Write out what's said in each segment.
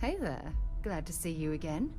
Hey there. Glad to see you again.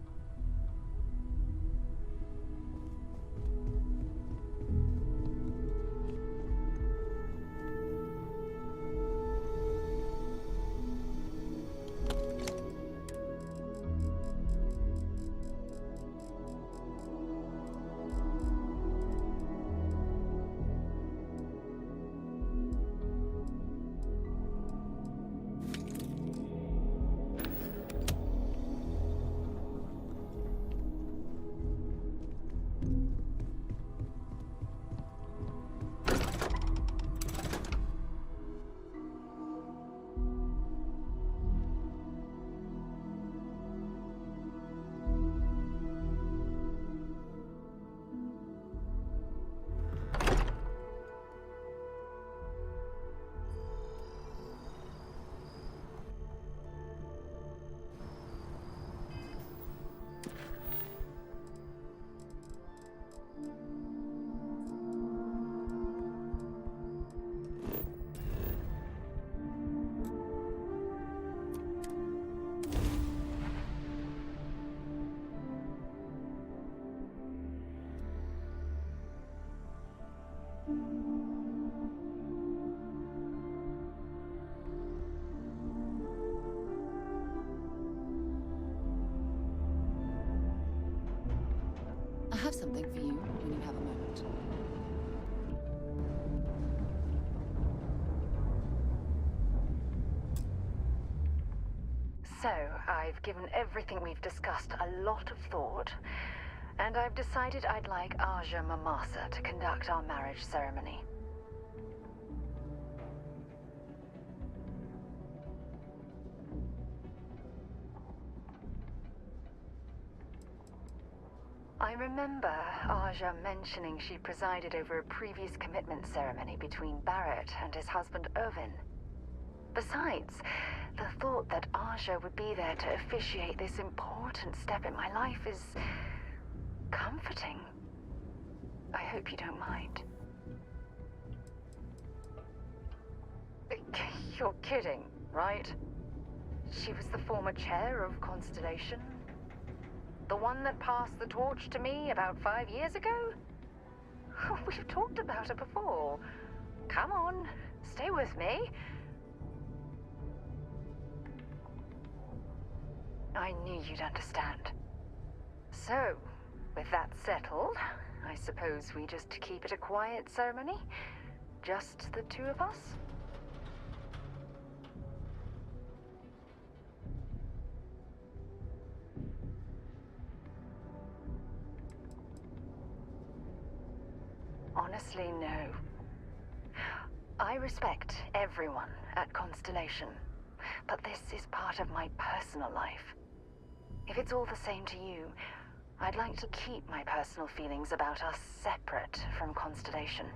I have something for you when you have a moment. So, I've given everything we've discussed a lot of thought, and I've decided I'd like Aja Mamasa to conduct our marriage ceremony. I remember Aja mentioning she presided over a previous commitment ceremony between Barrett and his husband Irvin. Besides, the thought that Aja would be there to officiate this important step in my life is comforting. I hope you don't mind. You're kidding, right? She was the former chair of Constellation? The one that passed the torch to me about 5 years ago? We've talked about her before. Come on, stay with me. I knew you'd understand. So, with that settled, I suppose we just keep it a quiet ceremony? Just the two of us? Honestly, no. I respect everyone at Constellation, but this is part of my personal life. If it's all the same to you, I'd like to keep my personal feelings about us separate from Constellation.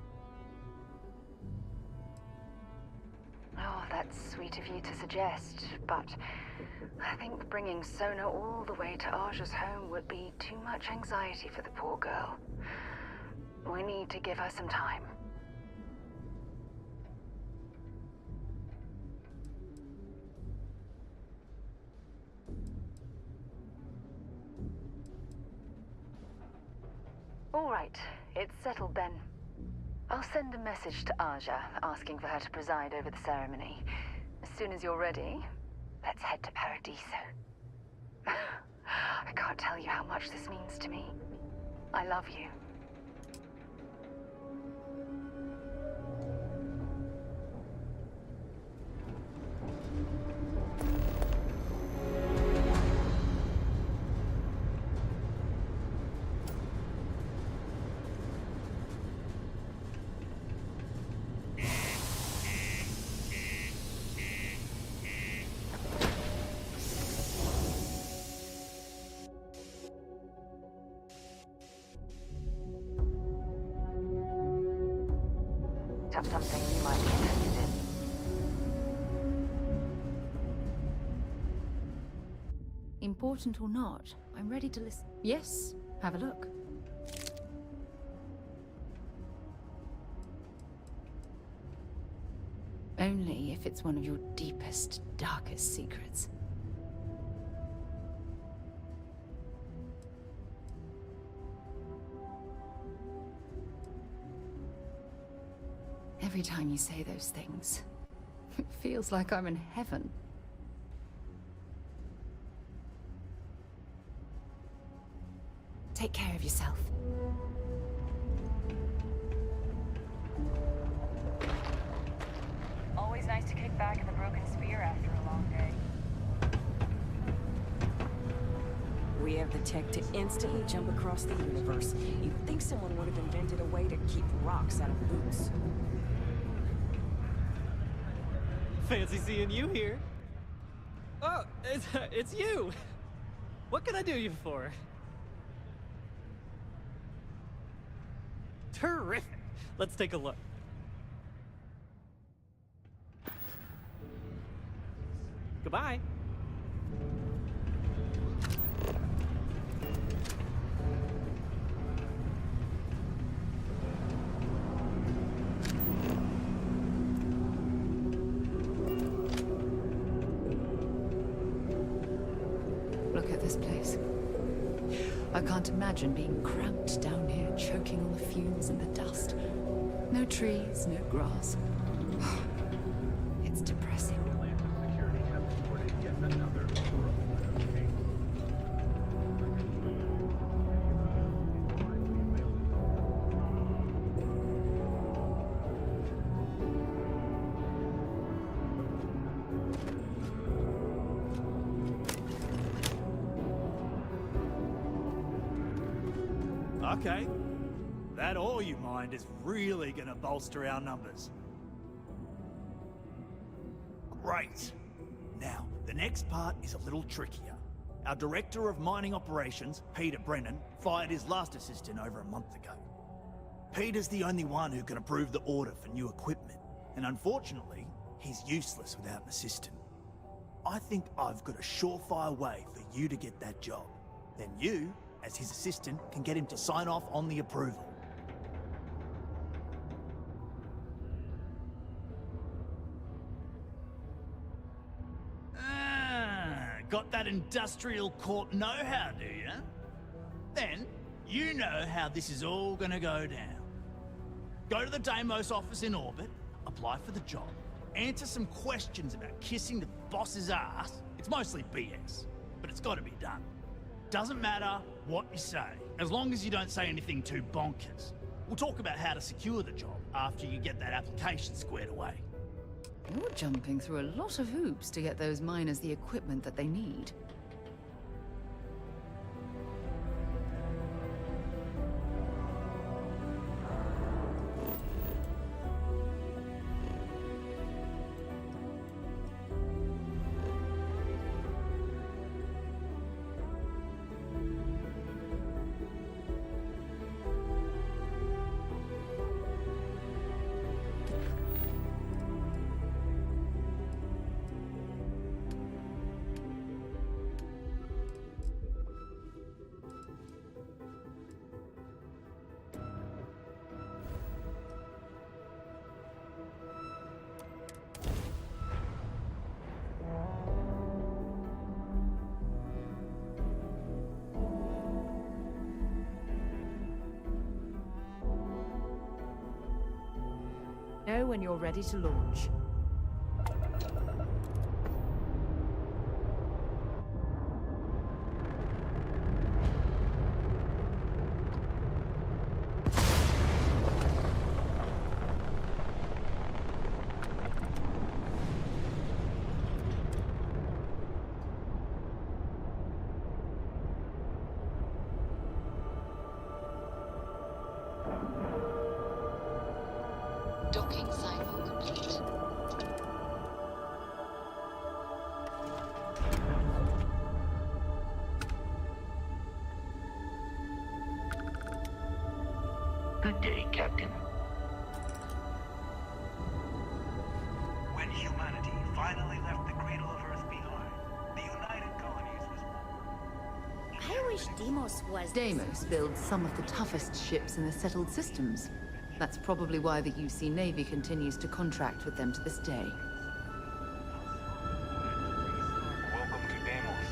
Oh, that's sweet of you to suggest, but I think bringing Sona all the way to Aja's home would be too much anxiety for the poor girl. We need to give her some time. All right, it's settled then. I'll send a message to Aja asking for her to preside over the ceremony. As soon as you're ready, let's head to Paradiso. I can't tell you how much this means to me. I love you. Have something you might be interested in. Important or not, I'm ready to listen. Yes, have a look. Only if it's one of your deepest, darkest secrets. Every time you say those things, it feels like I'm in heaven. Take care of yourself. Always nice to kick back in the broken sphere after a long day. We have the tech to instantly jump across the universe. You'd think someone would have invented a way to keep rocks out of boots. Fancy seeing you here. Oh, it's you. What can I do you for? Terrific. Let's take a look. Goodbye. Look at this place. I can't imagine being cramped down here, choking on the fumes and the dust. No trees, no grass. It's depressing. Okay. That all you mind is really gonna bolster our numbers. Great. Now, the next part is a little trickier. Our Director of Mining Operations, Peter Brennan, fired his last assistant over a month ago. Peter's the only one who can approve the order for new equipment, and unfortunately, he's useless without an assistant. I think I've got a surefire way for you to get that job. Then you, as his assistant, can get him to sign off on the approval. Got that industrial court know-how, do you? Then, you know how this is all gonna go down. Go to the Deimos office in orbit, apply for the job, answer some questions about kissing the boss's ass. It's mostly BS, but it's gotta be done. Doesn't matter what you say, as long as you don't say anything too bonkers. We'll talk about how to secure the job after you get that application squared away. You're jumping through a lot of hoops to get those miners the equipment that they need. Know when you're ready to launch. Docking cycle complete. Good day, Captain. When humanity finally left the cradle of Earth behind, the United Colonies was... I wish Deimos was... Deimos builds some of the toughest ships in the settled systems. That's probably why the UC Navy continues to contract with them to this day. Welcome to Deimos.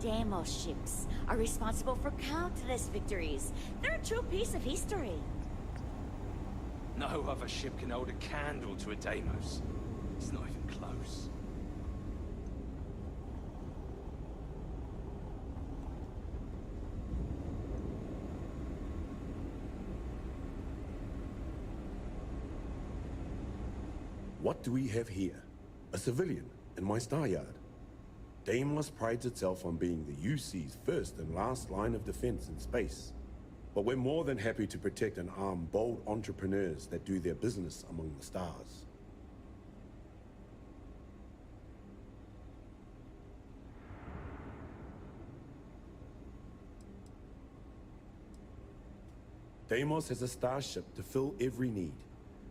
Deimos ships are responsible for countless victories. They're a true piece of history. No other ship can hold a candle to a Deimos. It's not even close. What do we have here? A civilian in my star yard. Deimos prides itself on being the UC's first and last line of defense in space. But we're more than happy to protect and arm bold entrepreneurs that do their business among the stars. Deimos has a starship to fill every need,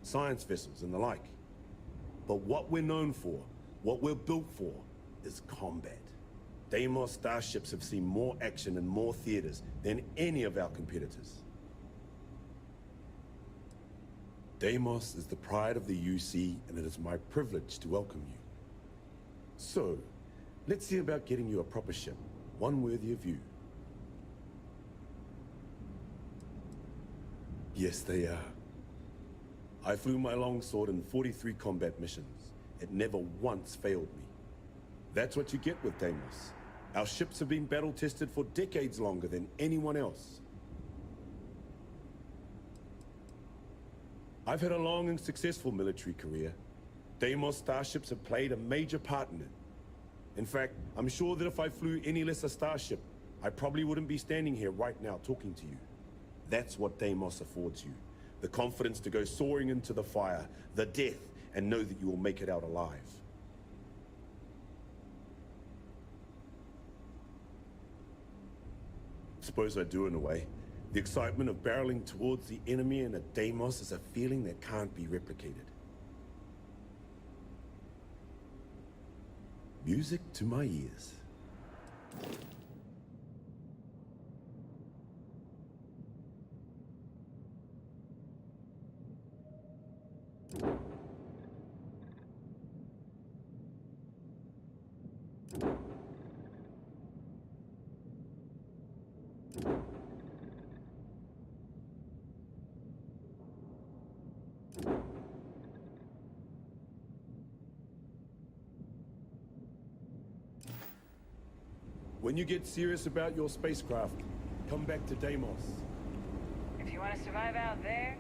science vessels and the like. But what we're known for, what we're built for, is combat. Deimos starships have seen more action in more theaters than any of our competitors. Deimos is the pride of the UC, and it is my privilege to welcome you. So, let's see about getting you a proper ship, one worthy of you. Yes, they are. I flew my longsword in 43 combat missions. It never once failed me. That's what you get with Deimos. Our ships have been battle-tested for decades longer than anyone else. I've had a long and successful military career. Deimos starships have played a major part in it. In fact, I'm sure that if I flew any lesser starship, I probably wouldn't be standing here right now talking to you. That's what Deimos affords you. The confidence to go soaring into the fire, the death, and know that you will make it out alive. Suppose I do in a way. The excitement of barreling towards the enemy in a Deimos is a feeling that can't be replicated. Music to my ears. When you get serious about your spacecraft, come back to Deimos. If you want to survive out there,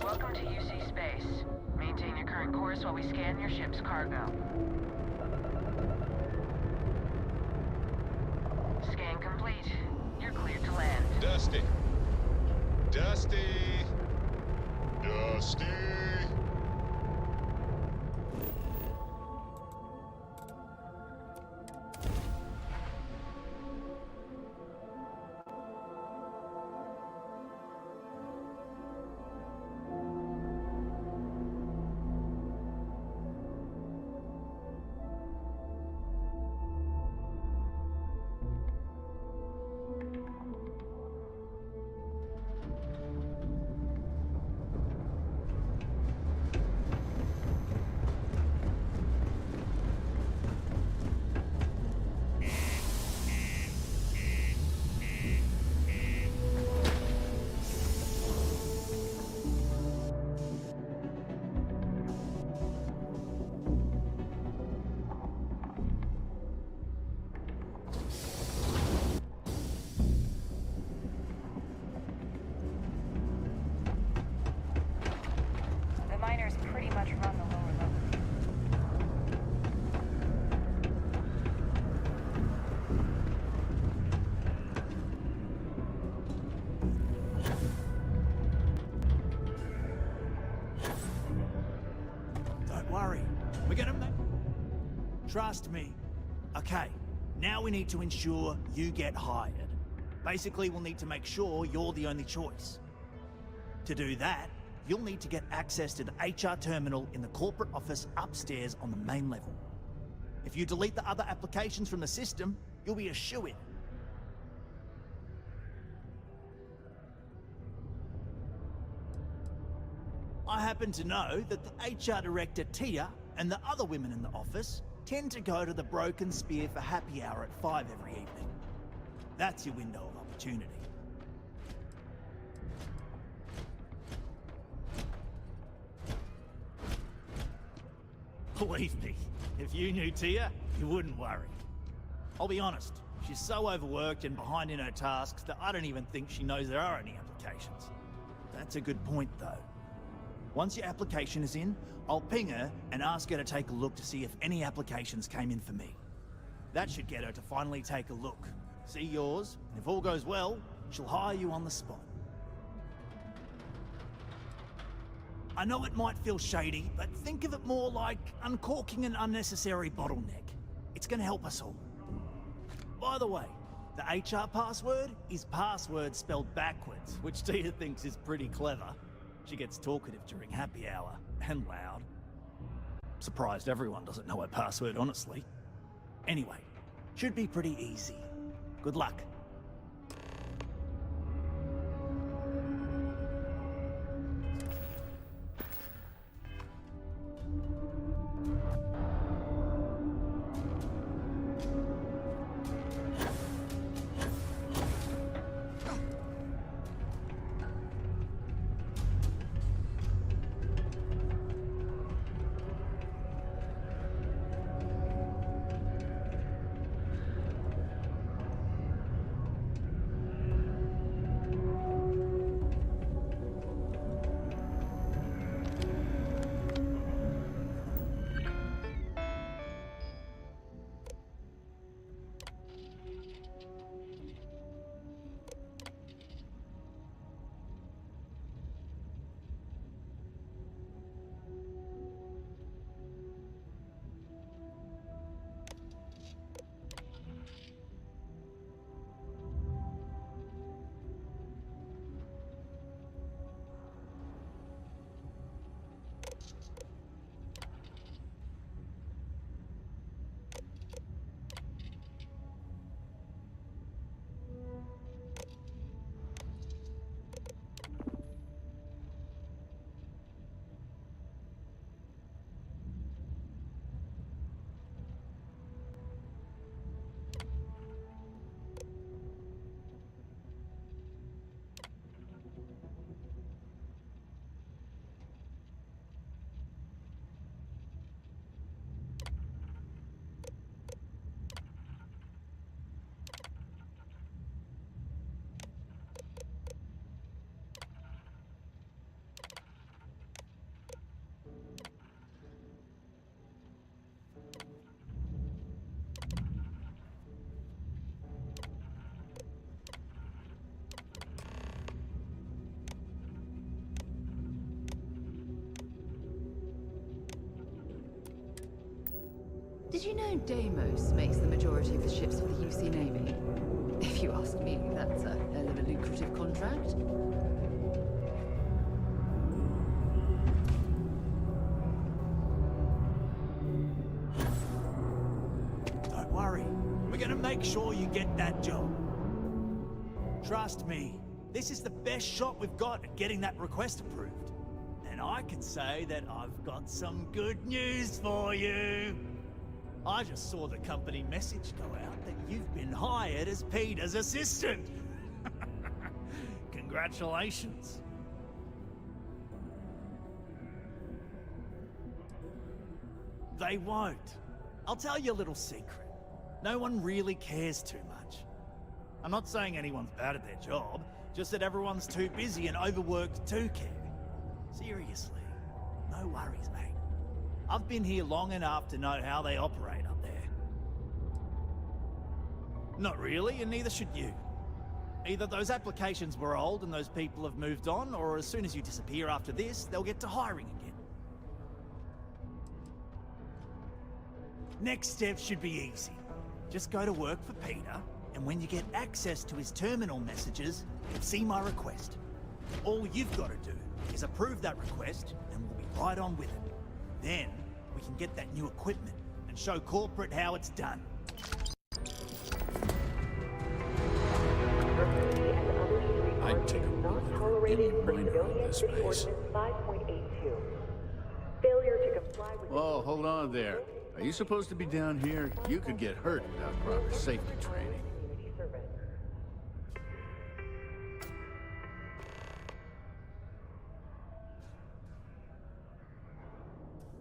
welcome to UC Space. Maintain your current course while we scan your ship's cargo. Scan complete. You're cleared to land. Dusty. Dusty. Dusty. The miners pretty much run the lower level. Don't worry. We're gonna make... Trust me. Okay, now we need to ensure you get hired. Basically, we'll need to make sure you're the only choice. To do that, you'll need to get access to the HR terminal in the corporate office upstairs on the main level. If you delete the other applications from the system, you'll be a shoo-in. I happen to know that the HR director, Tia, and the other women in the office tend to go to the Broken Spear for happy hour at 5 every evening. That's your window of opportunity. Believe me, if you knew Tia, you wouldn't worry. I'll be honest, she's so overworked and behind in her tasks that I don't even think she knows there are any applications. That's a good point, though. Once your application is in, I'll ping her and ask her to take a look to see if any applications came in for me. That should get her to finally take a look, see yours, and if all goes well, she'll hire you on the spot. I know it might feel shady, but think of it more like uncorking an unnecessary bottleneck. It's gonna help us all. By the way, the HR password is password spelled backwards, which Tia thinks is pretty clever. She gets talkative during happy hour, and loud. Surprised everyone doesn't know her password, honestly. Anyway, should be pretty easy. Good luck. Did you know Deimos makes the majority of the ships for the UC Navy? If you ask me, that's a hell of a lucrative contract. Don't worry, we're gonna make sure you get that job. Trust me, this is the best shot we've got at getting that request approved. And I can say that I've got some good news for you. I just saw the company message go out that you've been hired as Peter's assistant. Congratulations. They won't. I'll tell you a little secret. No one really cares too much. I'm not saying anyone's bad at their job, just that everyone's too busy and overworked to care. Seriously, no worries, mate. I've been here long enough to know how they operate up there. Not really, and neither should you. Either those applications were old and those people have moved on, or as soon as you disappear after this, they'll get to hiring again. Next step should be easy. Just go to work for Peter, and when you get access to his terminal messages, see my request. All you've got to do is approve that request, and we'll be right on with it. Then, we can get that new equipment and show corporate how it's done. I'd take a look at any minor on this space. Whoa, hold on there. Are you supposed to be down here? You could get hurt without proper safety training.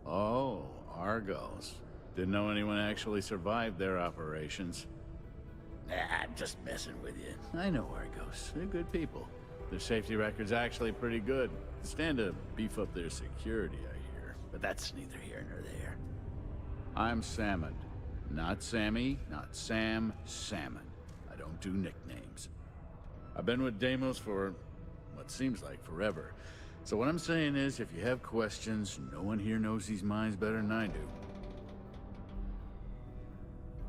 Oh, Argos. Didn't know anyone actually survived their operations. Nah, I'm just messing with you. I know Argos. They're good people. Their safety record's actually pretty good. They stand to beef up their security, I hear. But that's neither here nor there. I'm Salmon. Not Sammy, not Sam, Salmon. I don't do nicknames. I've been with Deimos for what seems like forever. So what I'm saying is, if you have questions, no one here knows these mines better than I do.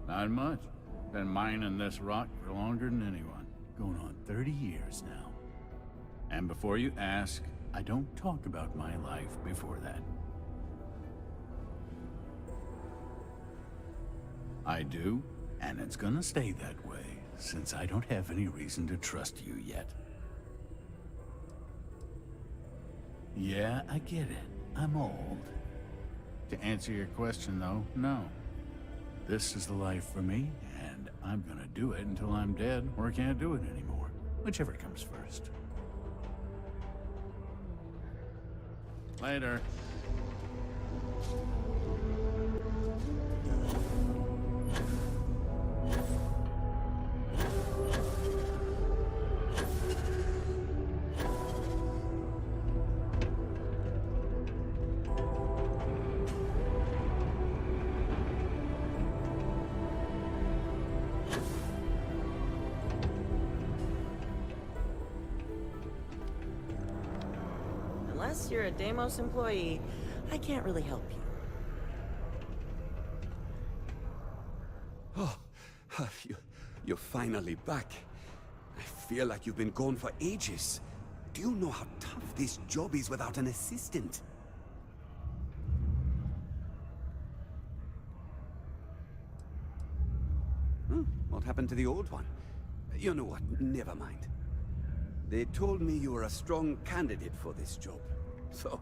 Not much. Been mining this rock for longer than anyone. Going on 30 years now. And before you ask, I don't talk about my life before that. I do, and it's gonna stay that way, since I don't have any reason to trust you yet. Yeah, I get it. I'm old. To answer your question, though, no. This is the life for me, and I'm gonna do it until I'm dead or can't do it anymore. Whichever comes first. Later. Unless you're a Deimos employee, I can't really help you. Oh, you're finally back. I feel like you've been gone for ages. Do you know how tough this job is without an assistant? What happened to the old one? You know what, never mind. They told me you were a strong candidate for this job. So,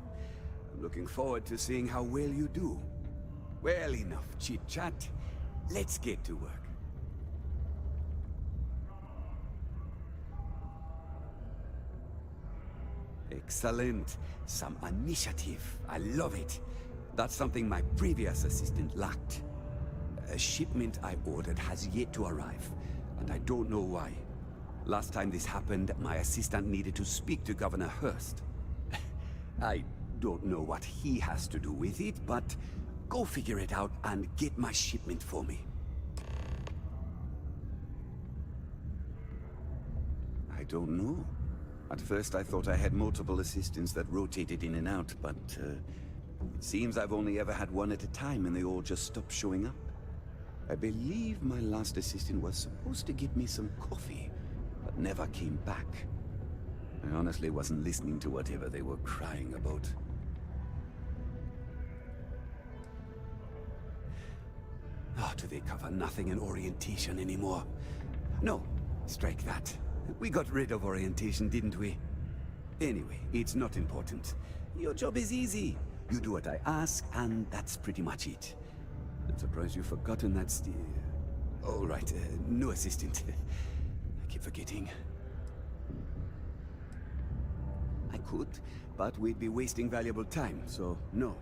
I'm looking forward to seeing how well you do. Well, enough chit-chat. Let's get to work. Excellent. Some initiative. I love it. That's something my previous assistant lacked. A shipment I ordered has yet to arrive, and I don't know why. Last time this happened, my assistant needed to speak to Governor Hurst. I don't know what he has to do with it, but go figure it out and get my shipment for me. I don't know. At first I thought I had multiple assistants that rotated in and out, but it seems I've only ever had one at a time and they all just stopped showing up. I believe my last assistant was supposed to get me some coffee, but never came back. I honestly wasn't listening to whatever they were crying about. Oh, do they cover nothing in orientation anymore? No, strike that. We got rid of orientation, didn't we? Anyway, it's not important. Your job is easy. You do what I ask, and that's pretty much it. I'm surprised you've forgotten that all right, no assistant. I keep forgetting. I could, but we'd be wasting valuable time, so no.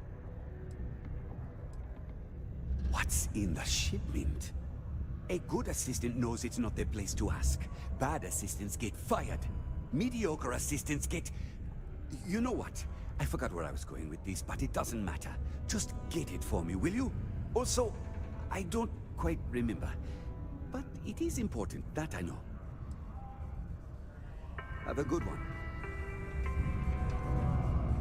What's in the shipment? A good assistant knows it's not their place to ask. Bad assistants get fired. Mediocre assistants get... You know what? I forgot where I was going with this, but it doesn't matter. Just get it for me, will you? Also, I don't quite remember. But it is important, that I know. Have a good one.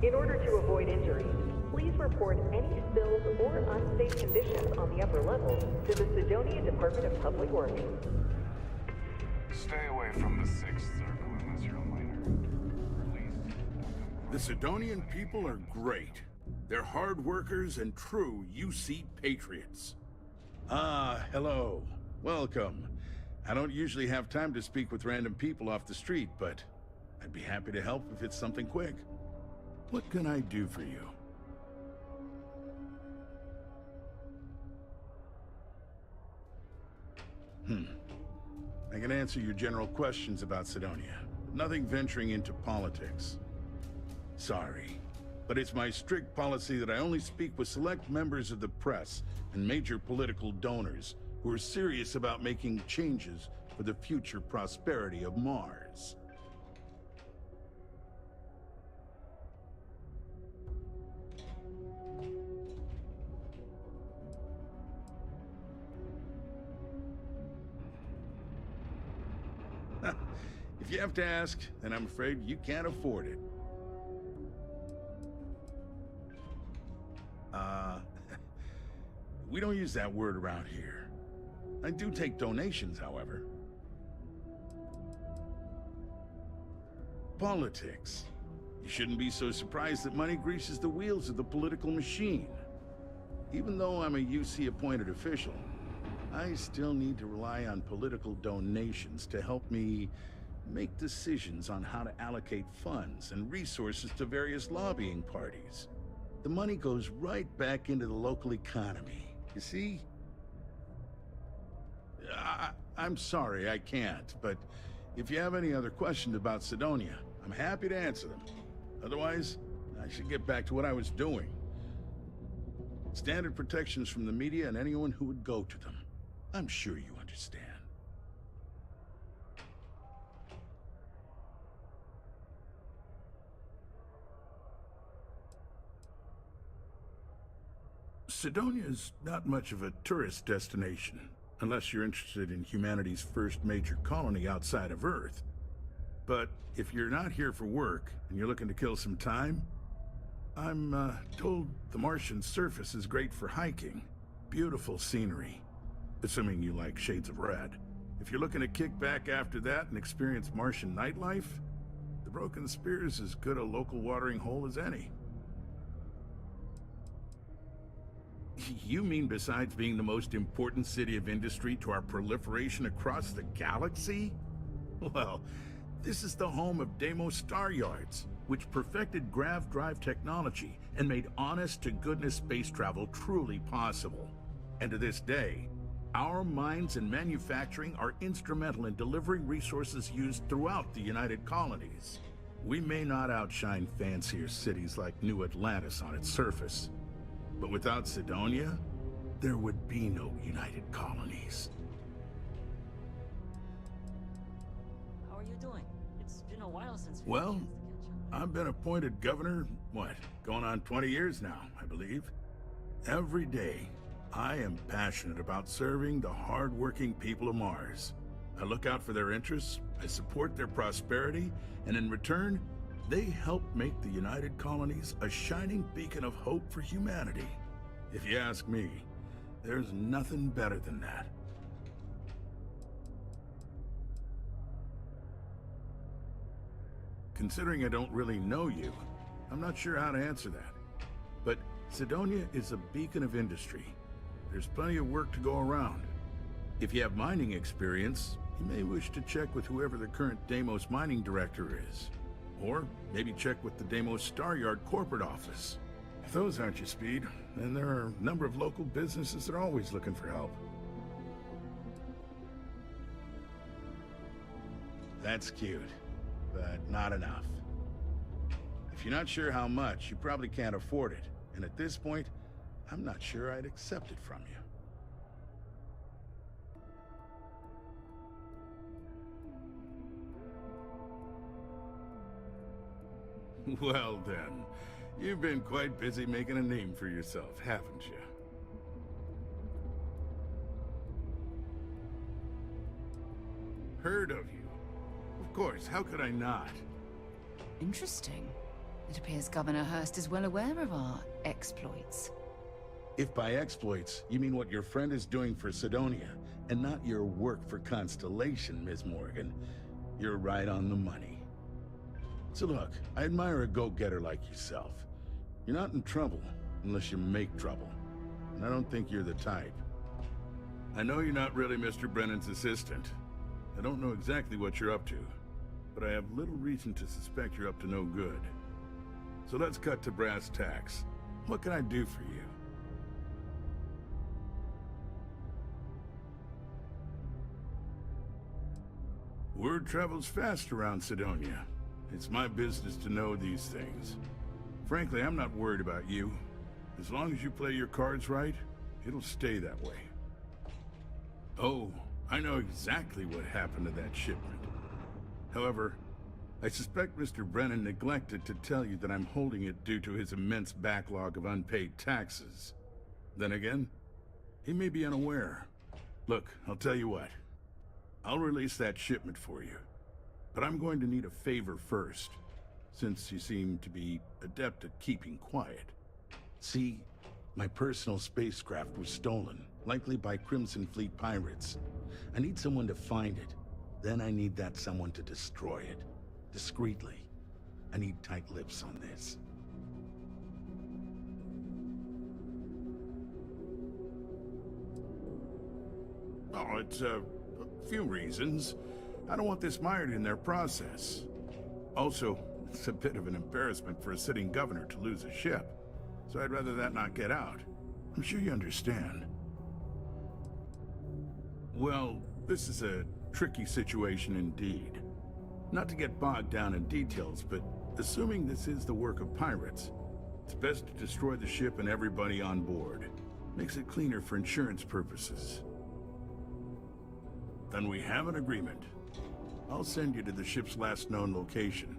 In order to avoid injury, please report any spills or unsafe conditions on the upper levels to the Sidonia Department of Public Works. Stay away from the 6th circle unless you're a minor. Please don't come The Sidonian people are great. They're hard workers and true UC patriots. Ah, hello. Welcome. I don't usually have time to speak with random people off the street, but I'd be happy to help if it's something quick. What can I do for you? I can answer your general questions about Sidonia. Nothing venturing into politics. Sorry, but it's my strict policy that I only speak with select members of the press and major political donors who are serious about making changes for the future prosperity of Mars. If you have to ask, then I'm afraid you can't afford it. We don't use that word around here. I do take donations, however. Politics. You shouldn't be so surprised that money greases the wheels of the political machine. Even though I'm a UC-appointed official, I still need to rely on political donations to help me make decisions on how to allocate funds and resources to various lobbying parties. The money goes right back into the local economy, you see? I'm sorry, I can't, but if you have any other questions about Sidonia, I'm happy to answer them. Otherwise, I should get back to what I was doing. Standard protections from the media and anyone who would go to them. I'm sure you understand. Sidonia's not much of a tourist destination, unless you're interested in humanity's first major colony outside of Earth. But if you're not here for work, and you're looking to kill some time, I'm told the Martian surface is great for hiking. Beautiful scenery. Assuming you like shades of red. If you're looking to kick back after that and experience Martian nightlife, the Broken Spear is as good a local watering hole as any. You mean besides being the most important city of industry to our proliferation across the galaxy? Well, this is the home of Deimos Star Yards, which perfected grav drive technology and made honest-to-goodness space travel truly possible. And to this day, our mines and manufacturing are instrumental in delivering resources used throughout the United Colonies. We may not outshine fancier cities like New Atlantis on its surface, but without Sidonia, there would be no United Colonies. How are you doing? It's been a while since we Well, I've been appointed governor, going on 20 years now, I believe. Every day, I am passionate about serving the hard-working people of Mars. I look out for their interests, I support their prosperity, and in return, they help make the United Colonies a shining beacon of hope for humanity. If you ask me, there's nothing better than that. Considering I don't really know you, I'm not sure how to answer that. But Sidonia is a beacon of industry. There's plenty of work to go around. If you have mining experience, you may wish to check with whoever the current Deimos mining director is. Or maybe check with the Deimos Star Yard corporate office. If those aren't your speed, then there are a number of local businesses that are always looking for help. That's cute, but not enough. If you're not sure how much, you probably can't afford it. And at this point, I'm not sure I'd accept it from you. Well then, you've been quite busy making a name for yourself, haven't you? Heard of you. Of course, how could I not? Interesting. It appears Governor Hurst is well aware of our exploits. If by exploits, you mean what your friend is doing for Sidonia, and not your work for Constellation, Ms. Morgan, you're right on the money. So look, I admire a go-getter like yourself. You're not in trouble unless you make trouble. And I don't think you're the type. I know you're not really Mr. Brennan's assistant. I don't know exactly what you're up to, but I have little reason to suspect you're up to no good. So let's cut to brass tacks. What can I do for you? Word travels fast around Sidonia. It's my business to know these things. Frankly, I'm not worried about you. As long as you play your cards right, it'll stay that way. Oh, I know exactly what happened to that shipment. However, I suspect Mr. Brennan neglected to tell you that I'm holding it due to his immense backlog of unpaid taxes. Then again, he may be unaware. Look, I'll tell you what. I'll release that shipment for you. But I'm going to need a favor first, since you seem to be adept at keeping quiet. See, my personal spacecraft was stolen, likely by Crimson Fleet pirates. I need someone to find it. Then I need that someone to destroy it. Discreetly. I need tight lips on this. Oh, it's a few reasons. I don't want this mired in their process. Also, it's a bit of an embarrassment for a sitting governor to lose a ship. So I'd rather that not get out. I'm sure you understand. Well, this is a tricky situation indeed. Not to get bogged down in details, but assuming this is the work of pirates, it's best to destroy the ship and everybody on board. Makes it cleaner for insurance purposes. Then we have an agreement. I'll send you to the ship's last known location.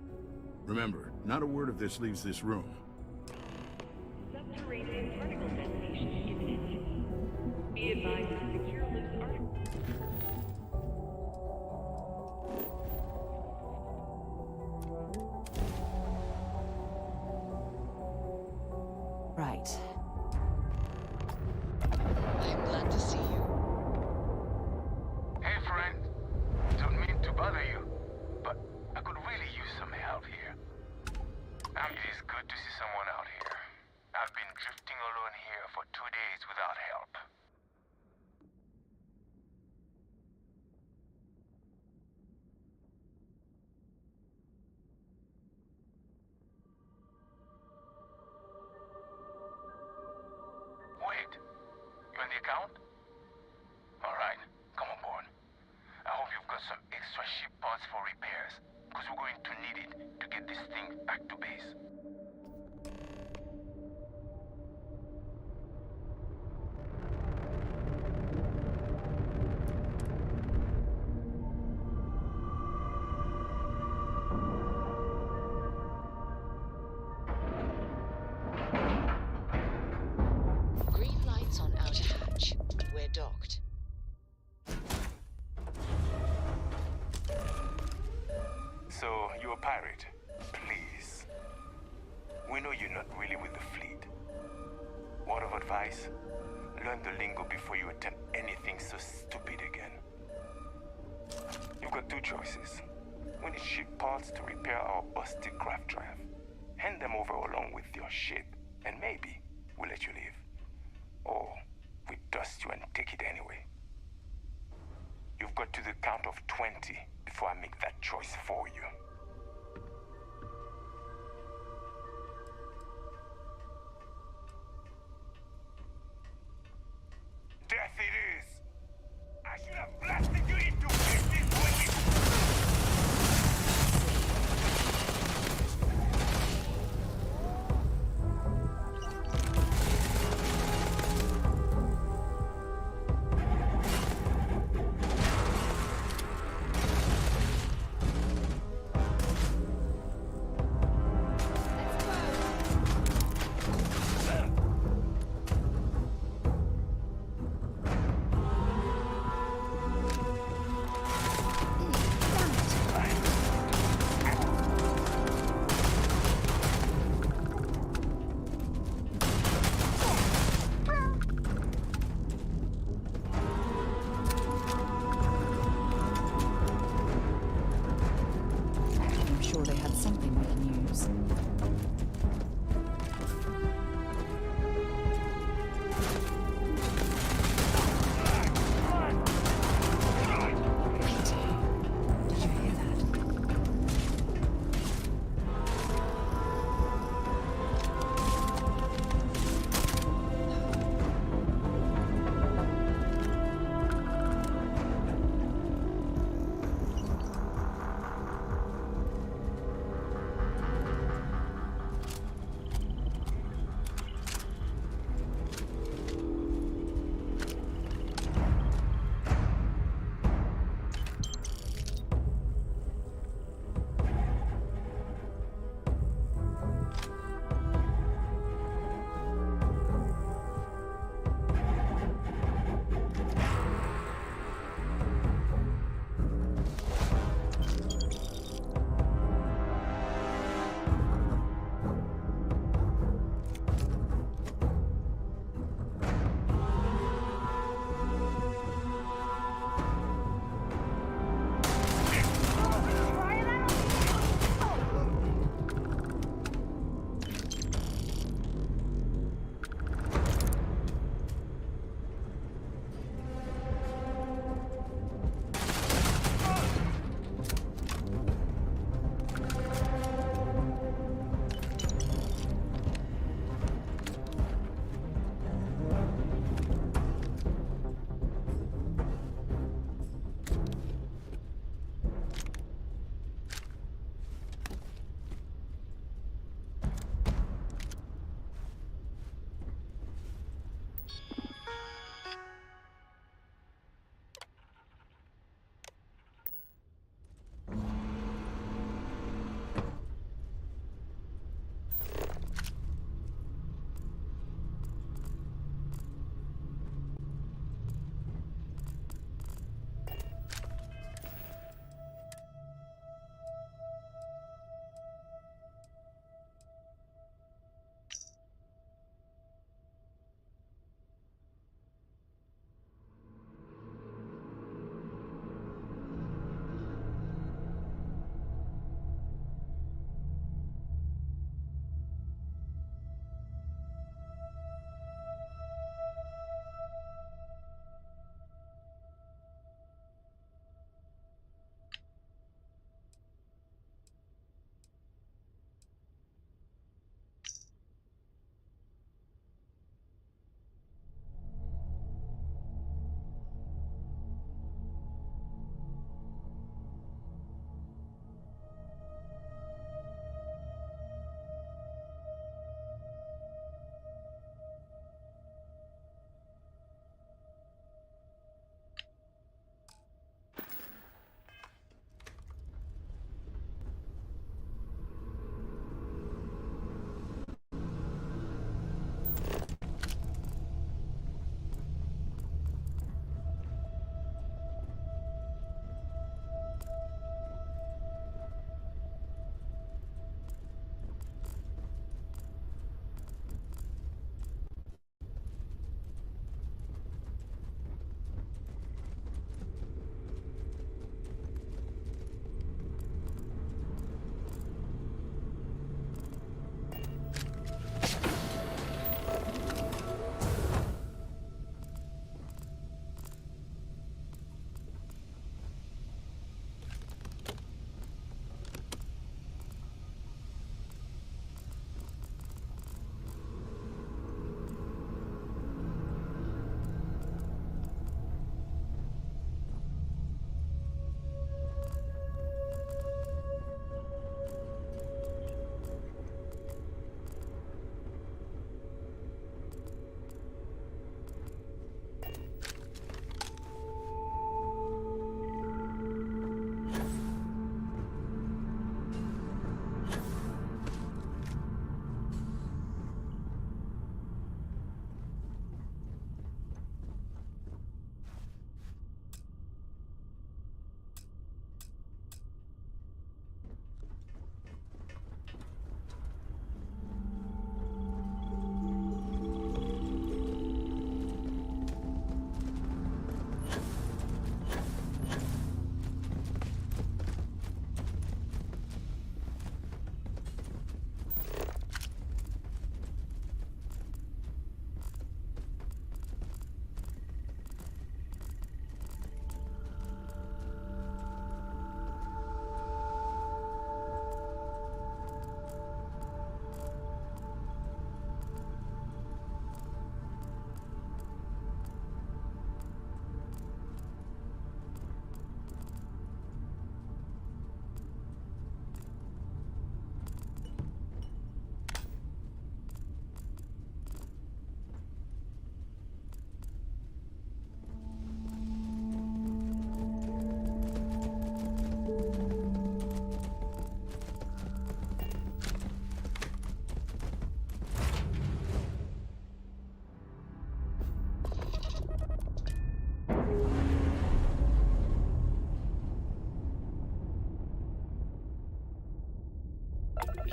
Remember, not a word of this leaves this room. Subterranean particle detonation imminent. Be advised to secure loose articles. Right. I'm glad to see you. Hey, friend. Don't mean to bother you, but I could really use some help here. It is good to see someone out here. I've been drifting alone here for 2 days without help. Wait, you on the account? Alright, come on board. I hope you've got some extra ship parts for repairs, because we're going to need it to get this thing back to base. Green lights on outer hatch. We're docked. So, you're a pirate? Please. We know you're not really with the fleet. Word of advice? Learn the lingo before you attempt anything so stupid again. You've got 2 choices. We need ship parts to repair our busted craft drive. Hand them over along with your ship, and maybe we'll let you leave. Or we dust you and take it anyway. You've got to the count of 20 before I make that choice for you. Death it is! I should have blasted you into pieces when we...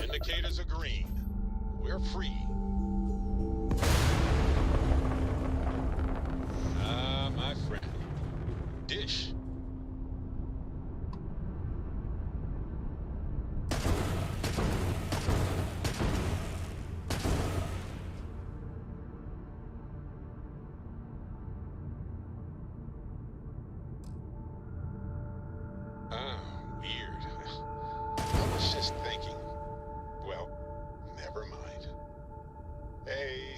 Indicators are green. We're free. Ah, my friend. Dish. Weird. I was just thinking. Well, never mind. Hey.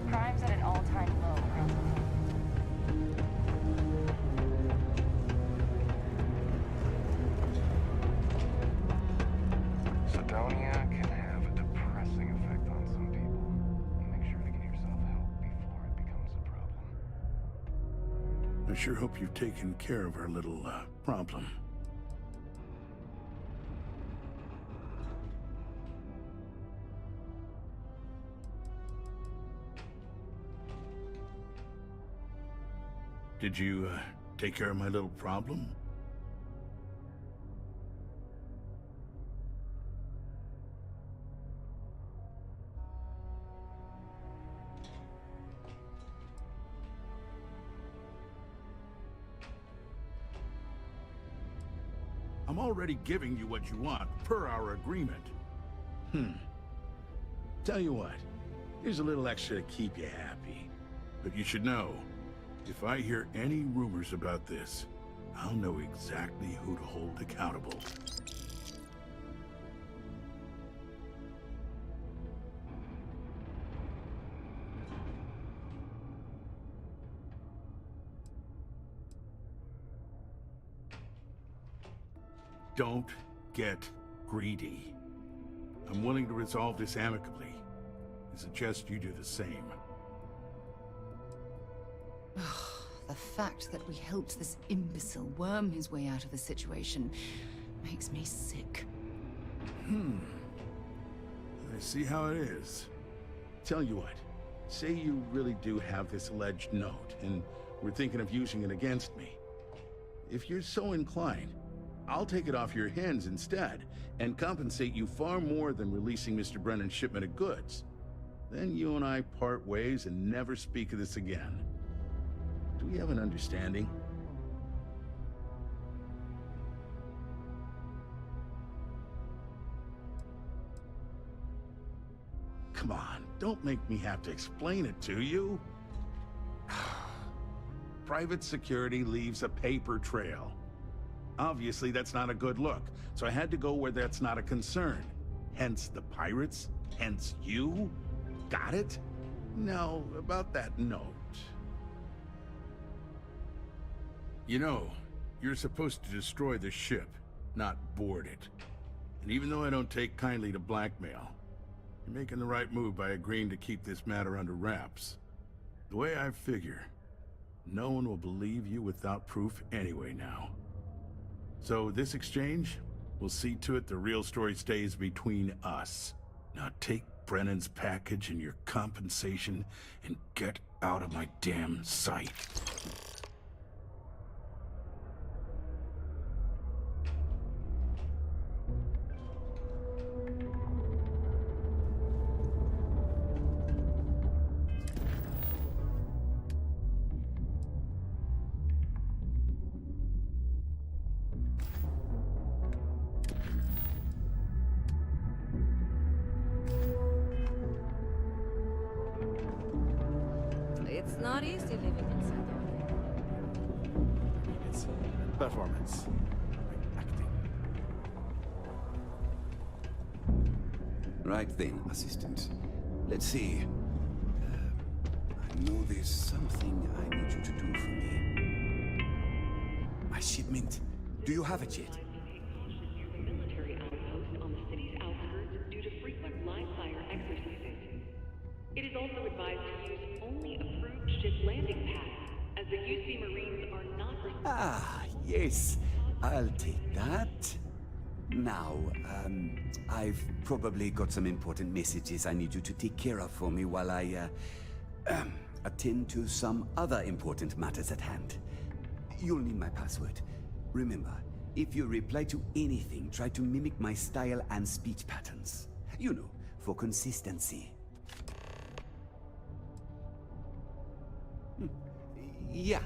Crime's at an all-time low around the world. Sidonia can have a depressing effect on some people. Make sure to get yourself help before it becomes a problem. I sure hope you've taken care of our little, problem. Did you, take care of my little problem? I'm already giving you what you want, per our agreement. Tell you what, here's a little extra to keep you happy. But you should know, if I hear any rumors about this, I'll know exactly who to hold accountable. Don't get greedy. I'm willing to resolve this amicably. I suggest you do the same. The fact that we helped this imbecile worm his way out of the situation makes me sick. I see how it is. Tell you what, say you really do have this alleged note, and we're thinking of using it against me. If you're so inclined, I'll take it off your hands instead, and compensate you far more than releasing Mr. Brennan's shipment of goods. Then you and I part ways and never speak of this again. Do we have an understanding? Come on, don't make me have to explain it to you. Private security leaves a paper trail. Obviously, that's not a good look, so I had to go where that's not a concern. Hence the pirates, hence you. Got it? Now, about that note. You know, you're supposed to destroy the ship, not board it. And even though I don't take kindly to blackmail, you're making the right move by agreeing to keep this matter under wraps. The way I figure, no one will believe you without proof anyway now. So this exchange, will see to it the real story stays between us. Now take Brennan's package and your compensation and get out of my damn sight. It's not easy living in Santorini. It's performance. Right then, assistant. Let's see. I know there's something I need you to do for me. My shipment. Do you have it yet? Military outpost on the city's outskirts due to frequent live-fire exercises. It is also advised to use only approved ship landing pads, as the UC Marines are not responsible. Ah, yes. I'll take that. Now, I've probably got some important messages I need you to take care of for me while I, attend to some other important matters at hand. You'll need my password. Remember, if you reply to anything, try to mimic my style and speech patterns. You know, for consistency. Yeah.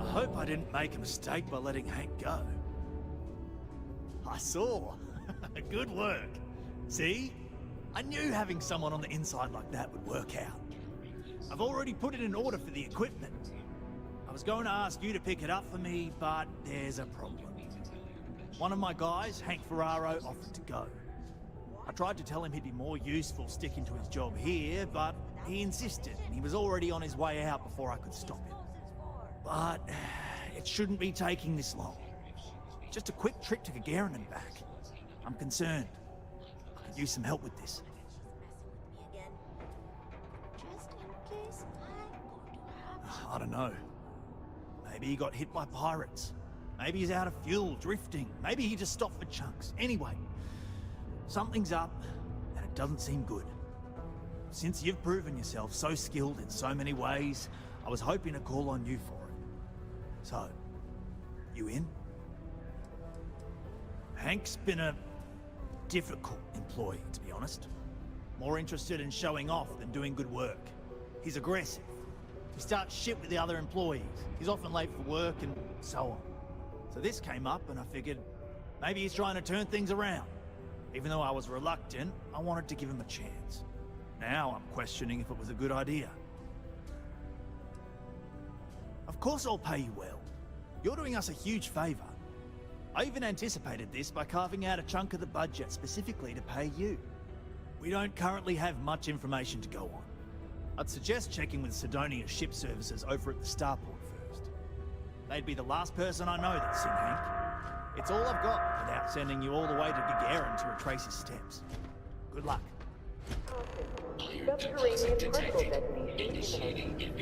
hope I didn't make a mistake by letting Hank go. I saw. Good work. See? I knew having someone on the inside like that would work out. I've already put in an order for the equipment. I was going to ask you to pick it up for me, but there's a problem. One of my guys, Hank Ferraro, offered to go. I tried to tell him he'd be more useful sticking to his job here, but he insisted, and he was already on his way out before I could stop him. But it shouldn't be taking this long. Just a quick trip to Gagarin and back. I'm concerned. I could use some help with this. I don't know. Maybe he got hit by pirates. Maybe he's out of fuel, drifting. Maybe he just stopped for chunks. Anyway, something's up, and it doesn't seem good. Since you've proven yourself so skilled in so many ways, I was hoping to call on you for it. So, you in? Hank's been a difficult employee, to be honest. More interested in showing off than doing good work. He's aggressive. He starts shit with the other employees. He's often late for work and so on. So this came up and I figured maybe he's trying to turn things around. Even though I was reluctant, I wanted to give him a chance. Now I'm questioning if it was a good idea. Of course I'll pay you well. You're doing us a huge favor. I even anticipated this by carving out a chunk of the budget specifically to pay you. We don't currently have much information to go on. I'd suggest checking with Sidonia's ship services over at the starport first. They'd be the last person I know that's seen Hank. It's all I've got without sending you all the way to Gagarin to retrace his steps. Good luck. Subterranean particle detonation imminent.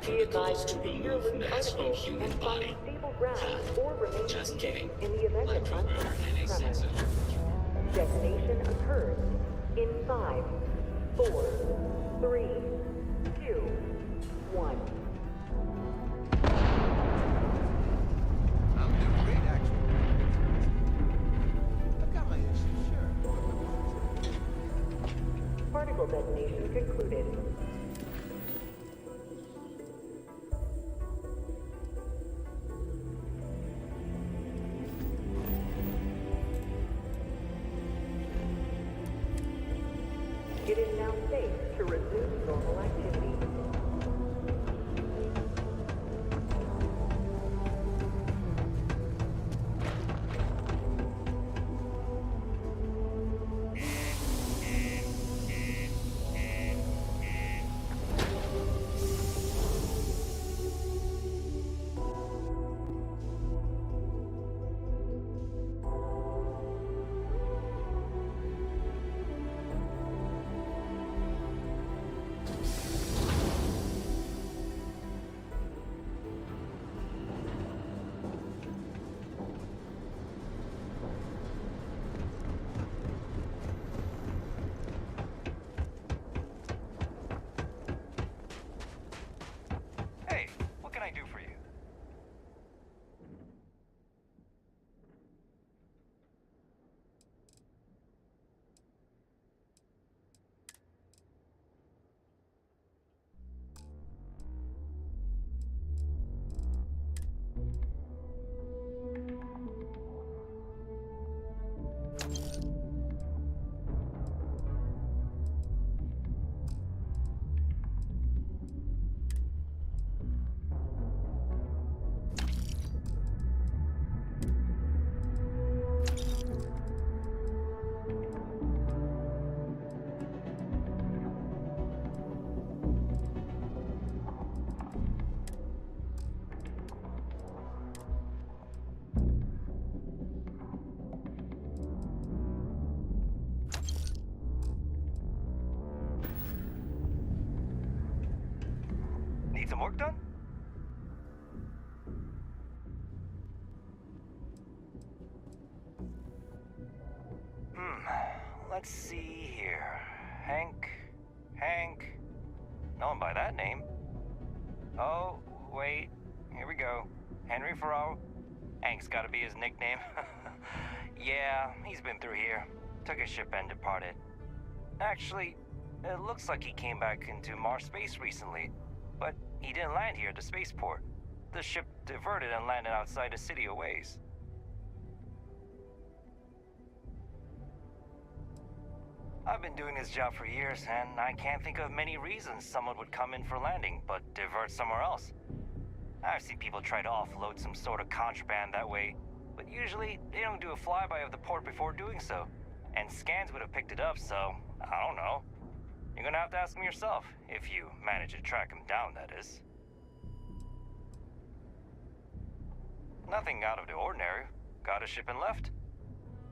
Be advised to secure loose articles and find stable ground or remain seated in the event of unforeseen tremors. Detonation occurs in 5, 4, 3, 2, 1. I'm doing great, actually. I've got my issues, sure. Particle detonation concluded. It is now safe to resume normal activity. Hey, what can I do for you? Need some work done? Let's see here. Hank. No one by that name. Oh, wait. Here we go. Henry Ferraro. Hank's gotta be his nickname. Yeah, he's been through here. Took a ship and departed. Actually, it looks like he came back into Mars space recently, but he didn't land here at the spaceport. the ship diverted and landed outside the city a ways. I've been doing this job for years, and I can't think of many reasons someone would come in for landing, but divert somewhere else. I've seen people try to offload some sort of contraband that way, but usually they don't do a flyby of the port before doing so. And scans would have picked it up, so I don't know. You're gonna have to ask them yourself, if you manage to track him down, that is. Nothing out of the ordinary. Got a ship and left.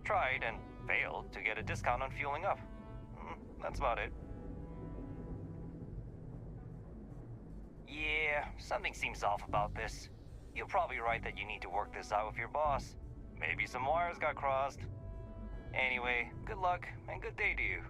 Tried and failed to get a discount on fueling up. That's about it. Yeah, something seems off about this. You're probably right that you need to work this out with your boss. Maybe some wires got crossed. Anyway, good luck and good day to you.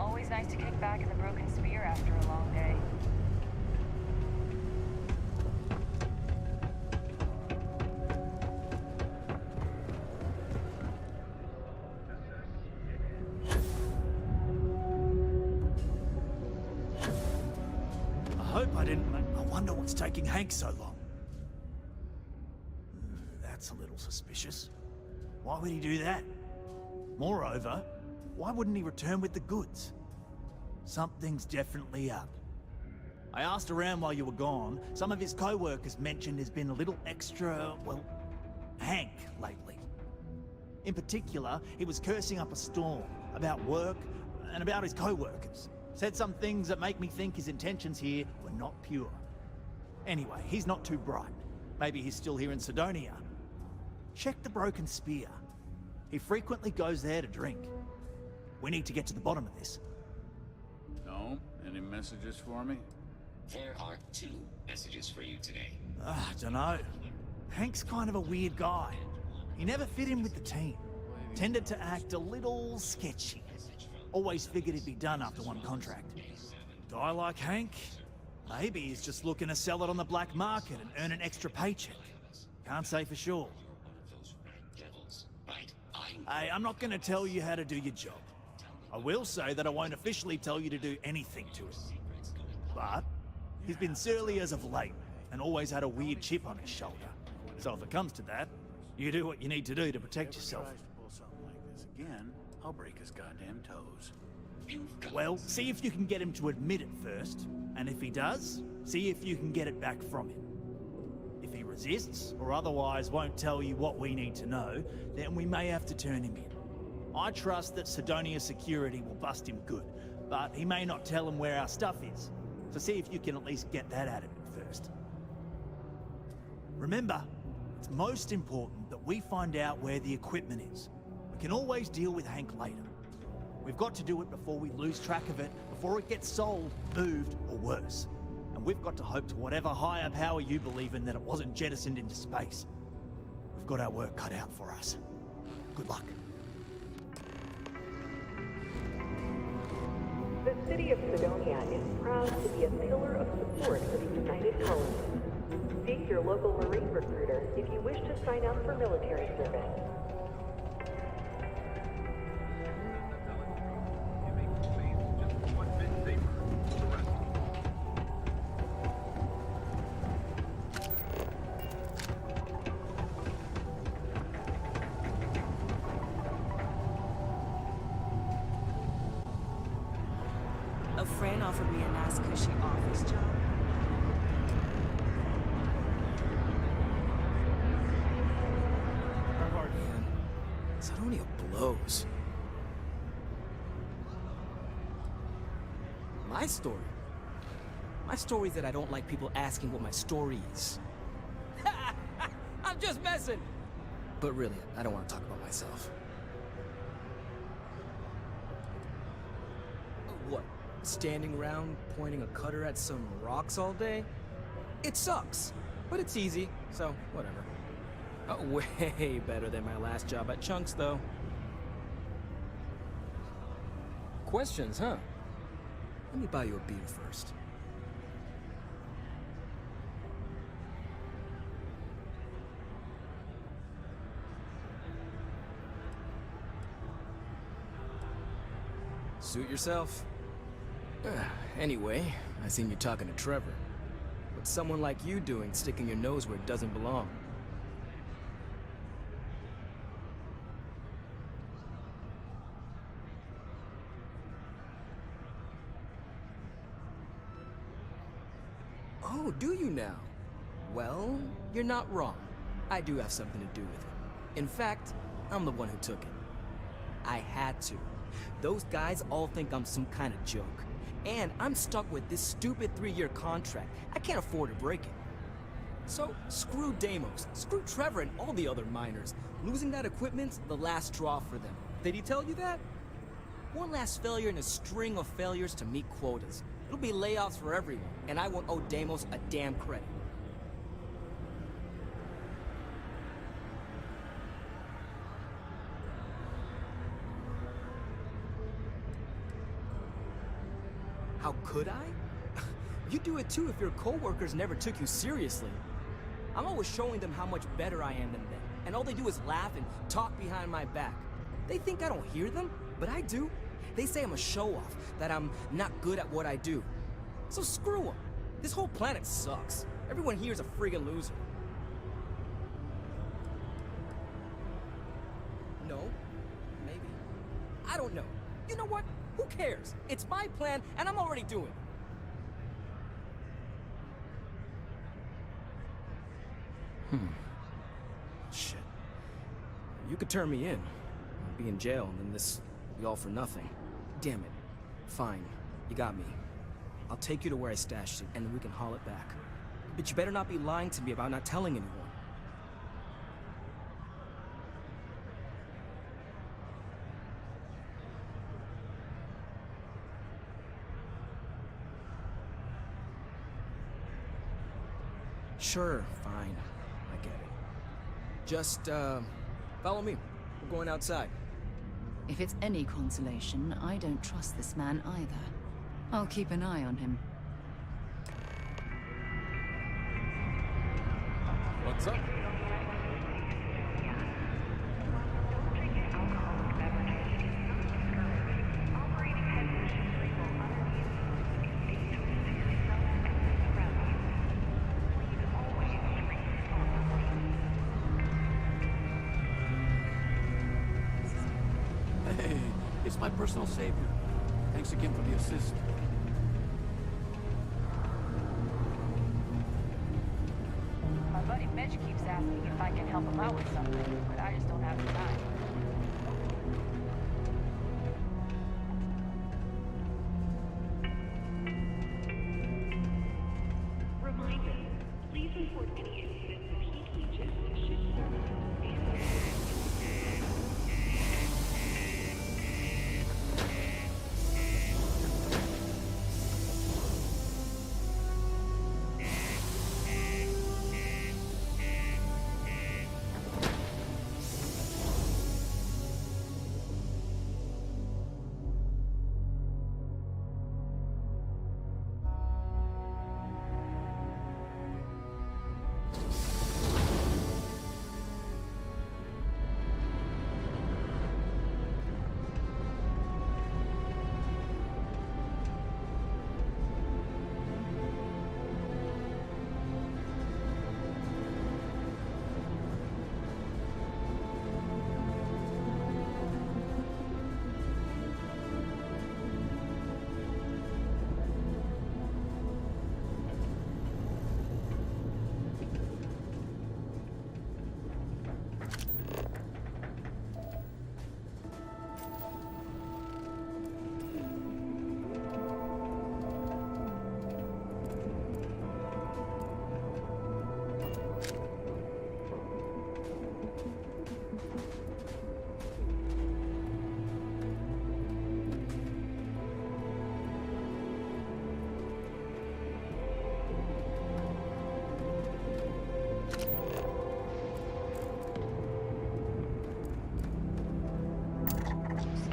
Always nice to kick back in the broken spear after a long day. I hope I didn't I wonder what's taking Hank so long. That's a little suspicious. Why would he do that? Moreover, why wouldn't he return with the goods? Something's definitely up. I asked around while you were gone. Some of his co-workers mentioned there's been a little extra, well, Hank lately. In particular, he was cursing up a storm about work and about his co-workers. Said some things that make me think his intentions here were not pure. Anyway, he's not too bright. Maybe he's still here in Sidonia. Check the Broken Spear. He frequently goes there to drink. We need to get to the bottom of this. No? Any messages for me? There are 2 messages for you today. Dunno. Hank's kind of a weird guy. He never fit in with the team. Tended to act a little sketchy. Always figured he'd be done after one contract. Guy like Hank? Maybe he's just looking to sell it on the black market and earn an extra paycheck. Can't say for sure. Hey, I'm not gonna tell you how to do your job. I will say that I won't officially tell you to do anything to him. But he's been surly as of late, and always had a weird chip on his shoulder. So if it comes to that, you do what you need to do to protect yourself. Pull something like this again, I'll break his goddamn toes. Well, see if you can get him to admit it first, and if he does, see if you can get it back from him. If he resists, or otherwise won't tell you what we need to know, then we may have to turn him in. I trust that Sidonia Security will bust him good, but he may not tell him where our stuff is. So see if you can at least get that out of him first. Remember, it's most important that we find out where the equipment is. We can always deal with Hank later. We've got to do it before we lose track of it, before it gets sold, moved, or worse. And we've got to hope to whatever higher power you believe in that it wasn't jettisoned into space. We've got our work cut out for us. Good luck. The city of Sidonia is proud to be a pillar of support for the United Colonies. Seek your local Marine recruiter if you wish to sign up for military service. A friend offered me a nice cushy office job. Man, Sidonia blows. My story? My story is that I don't like people asking what my story is. I'm just messing! But really, I don't want to talk about myself. What? Standing around pointing a cutter at some rocks all day? It sucks, but it's easy, so whatever. Way better than my last job at Chunks, though. Questions, huh? Let me buy you a beer first. Suit yourself. Anyway, I seen you talking to Trevor. What's someone like you doing sticking your nose where it doesn't belong? Oh, do you now? Well, you're not wrong. I do have something to do with it. In fact, I'm the one who took it. I had to. Those guys all think I'm some kind of joke. And I'm stuck with this stupid 3-year contract. I can't afford to break it. So, screw Deimos, screw Trevor and all the other miners. Losing that equipment's the last straw for them. Did he tell you that? One last failure in a string of failures to meet quotas. It'll be layoffs for everyone, and I won't owe Deimos a damn credit. How could I? You'd do it too if your coworkers never took you seriously. I'm always showing them how much better I am than them, and all they do is laugh and talk behind my back. They think I don't hear them, but I do. They say I'm a show-off, that I'm not good at what I do. So screw them. This whole planet sucks. Everyone here is a friggin' loser. No? Maybe. I don't know. You know what? Who cares? It's my plan, and I'm already doing it. Shit. You could turn me in. I'd be in jail, and then this would be all for nothing. Damn it. Fine. You got me. I'll take you to where I stashed it, and then we can haul it back. But you better not be lying to me about not telling anyone. Sure, fine. I get it. Just, follow me. We're going outside. If it's any consolation, I don't trust this man either. I'll keep an eye on him. What's up? Hey, it's my personal savior. Thanks again for the assist. My buddy Mitch keeps asking if I can help him out with something, but I just don't have the time. Reminder, please report any incidents of heat leeches to ship services.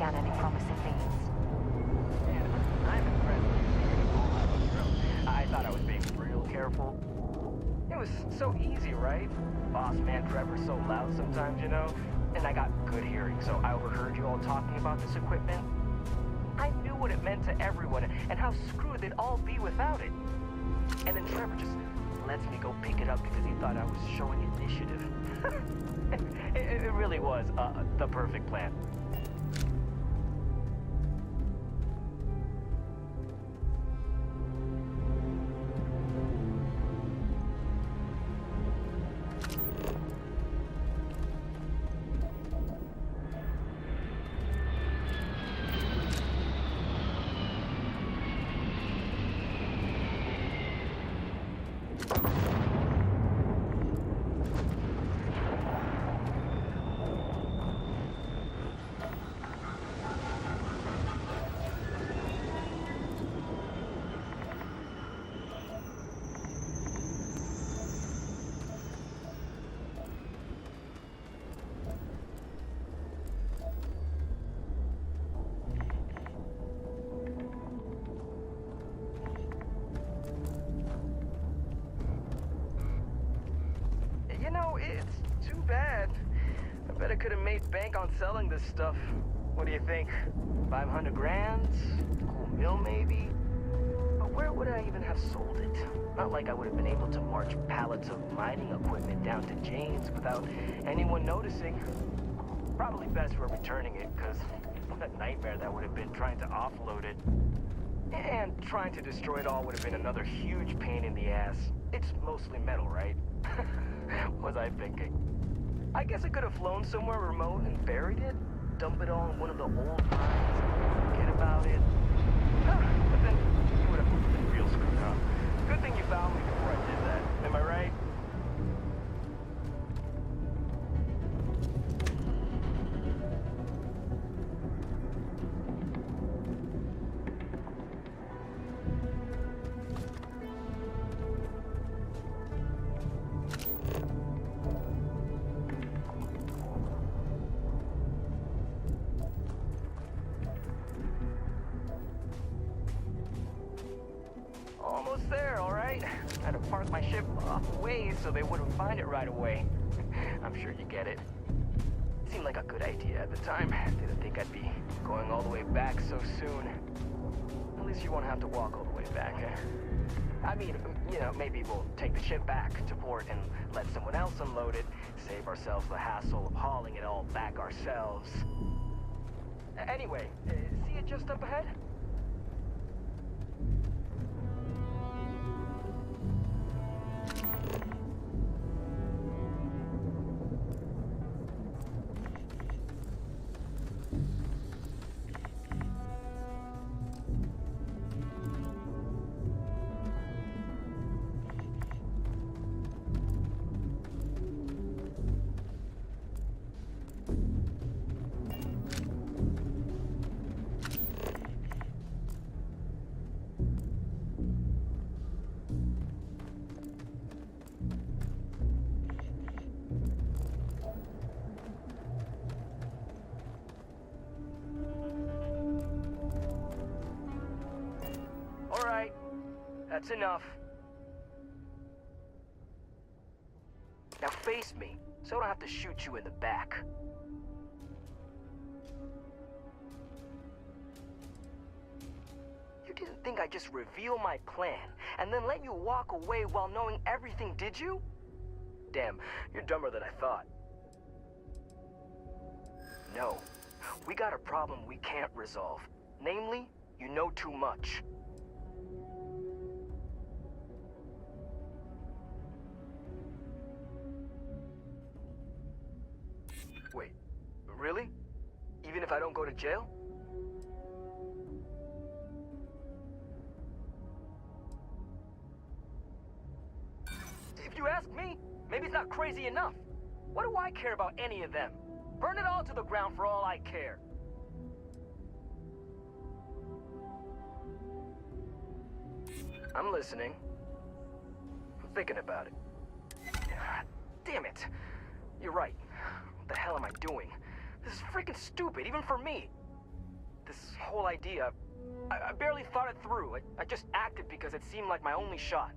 scan any promising leads. Man, I'm impressed with you figuring it all out on your own. I thought I was being real careful. It was so easy, right? Boss man Trevor's so loud sometimes, you know? And I got good hearing, so I overheard you all talking about this equipment. I knew what it meant to everyone and how screwed they'd all be without it. And then Trevor just lets me go pick it up because he thought I was showing initiative. It really was the perfect plan. You know, it's too bad. I bet I could have made bank on selling this stuff. What do you think? 500 grand? Cool mill, maybe? But where would I even have sold it? Not like I would have been able to march pallets of mining equipment down to Jane's without anyone noticing. Probably best for returning it, because what a nightmare that would have been trying to offload it. And trying to destroy it all would have been another huge pain in the ass. It's mostly metal, right? Was I thinking? I guess I could have flown somewhere remote and buried it, dump it all in one of the old mines, forget about it. But then you would have been real screwed up. Good thing you found me before I did that. Am I right? Almost there, all right? I had to park my ship off a ways so they wouldn't find it right away. I'm sure you get it. Seemed like a good idea at the time. Didn't think I'd be going all the way back so soon. At least you won't have to walk all the way back, eh? I mean, you know, maybe we'll take the ship back to port and let someone else unload it, save ourselves the hassle of hauling it all back ourselves. Anyway, see it just up ahead? All right, that's enough. Now face me, so I don't have to shoot you in the back. You didn't think I'd just reveal my plan, and then let you walk away while knowing everything, did you? Damn, you're dumber than I thought. No, we got a problem we can't resolve. Namely, you know too much. Wait, really? Even if I don't go to jail? If you ask me, maybe it's not crazy enough. What do I care about any of them? Burn it all to the ground for all I care. I'm listening. I'm thinking about it. Damn it. You're right. What the hell am I doing? This is freaking stupid, even for me. this whole idea, I barely thought it through. I just acted because it seemed like my only shot.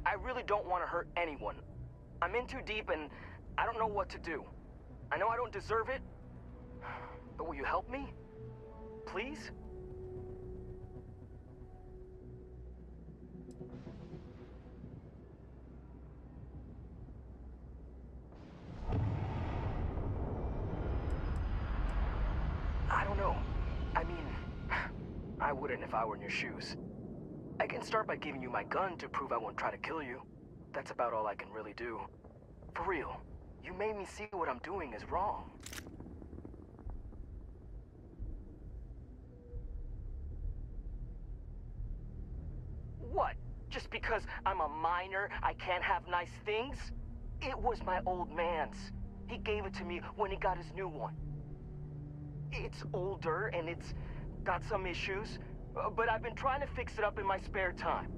I really don't want to hurt anyone. I'm in too deep and I don't know what to do. I know I don't deserve it, but will you help me? Please? I don't know. I mean, I wouldn't if I were in your shoes. I can start by giving you my gun to prove I won't try to kill you. That's about all I can really do. For real, you made me see what I'm doing is wrong. What? Just because I'm a minor, I can't have nice things? It was my old man's. He gave it to me when he got his new one. It's older and it's got some issues, but I've been trying to fix it up in my spare time.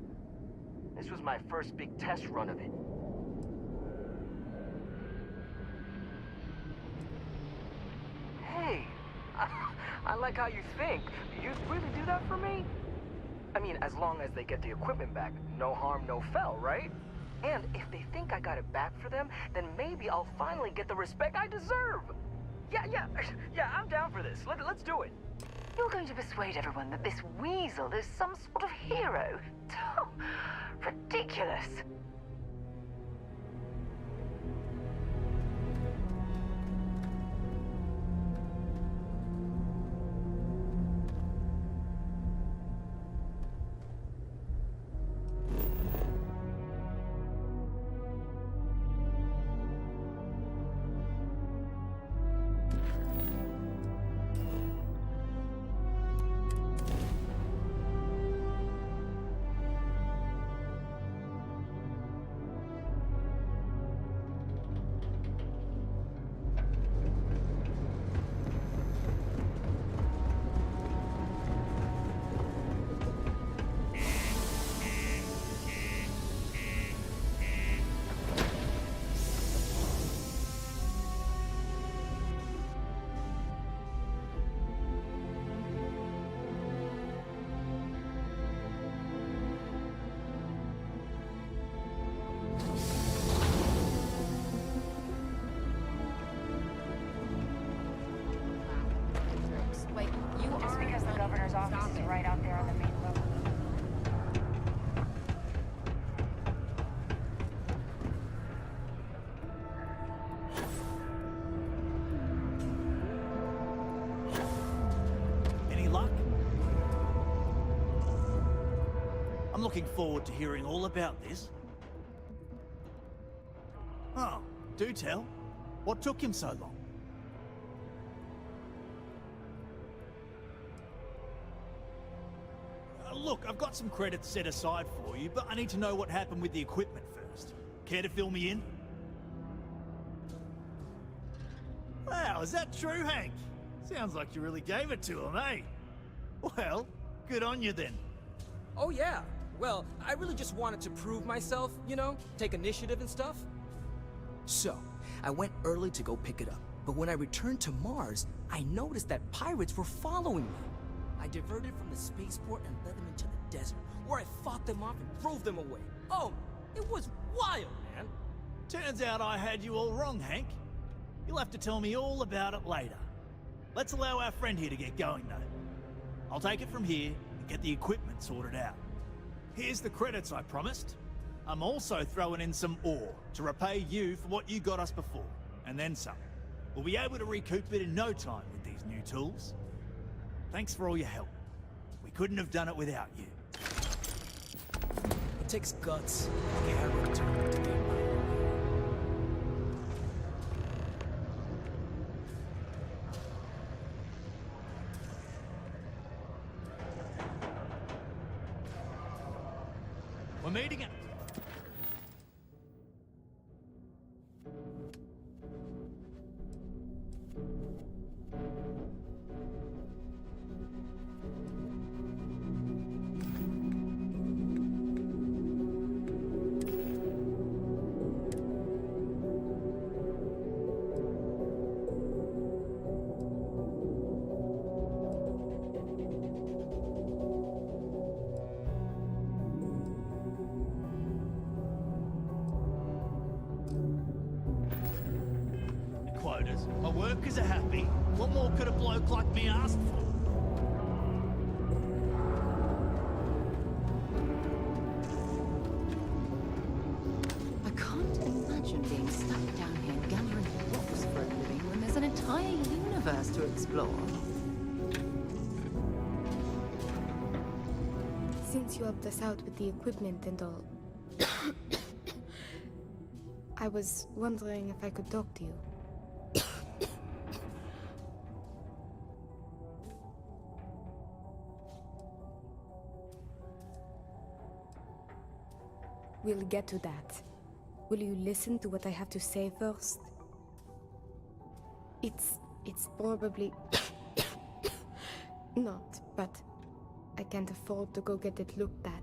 This was my first big test run of it. Hey, I like how you think. You'd really do that for me? I mean, as long as they get the equipment back, no harm, no foul, right? And if they think I got it back for them, then maybe I'll finally get the respect I deserve. Yeah, I'm down for this. Let's do it. You're going to persuade everyone that this weasel is some sort of hero? Ridiculous. Just because the governor's office is right out there on the main level. Any luck? I'm looking forward to hearing all about this. Oh, do tell. What took him so long? Look, I've got some credits set aside for you, but I need to know what happened with the equipment first. Care to fill me in? Wow, is that true, Hank? Sounds like you really gave it to him, eh? Well, good on you then. Oh yeah. Well, I really just wanted to prove myself, you know, take initiative and stuff. So, I went early to go pick it up, but when I returned to Mars, I noticed that pirates were following me. I diverted from the spaceport and led them into the desert, where I fought them off and drove them away. Oh, it was wild, man. Turns out I had you all wrong, Hank. You'll have to tell me all about it later. Let's allow our friend here to get going, though. I'll take it from here and get the equipment sorted out. Here's the credits I promised. I'm also throwing in some ore to repay you for what you got us before, and then some. We'll be able to recoup it in no time with these new tools. Thanks for all your help. We couldn't have done it without you. It takes guts and character to be my own. We're meeting at... promoters. My workers are happy. What more could a bloke like me ask for? I can't imagine being stuck down here gathering rocks for a living when there's an entire universe to explore. Since you helped us out with the equipment and all, I was wondering if I could talk to you. We'll get to that. Will you listen to what I have to say first? It's probably not, but I can't afford to go get it looked at.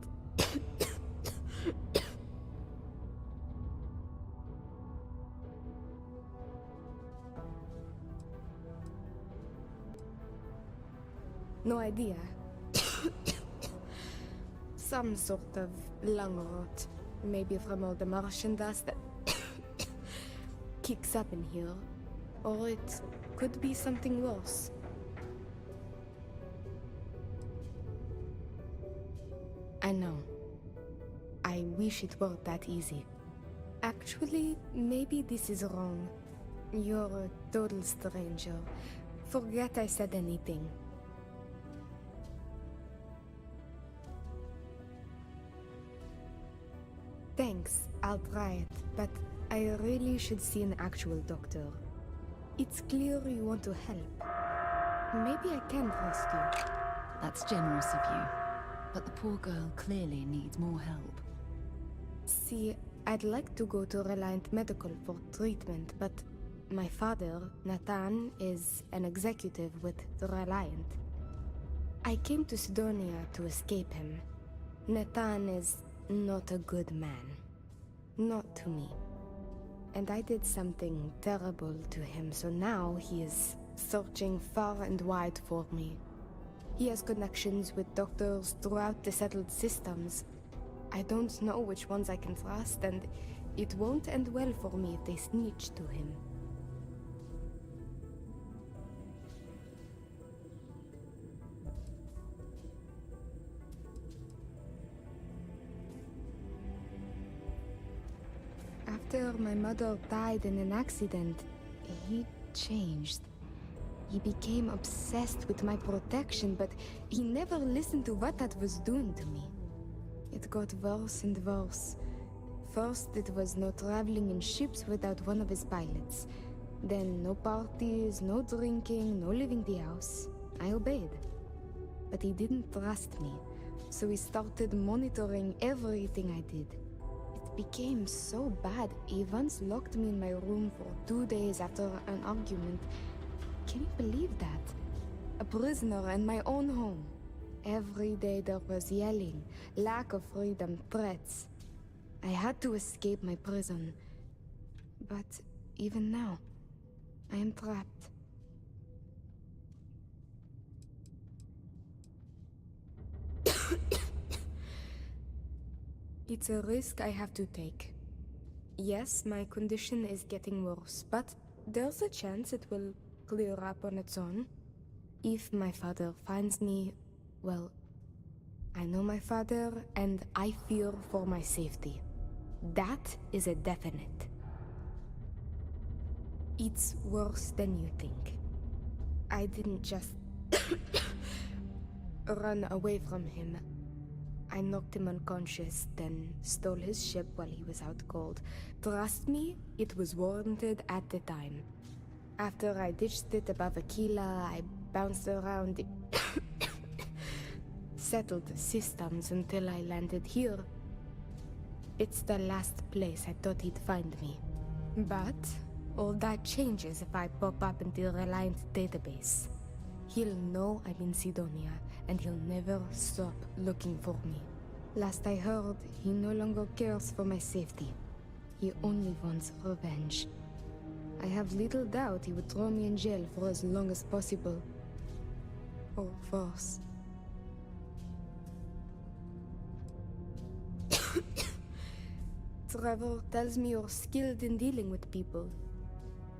No idea. Some sort of lung rot. Maybe from all the Martian dust that kicks up in here. Or it could be something worse. I know. I wish it were that easy. Actually, maybe this is wrong. You're a total stranger. Forget I said anything. Thanks, I'll try it, but I really should see an actual doctor. It's clear you want to help. Maybe I can trust you. That's generous of you, but the poor girl clearly needs more help. See, I'd like to go to Reliant Medical for treatment, but my father, Nathan, is an executive with the Reliant. I came to Sidonia to escape him. Nathan is not a good man. Not to me. And I did something terrible to him, so now he is searching far and wide for me. He has connections with doctors throughout the settled systems. I don't know which ones I can trust, and it won't end well for me if they snitch to him. After my mother died in an accident, he changed. He became obsessed with my protection, but he never listened to what that was doing to me. It got worse and worse. First, it was no traveling in ships without one of his pilots. Then no parties, no drinking, no leaving the house. I obeyed. But he didn't trust me, so he started monitoring everything I did. It became so bad, he once locked me in my room for 2 days after an argument. Can you believe that? A prisoner in my own home. Every day there was yelling, lack of freedom, threats. I had to escape my prison. But even now, I am trapped. It's a risk I have to take. Yes, my condition is getting worse, but there's a chance it will clear up on its own. If my father finds me, well, I know my father and I fear for my safety. That is a definite. It's worse than you think. I didn't just run away from him. I knocked him unconscious, then stole his ship while he was out cold. Trust me, it was warranted at the time. After I ditched it above Aquila, I bounced around the settled systems until I landed here. It's the last place I thought he'd find me. But all that changes if I pop up in the Reliant database. He'll know I'm in Sidonia, and he'll never stop looking for me. Last I heard, he no longer cares for my safety. He only wants revenge. I have little doubt he would throw me in jail for as long as possible. Or worse. Trevor tells me you're skilled in dealing with people.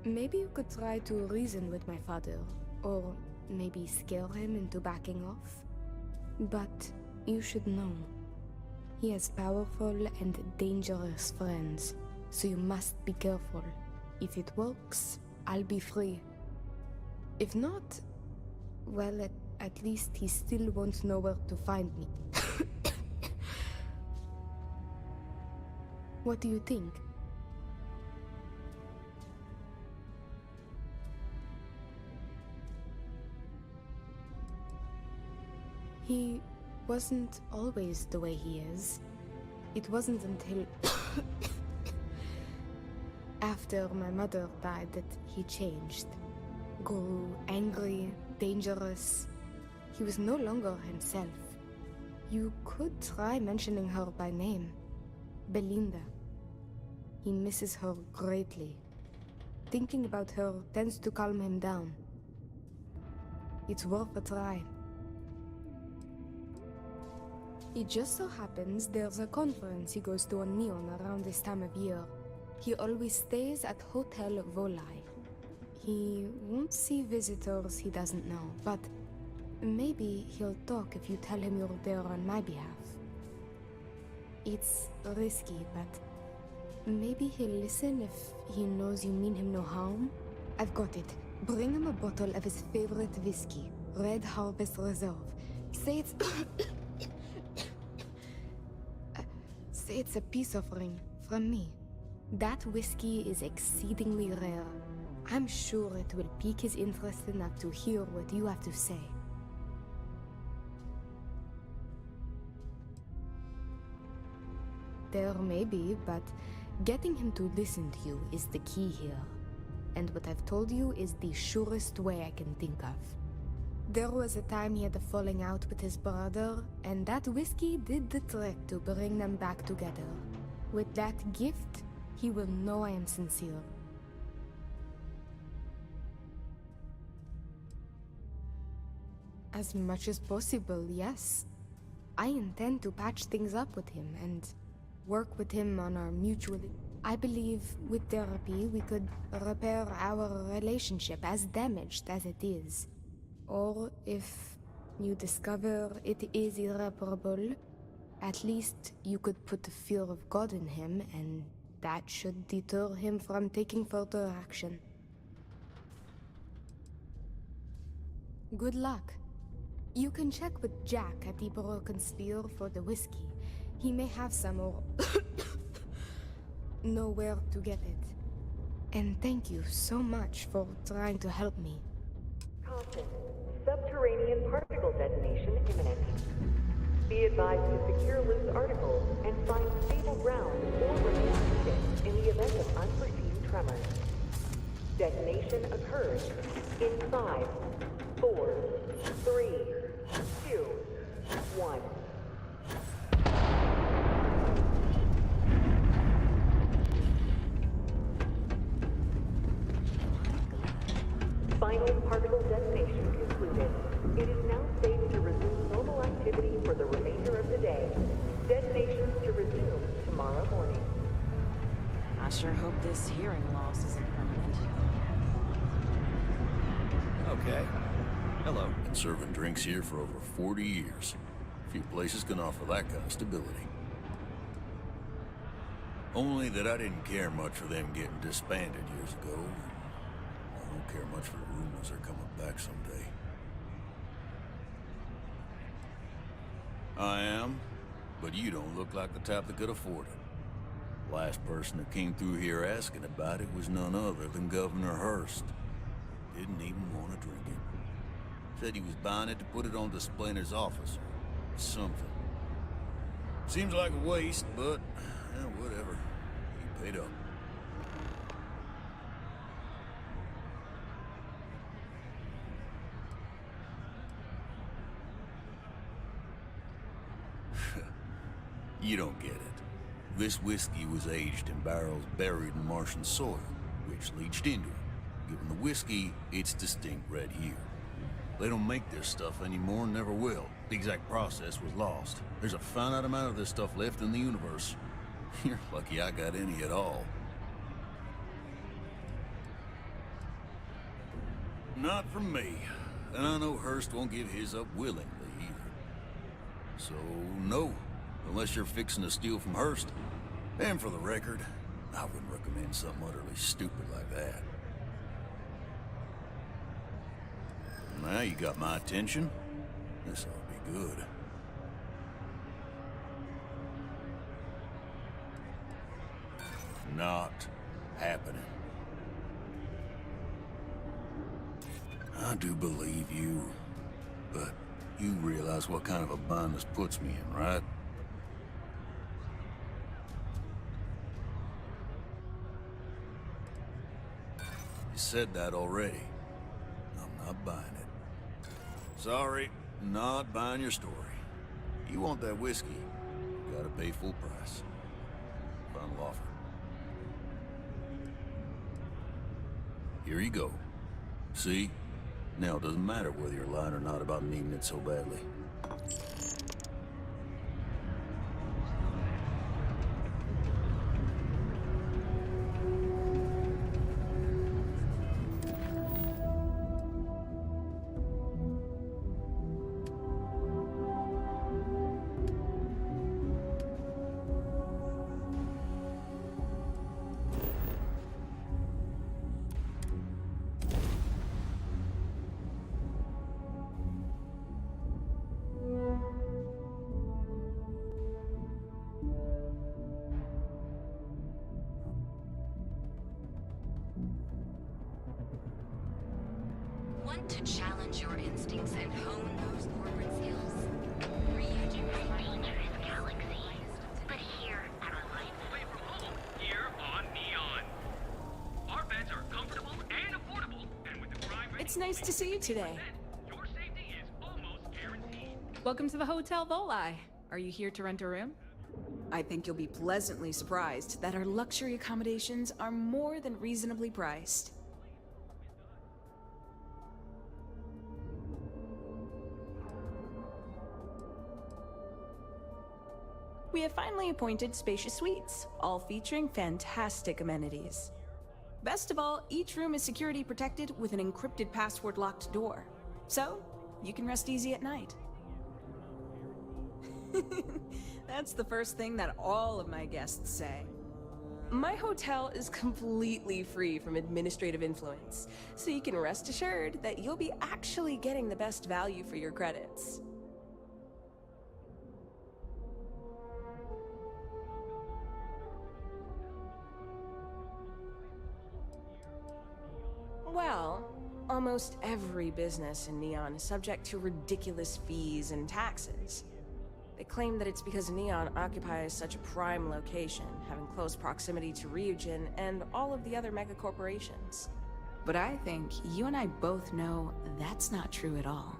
Maybe you could try to reason with my father, or maybe scare him into backing off. But you should know, he has powerful and dangerous friends, so you must be careful. If it works, I'll be free. If not, well, at least he still won't know where to find me. What do you think? He wasn't always the way he is. It wasn't until after my mother died that he changed. Grew angry, dangerous. He was no longer himself. You could try mentioning her by name. Belinda. He misses her greatly. Thinking about her tends to calm him down. It's worth a try. It just so happens there's a conference he goes to on Neon around this time of year. He always stays at Hotel Volai. He won't see visitors he doesn't know, but maybe he'll talk if you tell him you're there on my behalf. It's risky, but maybe he'll listen if he knows you mean him no harm. I've got it. Bring him a bottle of his favorite whiskey, Red Harvest Reserve. Say it's... Say it's a peace offering from me. That whiskey is exceedingly rare. I'm sure it will pique his interest enough to hear what you have to say. There may be, but getting him to listen to you is the key here. And what I've told you is the surest way I can think of. There was a time he had a falling out with his brother, and that whiskey did the trick to bring them back together. With that gift, he will know I am sincere. As much as possible, yes. I intend to patch things up with him and work with him on our mutual... I believe with therapy we could repair our relationship, as damaged as it is. Or if you discover it is irreparable, at least you could put the fear of God in him, and that should deter him from taking further action. Good luck. You can check with Jack at the Broken Spear for the whiskey. He may have some or know where to get it. And thank you so much for trying to help me. Caution. Subterranean particle detonation imminent. Be advised to secure loose articles and find stable ground or remain seated in the event of unforeseen tremors. Detonation occurs in 5, 4, 3, 2, 1. Final particle detonation concluded. It is now safe to resume normal activity for the remainder of the day. Detonations to resume tomorrow morning. I sure hope this hearing loss isn't permanent. Okay. Hello. Been serving drinks here for over 40 years. Few places can offer that kind of stability. Only that I didn't care much for them getting disbanded years ago. I don't care much for the rumors they're coming back someday. I am, but you don't look like the type that could afford it. Last person that came through here asking about it was none other than Governor Hurst. Didn't even want to drink it. Said he was buying it to put it on display in his office or something. Seems like a waste, but whatever. He paid up. You don't get it. This whiskey was aged in barrels buried in Martian soil, which leached into it, giving the whiskey its distinct red hue. They don't make this stuff anymore and never will. The exact process was lost. There's a finite amount of this stuff left in the universe. You're lucky I got any at all. Not from me. And I know Hurst won't give his up willingly either. So, no. Unless you're fixing to steal from Hurst. And for the record, I wouldn't recommend something utterly stupid like that. Now you got my attention. This ought to be good. Not happening. I do believe you, but you realize what kind of a bind this puts me in, right? You said that already. I'm not buying it. Sorry, not buying your story. You want that whiskey, you gotta pay full price. Final offer. Here you go. See? Now, it doesn't matter whether you're lying or not about needing it so badly. Want to challenge your instincts and hone those corporate skills? Reunion a dangerous galaxy, but here at a life away from home, Here on Neon. Our beds are comfortable and affordable, and with the crime rate... It's nice to see you today. Your safety is almost guaranteed. Welcome to the Hotel Volii. Are you here to rent a room? I think you'll be pleasantly surprised that our luxury accommodations are more than reasonably priced. We have finally appointed spacious suites, all featuring fantastic amenities. Best of all, each room is security protected with an encrypted password-locked door. So, you can rest easy at night. That's the first thing that all of my guests say. My hotel is completely free from administrative influence, so you can rest assured that you'll be actually getting the best value for your credits. Well, almost every business in Neon is subject to ridiculous fees and taxes. They claim that it's because Neon occupies such a prime location, having close proximity to Ryujin and all of the other megacorporations. But I think you and I both know that's not true at all.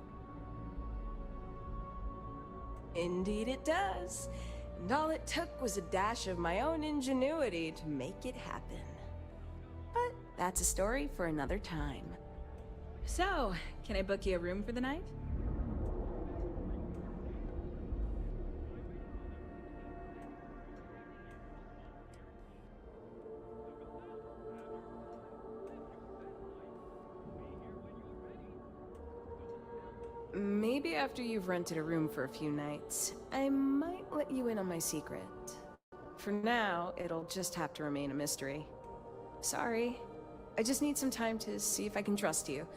Indeed it does. And all it took was a dash of my own ingenuity to make it happen. But that's a story for another time. So, can I book you a room for the night? Maybe after you've rented a room for a few nights, I might let you in on my secret. For now, it'll just have to remain a mystery. Sorry. I just need some time to see if I can trust you.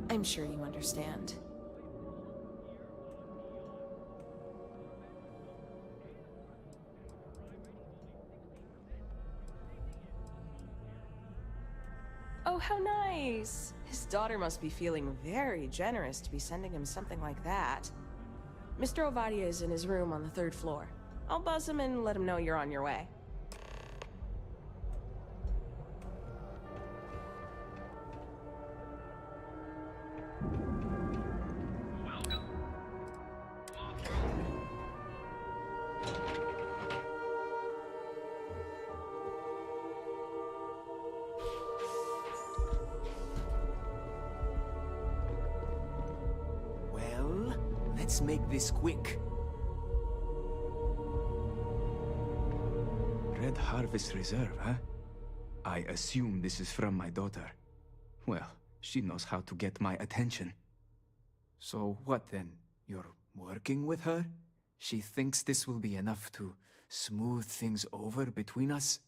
I'm sure you understand. Oh, how nice! His daughter must be feeling very generous to be sending him something like that. Mr. Ovadia is in his room on the 3rd floor. I'll buzz him and let him know you're on your way. Well, let's make this quick. Red Harvest Reserve, huh? I assume this is from my daughter. Well, She knows how to get my attention. So what then? You're working with her? She thinks this will be enough to smooth things over between us?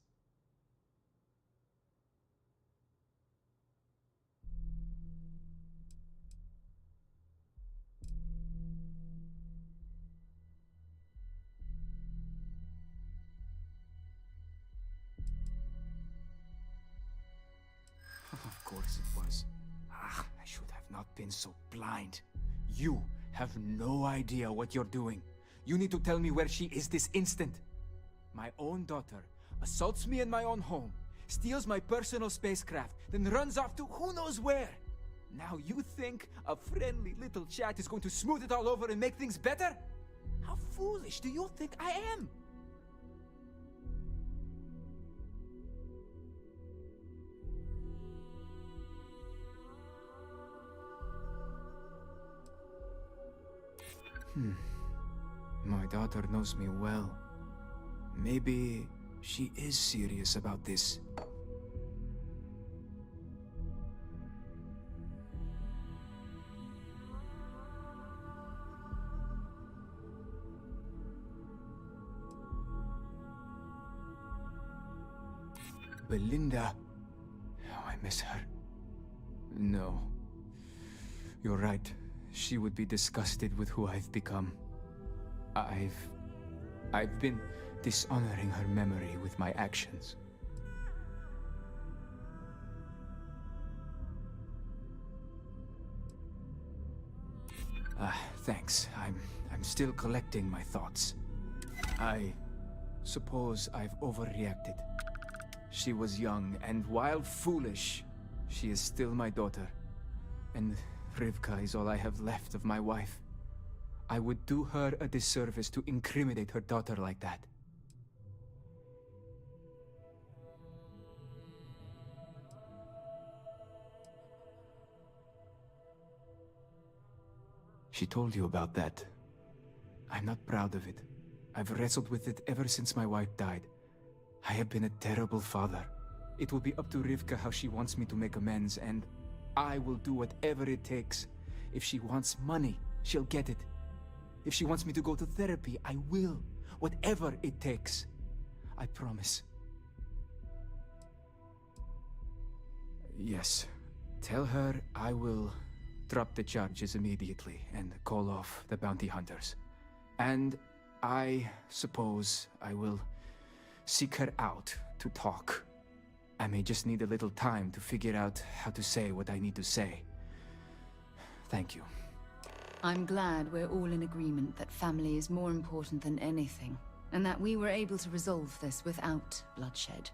Of course it was. Ah, I should have not been so blind. You have no idea what you're doing. You need to tell me where she is this instant. My own daughter assaults me in my own home, steals my personal spacecraft, then runs off to who knows where. Now you think a friendly little chat is going to smooth it all over and make things better? How foolish do you think I am? My daughter knows me well. Maybe she is serious about this. Belinda. Oh, I miss her. No. You're right. She would be disgusted with who I've become. I've been dishonoring her memory with my actions. Thanks. I'm still collecting my thoughts. I suppose I've overreacted. She was young, and while foolish, she is still my daughter. And Rivka is all I have left of my wife. I would do her a disservice to incriminate her daughter like that. She told you about that. I'm not proud of it. I've wrestled with it ever since my wife died. I have been a terrible father. It will be up to Rivka how she wants me to make amends, and I will do whatever it takes. If she wants money, she'll get it. If she wants me to go to therapy, I will. Whatever it takes. I promise. Yes. Tell her I will drop the charges immediately and call off the bounty hunters. And I suppose I will seek her out to talk. I may just need a little time to figure out how to say what I need to say. Thank you. I'm glad we're all in agreement that family is more important than anything, and that we were able to resolve this without bloodshed.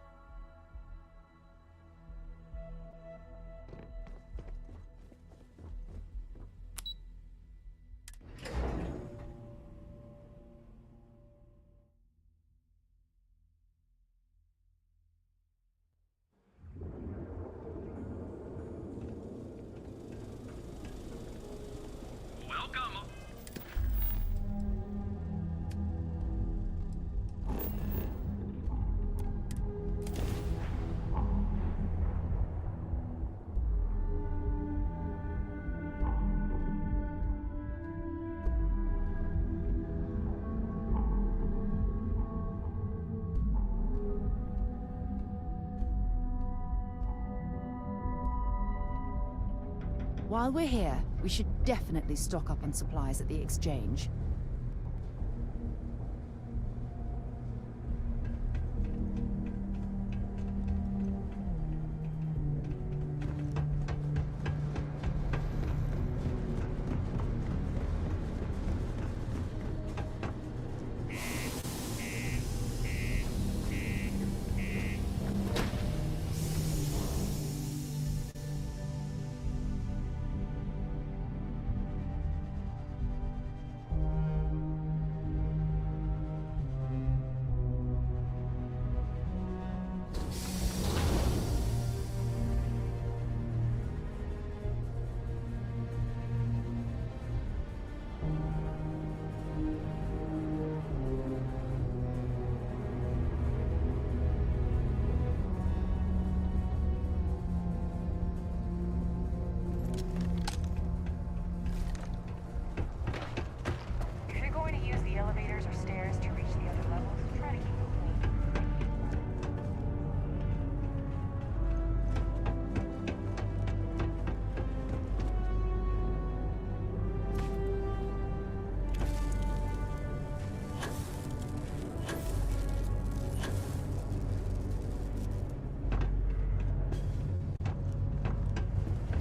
While we're here, we should definitely stock up on supplies at the exchange.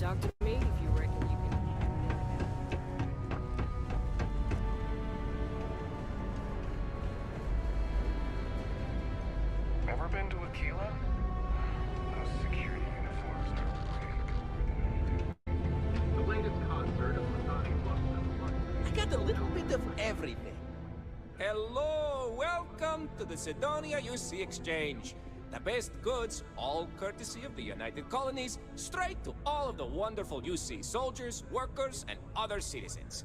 talk to me if you reckon you can. Ever been to Aquila? Those security uniforms are way cooler than anything. The latest concert of Masani I got a little bit of everything. Hello, welcome to the Sidonia UC Exchange. The best goods, all courtesy of the United Colonies, straight to all of the wonderful UC soldiers, workers, and other citizens.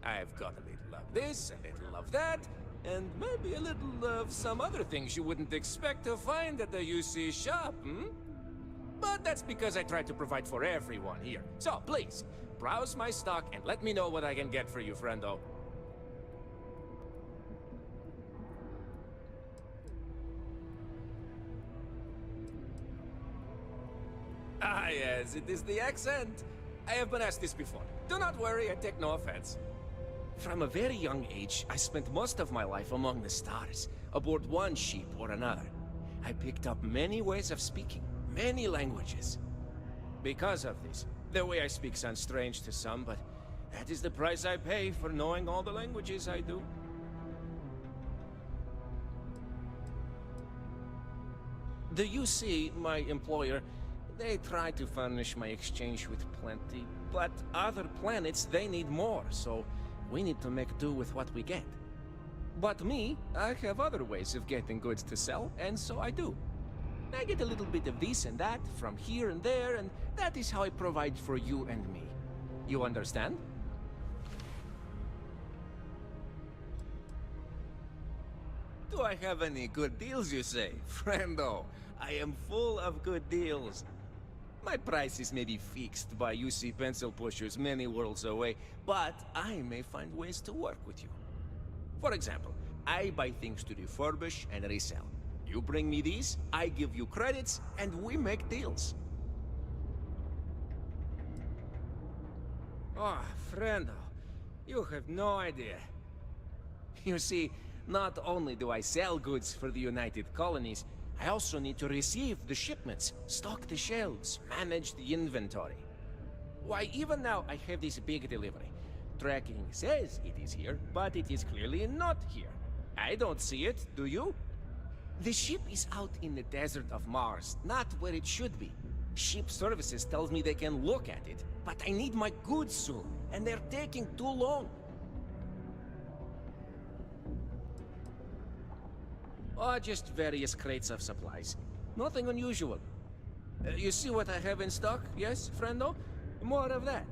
I've got a little of this, a little of that, and maybe a little of some other things you wouldn't expect to find at the UC shop, But that's because I try to provide for everyone here. So please, browse my stock and let me know what I can get for you, friendo. Ah, yes, it is the accent. I have been asked this before. Do not worry, I take no offense. From a very young age, I spent most of my life among the stars, aboard one ship or another. I picked up many ways of speaking, many languages. Because of this, the way I speak sounds strange to some, but that is the price I pay for knowing all the languages I do. The UC, my employer, they try to furnish my exchange with plenty, but other planets, they need more, so we need to make do with what we get. But me, I have other ways of getting goods to sell, and so I do. I get a little bit of this and that from here and there, and that is how I provide for you and me. You understand? Do I have any good deals, you say? Friendo, I am full of good deals. My prices may be fixed by UC pencil pushers many worlds away, but I may find ways to work with you. For example, I buy things to refurbish and resell. You bring me these, I give you credits, and we make deals. Oh, friendo, you have no idea. You see, not only do I sell goods for the United Colonies, I also need to receive the shipments, stock the shelves, manage the inventory. Why, even now I have this big delivery. Tracking says it is here, but it is clearly not here. I don't see it, do you? The ship is out in the desert of Mars, not where it should be. Ship services tells me they can look at it, but I need my goods soon, and they're taking too long. Oh, just various crates of supplies. Nothing unusual. You see what I have in stock, yes, friendo? More of that.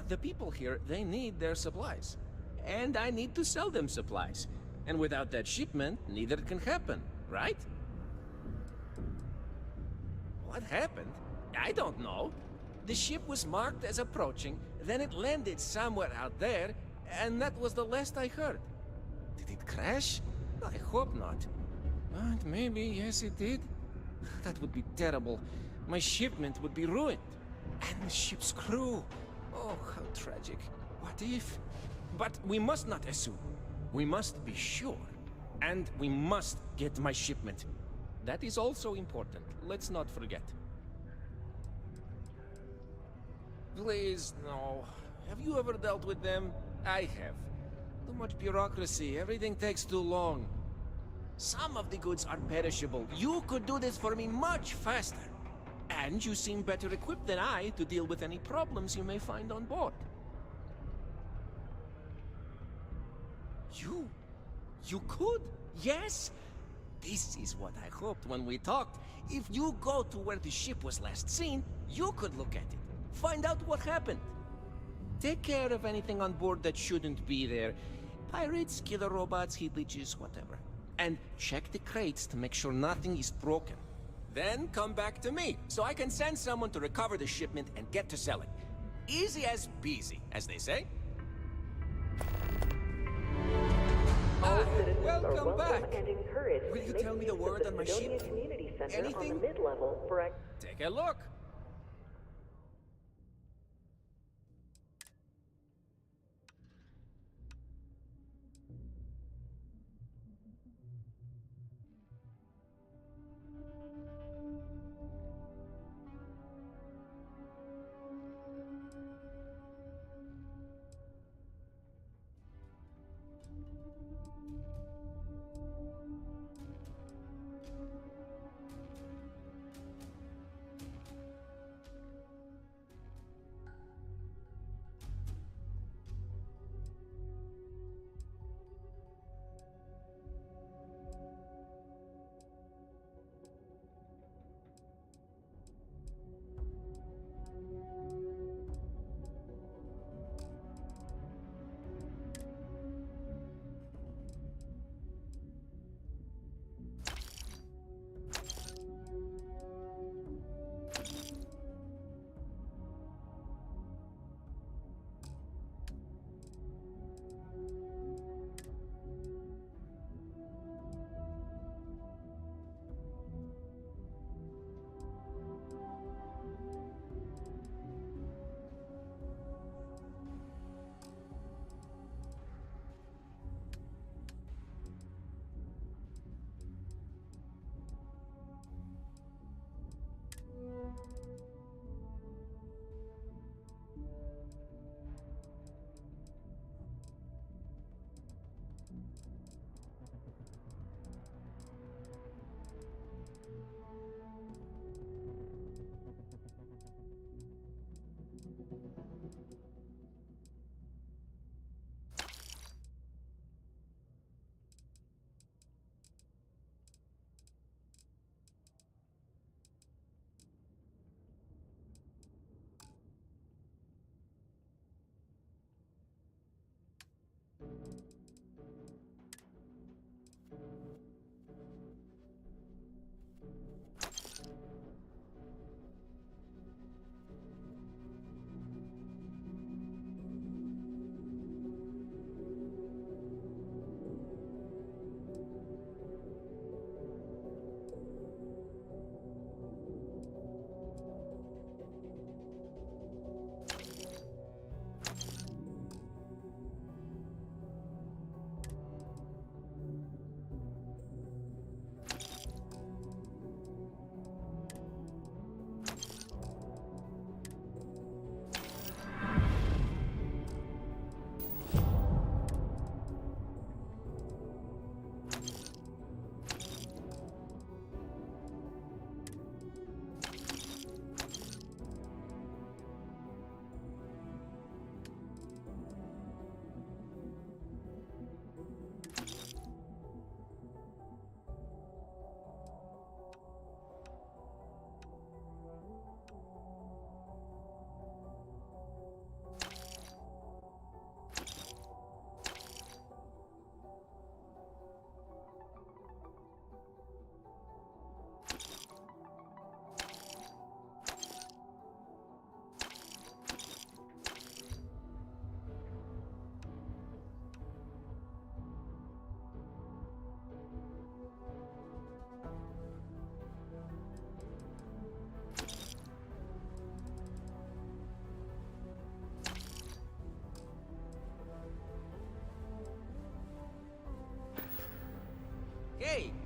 The people here, they need their supplies. And I need to sell them supplies. And without that shipment, neither can happen, right? What happened? I don't know. The ship was marked as approaching, then it landed somewhere out there, and that was the last I heard. Did it crash? I hope not. But maybe, yes it did. That would be terrible. My shipment would be ruined. And the ship's crew. Oh, how tragic. What if? But we must not assume. We must be sure. And we must get my shipment. That is also important. Let's not forget. Please, no. Have you ever dealt with them? I have. Too much bureaucracy. Everything takes too long. Some of the goods are perishable. You could do this for me much faster. And you seem better equipped than I to deal with any problems you may find on board. You could? Yes? This is what I hoped when we talked. If you go to where the ship was last seen, you could look at it. Find out what happened. Take care of anything on board that shouldn't be there. Pirates, killer robots, heat leeches, whatever. And check the crates to make sure nothing is broken. Then come back to me, so I can send someone to recover the shipment and get to selling. Easy as peasy, as they say. All citizens are welcome welcome back. and encouraged Will you to make tell me use the word of on the my Sidonia ship? Community Center on Anything? the mid-level for Take a look.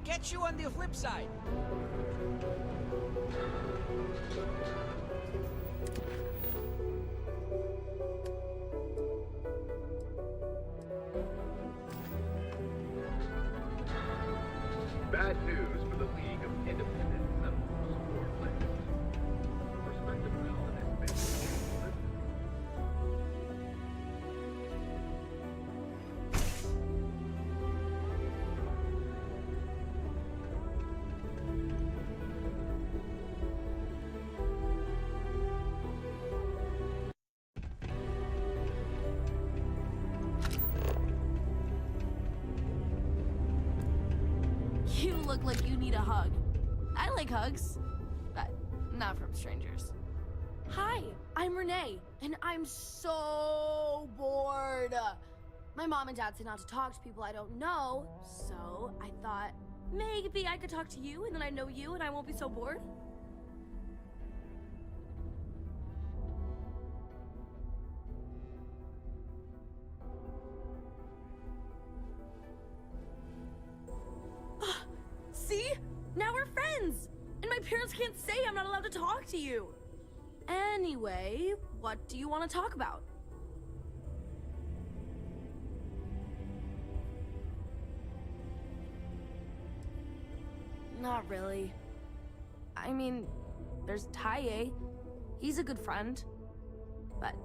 Catch you on the flip side. Bad news for the League of Independent Settlers or Legends. Prospective colonists may You look like you need a hug. I like hugs, but not from strangers. Hi, I'm Renee, and I'm so bored. My mom and dad say not to talk to people I don't know, so I thought maybe I could talk to you, and then I know you, and I won't be so bored. See? Now we're friends! And my parents can't say I'm not allowed to talk to you. Anyway, what do you want to talk about? Not really. I mean, there's Taye. He's a good friend. But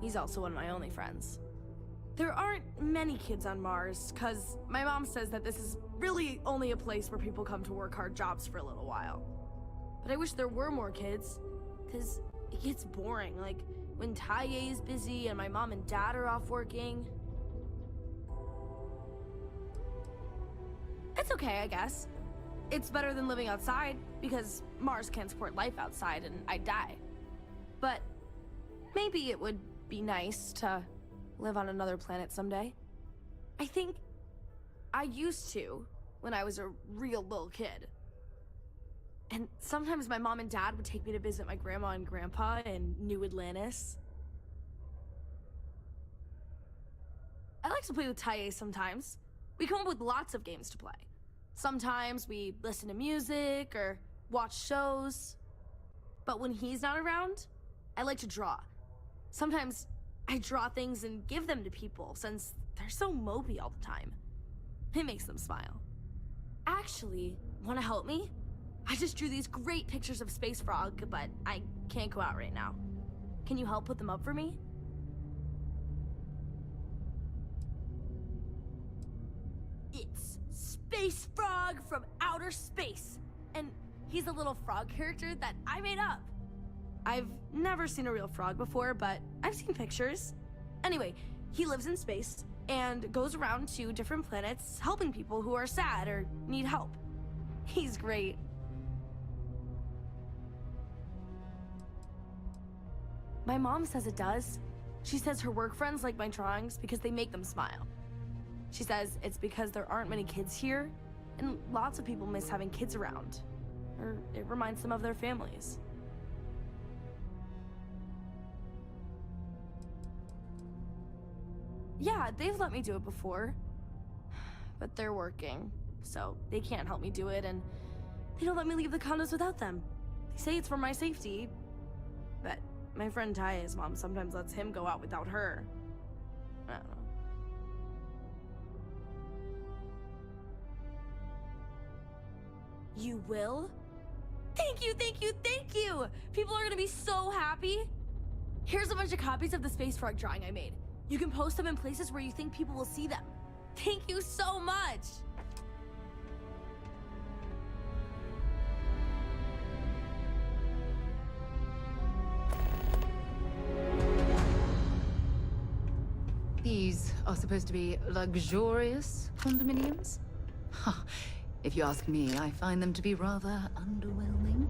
he's also one of my only friends. There aren't many kids on Mars, because my mom says that this is really only a place where people come to work hard jobs for a little while. But I wish there were more kids, because it gets boring, like when Taye is busy and my mom and dad are off working. It's okay, I guess. It's better than living outside, because Mars can't support life outside and I'd die. But maybe it would be nice to live on another planet someday. I think I used to when I was a real little kid. And sometimes my mom and dad would take me to visit my grandma and grandpa in New Atlantis. I like to play with Taye sometimes. We come up with lots of games to play. Sometimes we listen to music or watch shows. But when he's not around, I like to draw. Sometimes I draw things and give them to people since they're so mopey all the time. It makes them smile. Actually, want to help me? I just drew these great pictures of Space Frog, but I can't go out right now. Can you help put them up for me? It's Space Frog from outer space, and he's a little frog character that I made up. I've never seen a real frog before, but I've seen pictures. Anyway, he lives in space and goes around to different planets helping people who are sad or need help. He's great. My mom says it does. She says her work friends like my drawings because they make them smile. She says it's because there aren't many kids here, and lots of people miss having kids around, or it reminds them of their families. Yeah, they've let me do it before, but they're working, so they can't help me do it, and they don't let me leave the condos without them. They say it's for my safety, but my friend Taya's mom sometimes lets him go out without her. I don't know. You will? Thank you, thank you, thank you! People are gonna be so happy! Here's a bunch of copies of the Space Frog drawing I made. You can post them in places where you think people will see them. Thank you so much! These are supposed to be luxurious condominiums? Huh. If you ask me, I find them to be rather underwhelming.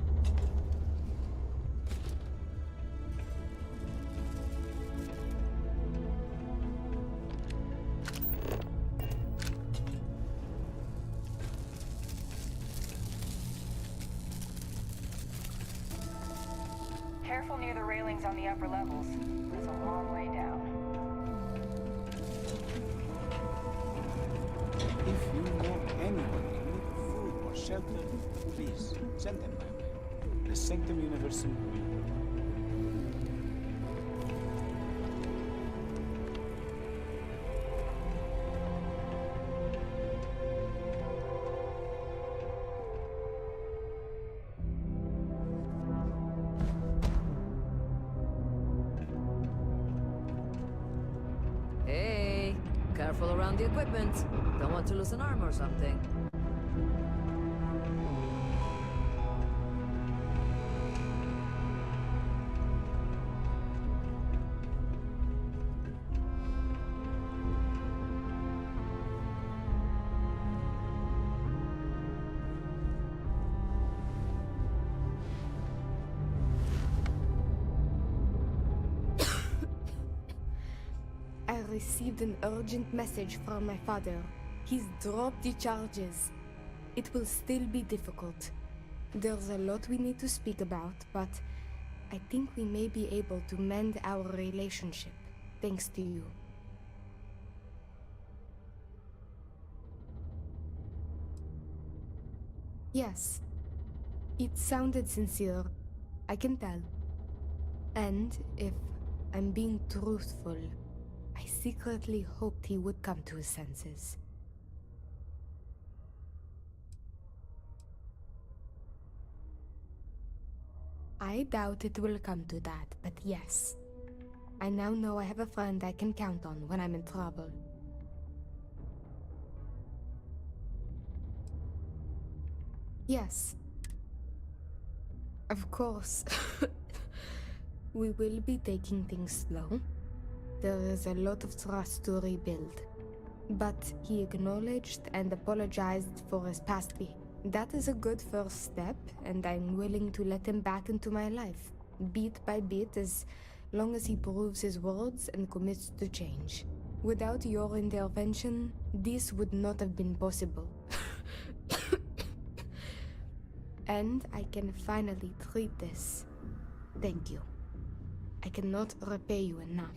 Careful near the railings on the upper levels. It's a long way down. If you know anybody shelter, please, send them my way. The Sanctum Universum will. Hey, careful around the equipment. Don't want to lose an arm or something. I received an urgent message from my father. He's dropped the charges. It will still be difficult. There's a lot we need to speak about, but I think we may be able to mend our relationship, thanks to you. Yes, it sounded sincere. I can tell. And if I'm being truthful, I secretly hoped he would come to his senses. I doubt it will come to that, but yes. I now know I have a friend I can count on when I'm in trouble. Yes. Of course. We will be taking things slow. There is a lot of trust to rebuild. But he acknowledged and apologized for his past behavior. That is a good first step, and I'm willing to let him back into my life, bit by bit, as long as he proves his words and commits to change. Without your intervention, this would not have been possible. And I can finally treat this. Thank you. I cannot repay you enough.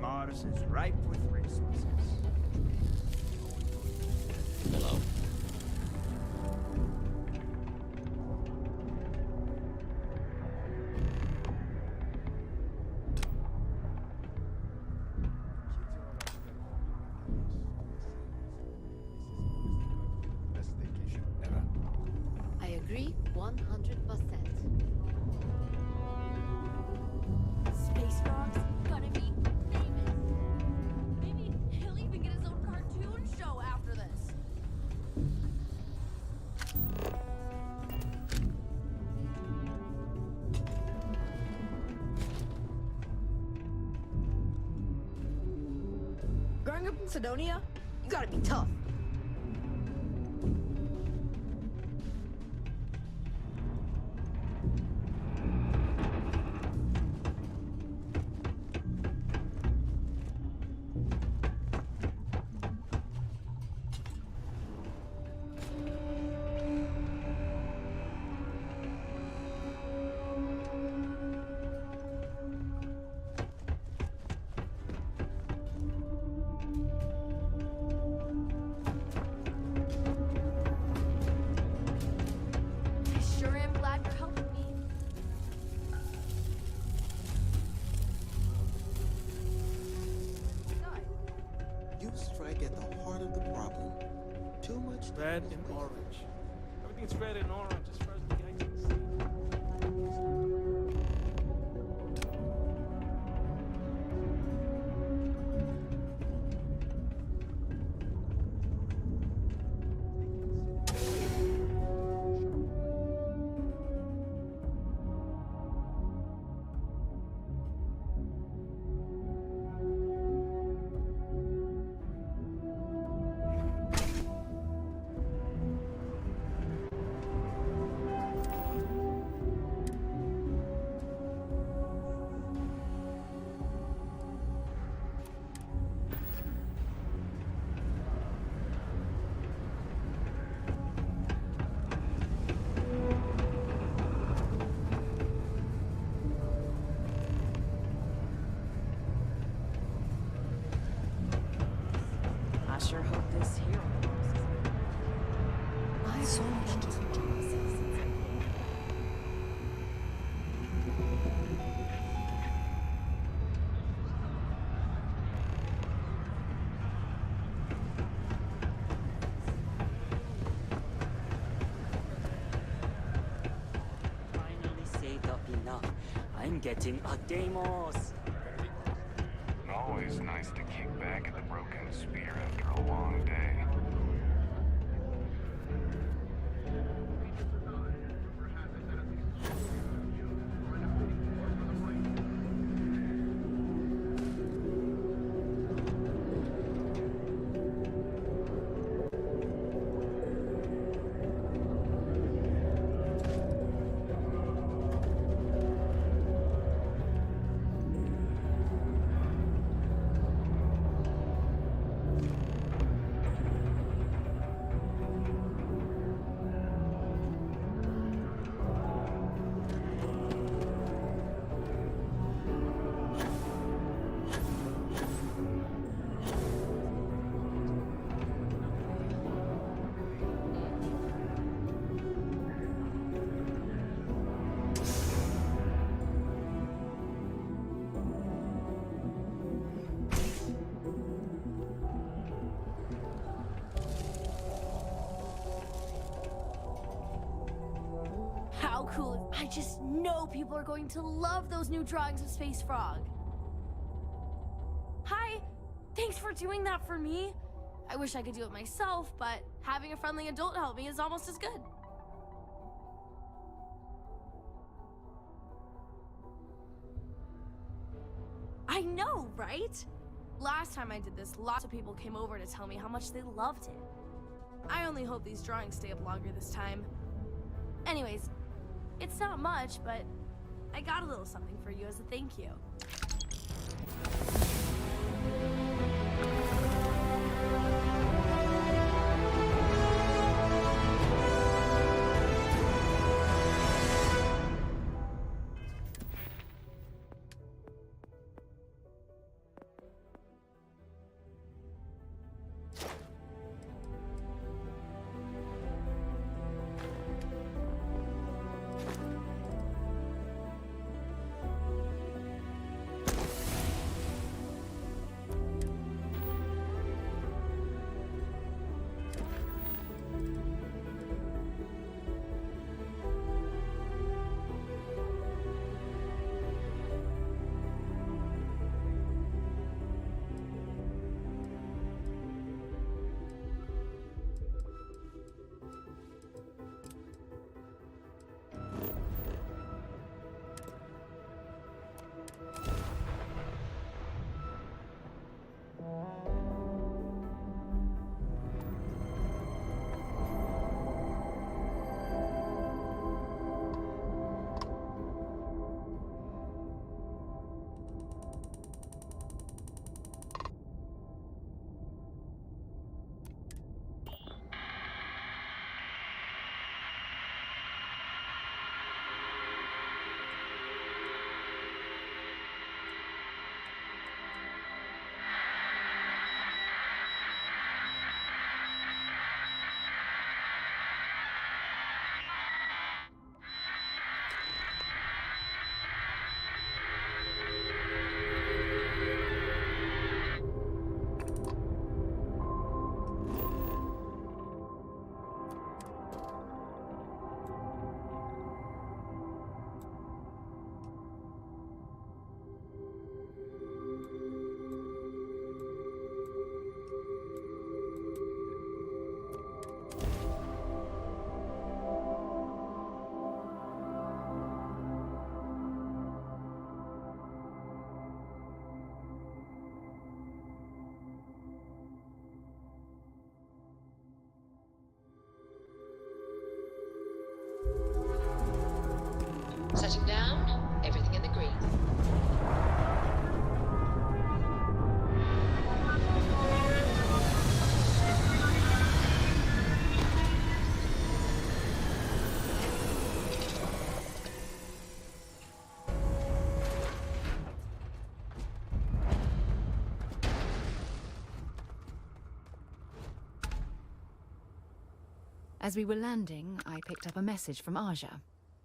Mars is ripe with resources. Hello? I agree 100%. Space Frog's gonna be famous. Maybe he'll even get his own cartoon show after this. Growing up in Sidonia, you gotta be tough. I sure am glad you're helping me. You strike at the heart of the problem. Too much Red and orange. Everything's red and orange as far as the guy can see. I'm getting a Deimos. Always nice to kick back at the broken spear after a long day. How cool is... I just know people are going to love those new drawings of Space Frog. Hi, thanks for doing that for me. I wish I could do it myself, but having a friendly adult help me is almost as good. I know, right? Last time I did this, lots of people came over to tell me how much they loved it. I only hope these drawings stay up longer this time. Anyways, it's not much, but I got a little something for you as a thank you. Setting down, everything in the green. As we were landing, I picked up a message from Aja.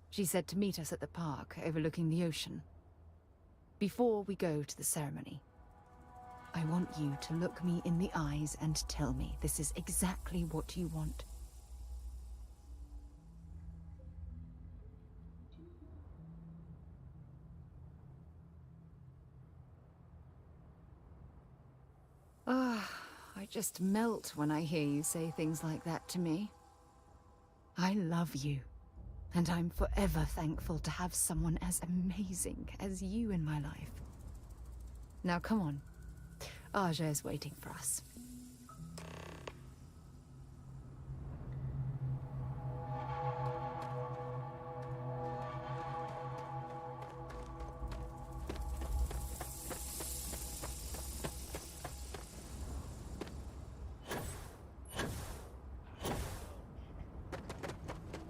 She said to meet us at the park, overlooking the ocean. Before we go to the ceremony, I want you to look me in the eyes and tell me this is exactly what you want. just melt when I hear you say things like that to me. I love you, and I'm forever thankful to have someone as amazing as you in my life. Now come on. Aja is waiting for us.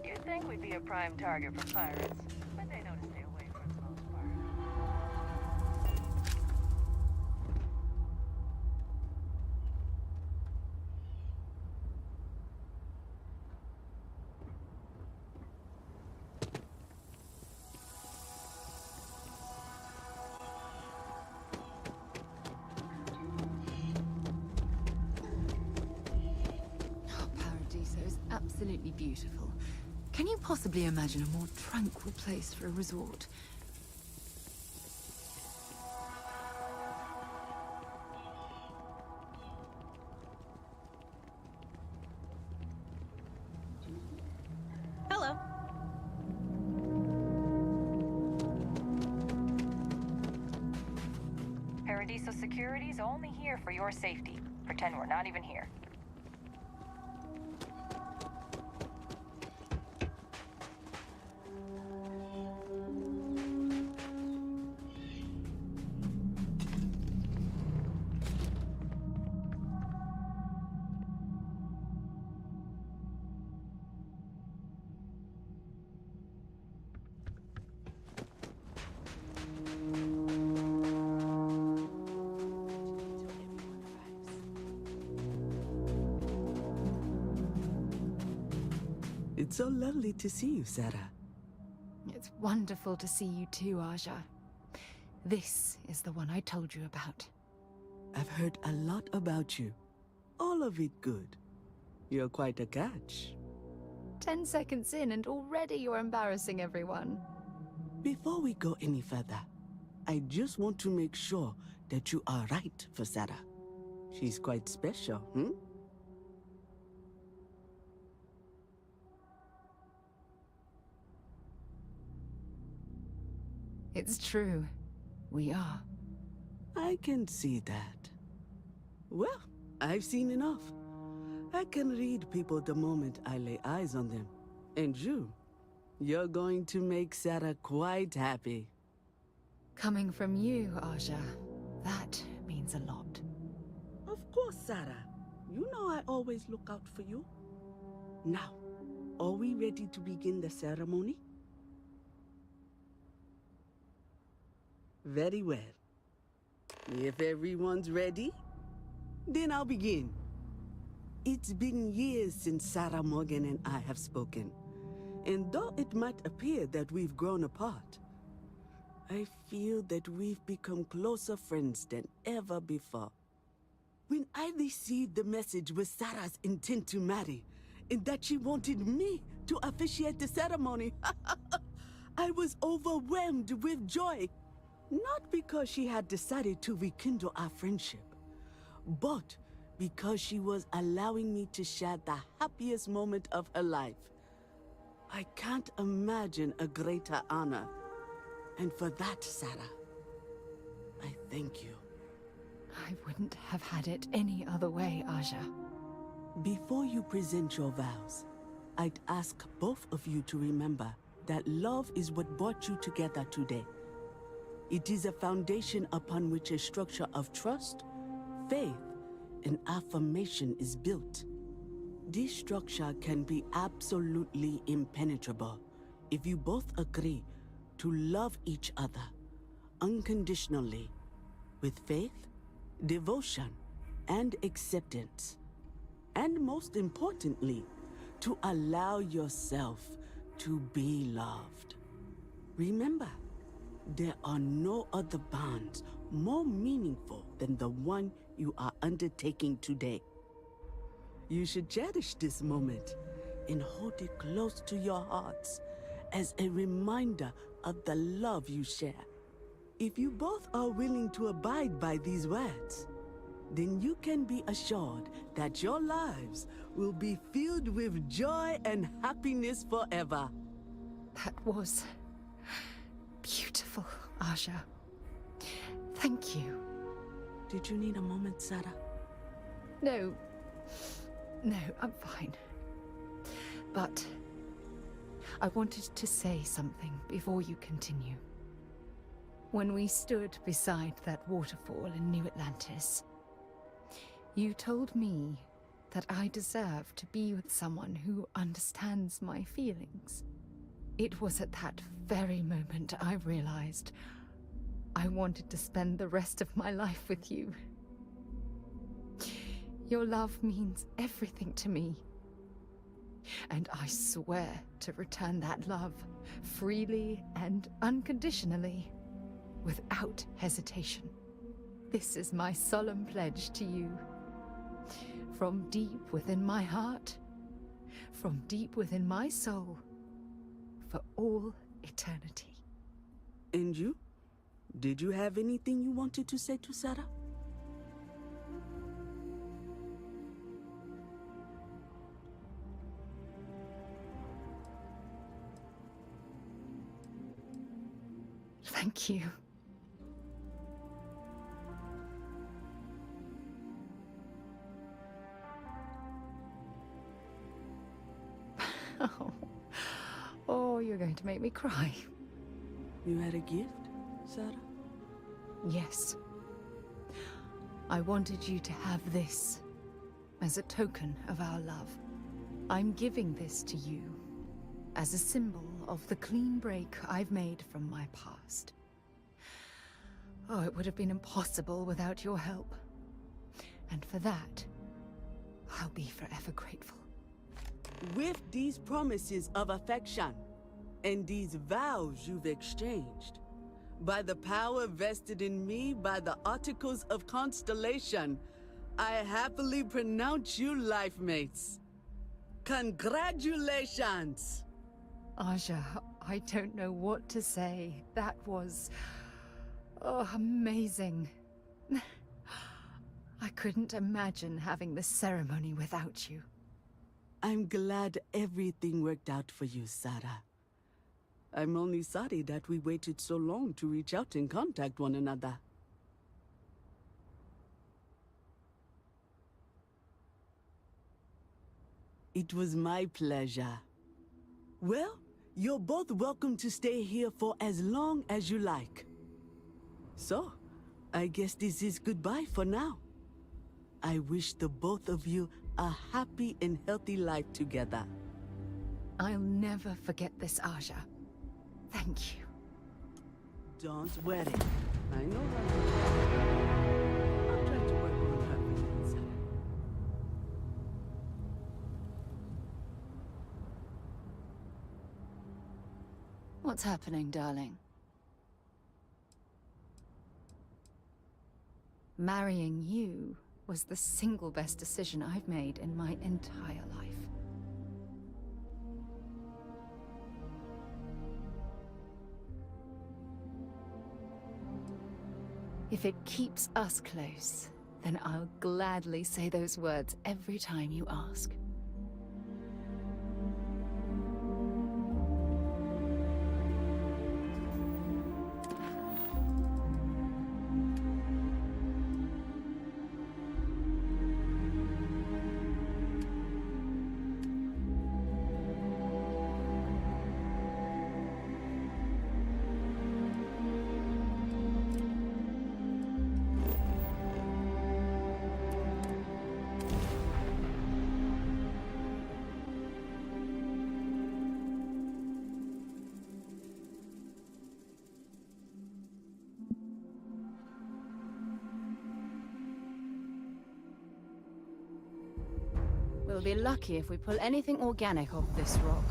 You'd think we'd be a prime target for pirates, but they know to stay away for the most part. Oh, Paradiso is absolutely beautiful. Can you possibly imagine a more tranquil place for a resort? Hello. Paradiso Security's only here for your safety. Pretend we're not even here. It's so lovely to see you, Sarah. It's wonderful to see you too, Aja. This is the one I told you about. I've heard a lot about you. All of it good. You're quite a catch. 10 seconds in and already you're embarrassing everyone. Before we go any further, I just want to make sure that you are right for Sarah. She's quite special, hmm? It's true. We are. I can see that. Well, I've seen enough. I can read people the moment I lay eyes on them. And you're going to make Sarah quite happy. Coming from you, Aja, that means a lot. Of course, Sarah. You know I always look out for you. Now, are we ready to begin the ceremony? Very well. If everyone's ready, then I'll begin. It's been years since Sarah Morgan and I have spoken. And though it might appear that we've grown apart, I feel that we've become closer friends than ever before. When I received the message with Sarah's intent to marry, and that she wanted me to officiate the ceremony, I was overwhelmed with joy. Not because she had decided to rekindle our friendship, but because she was allowing me to share the happiest moment of her life. I can't imagine a greater honor. And for that, Sarah, I thank you. I wouldn't have had it any other way, Aja. Before you present your vows, I'd ask both of you to remember that love is what brought you together today. It is a foundation upon which a structure of trust, faith, and affirmation is built. This structure can be absolutely impenetrable if you both agree to love each other unconditionally, with faith, devotion, and acceptance. And most importantly, to allow yourself to be loved. Remember, there are no other bonds more meaningful than the one you are undertaking today. You should cherish this moment and hold it close to your hearts as a reminder of the love you share. If you both are willing to abide by these words, then you can be assured that your lives will be filled with joy and happiness forever. That was beautiful, Aja. Thank you. Did you need a moment, Sarah? No, I'm fine. But I wanted to say something before you continue. When we stood beside that waterfall in New Atlantis, you told me that I deserve to be with someone who understands my feelings. It was at that very moment I realized I wanted to spend the rest of my life with you. Your love means everything to me. And I swear to return that love freely and unconditionally, without hesitation. This is my solemn pledge to you. From deep within my heart, from deep within my soul, for all eternity. And you? Did you have anything you wanted to say to Sarah? Thank you. Oh, you're going to make me cry. You had a gift, Sarah? Yes. I wanted you to have this as a token of our love. I'm giving this to you as a symbol of the clean break I've made from my past. Oh, it would have been impossible without your help. And for that, I'll be forever grateful. With these promises of affection and these vows you've exchanged, by the power vested in me by the Articles of Constellation, I happily pronounce you life mates. Congratulations! Aja, I don't know what to say. That was... oh, amazing. I couldn't imagine having this ceremony without you. I'm glad everything worked out for you, Sarah. I'm only sorry that we waited so long to reach out and contact one another. It was my pleasure. Well, you're both welcome to stay here for as long as you like. So, I guess this is goodbye for now. I wish the both of you a happy and healthy life together. I'll never forget this, Aja. Thank you. Don't worry. I know that. I'm trying to work on her feelings. What's happening, darling? Marrying you was the single best decision I've made in my entire life. If it keeps us close, then I'll gladly say those words every time you ask. We'll be lucky if we pull anything organic off this rock.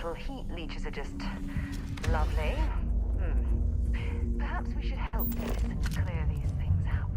little heat leeches are just lovely. Perhaps we should help Denison clear these things out.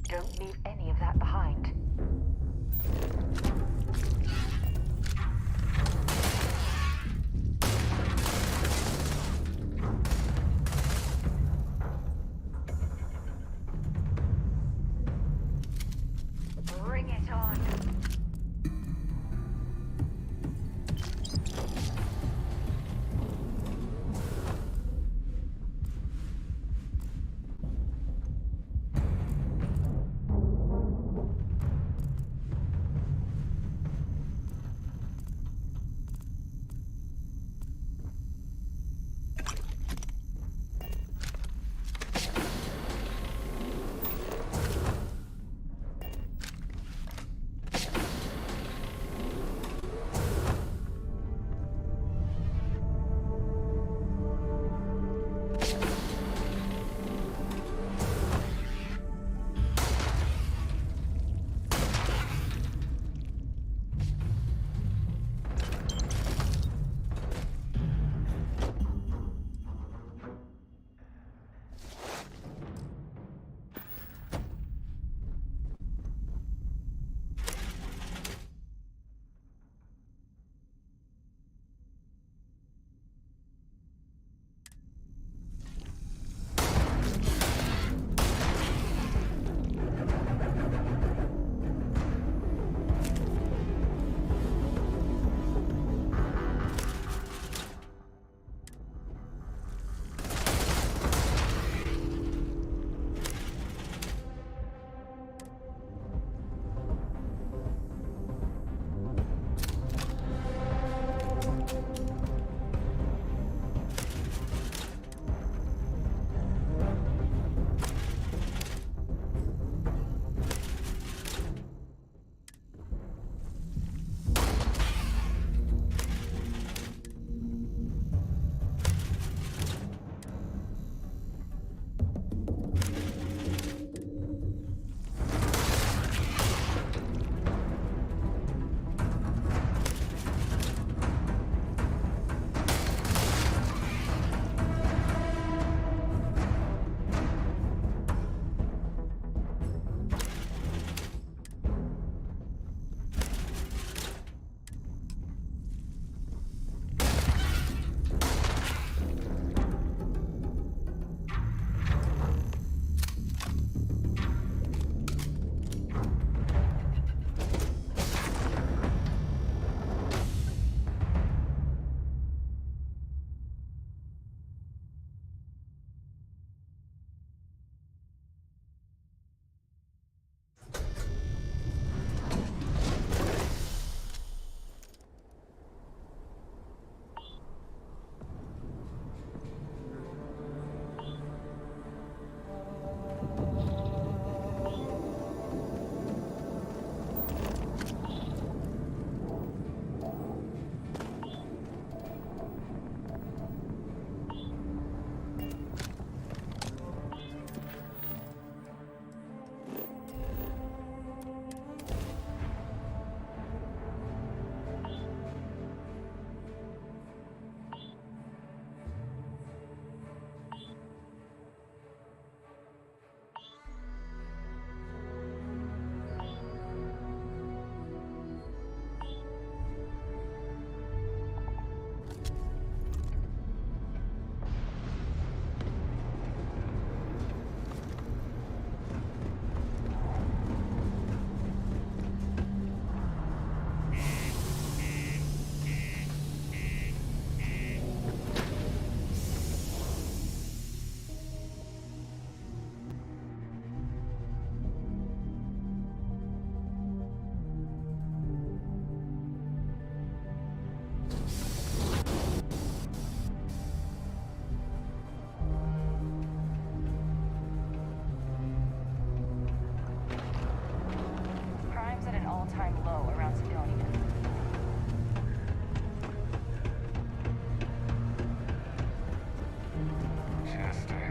Don't leave any of that behind. Bring it on.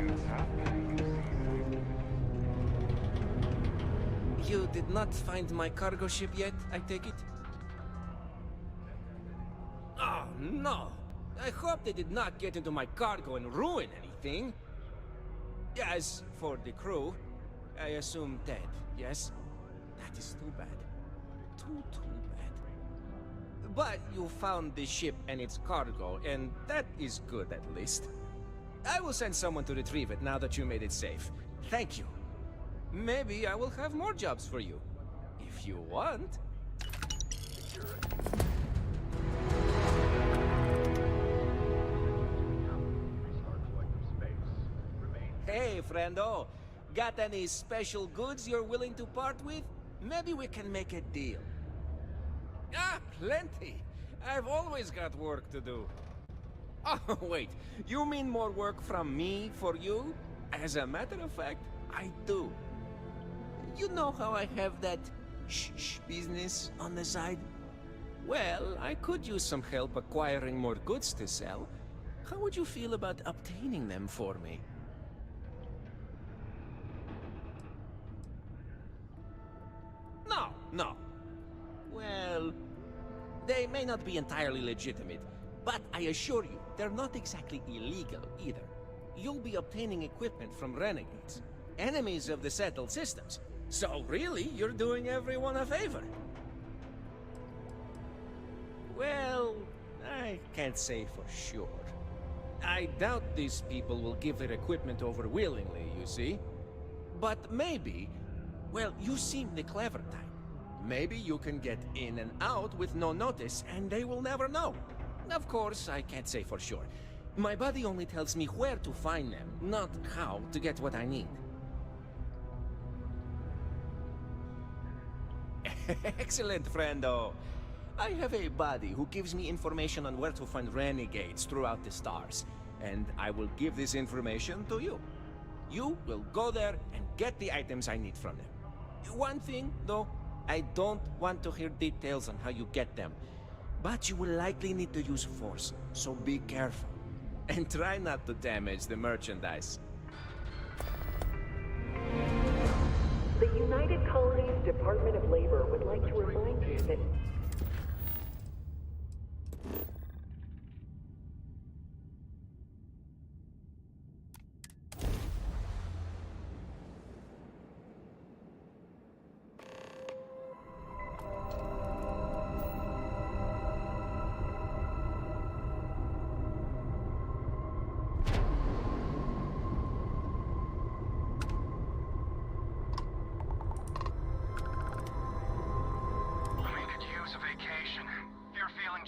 Suits up, you see. You did not find my cargo ship yet, I take it? Oh, no! I hope they did not get into my cargo and ruin anything. As for the crew, I assume dead, yes? That is too bad. Too bad. But you found the ship and its cargo, and that is good at least. I will send someone to retrieve it now that you made it safe. Thank you. Maybe I will have more jobs for you. If you want. Hey, friendo. Got any special goods you're willing to part with? Maybe we can make a deal. Ah, plenty. I've always got work to do. Oh, wait. You mean more work from me for you? As a matter of fact, I do. You know how I have that shh business on the side? Well, I could use some help acquiring more goods to sell. How would you feel about obtaining them for me? No. Well, they may not be entirely legitimate, but I assure you, they're not exactly illegal either. You'll be obtaining equipment from renegades, enemies of the settled systems. So really, you're doing everyone a favor. Well, I can't say for sure. I doubt these people will give their equipment over willingly, you see. But maybe, well, you seem the clever type. Maybe you can get in and out with no notice, and they will never know. Of course, I can't say for sure. My buddy only tells me where to find them, not how to get what I need. Excellent, friendo. I have a buddy who gives me information on where to find renegades throughout the stars, and I will give this information to you. You will go there and get the items I need from them. One thing, though, I don't want to hear details on how you get them, but you will likely need to use force, so be careful. And try not to damage the merchandise. The United Colonies Department of Labor would like to remind you that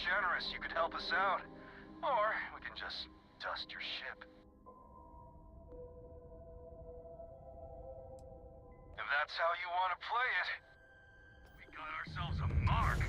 generous, you could help us out. Or we can just dust your ship. If that's how you want to play it, we got ourselves a mark.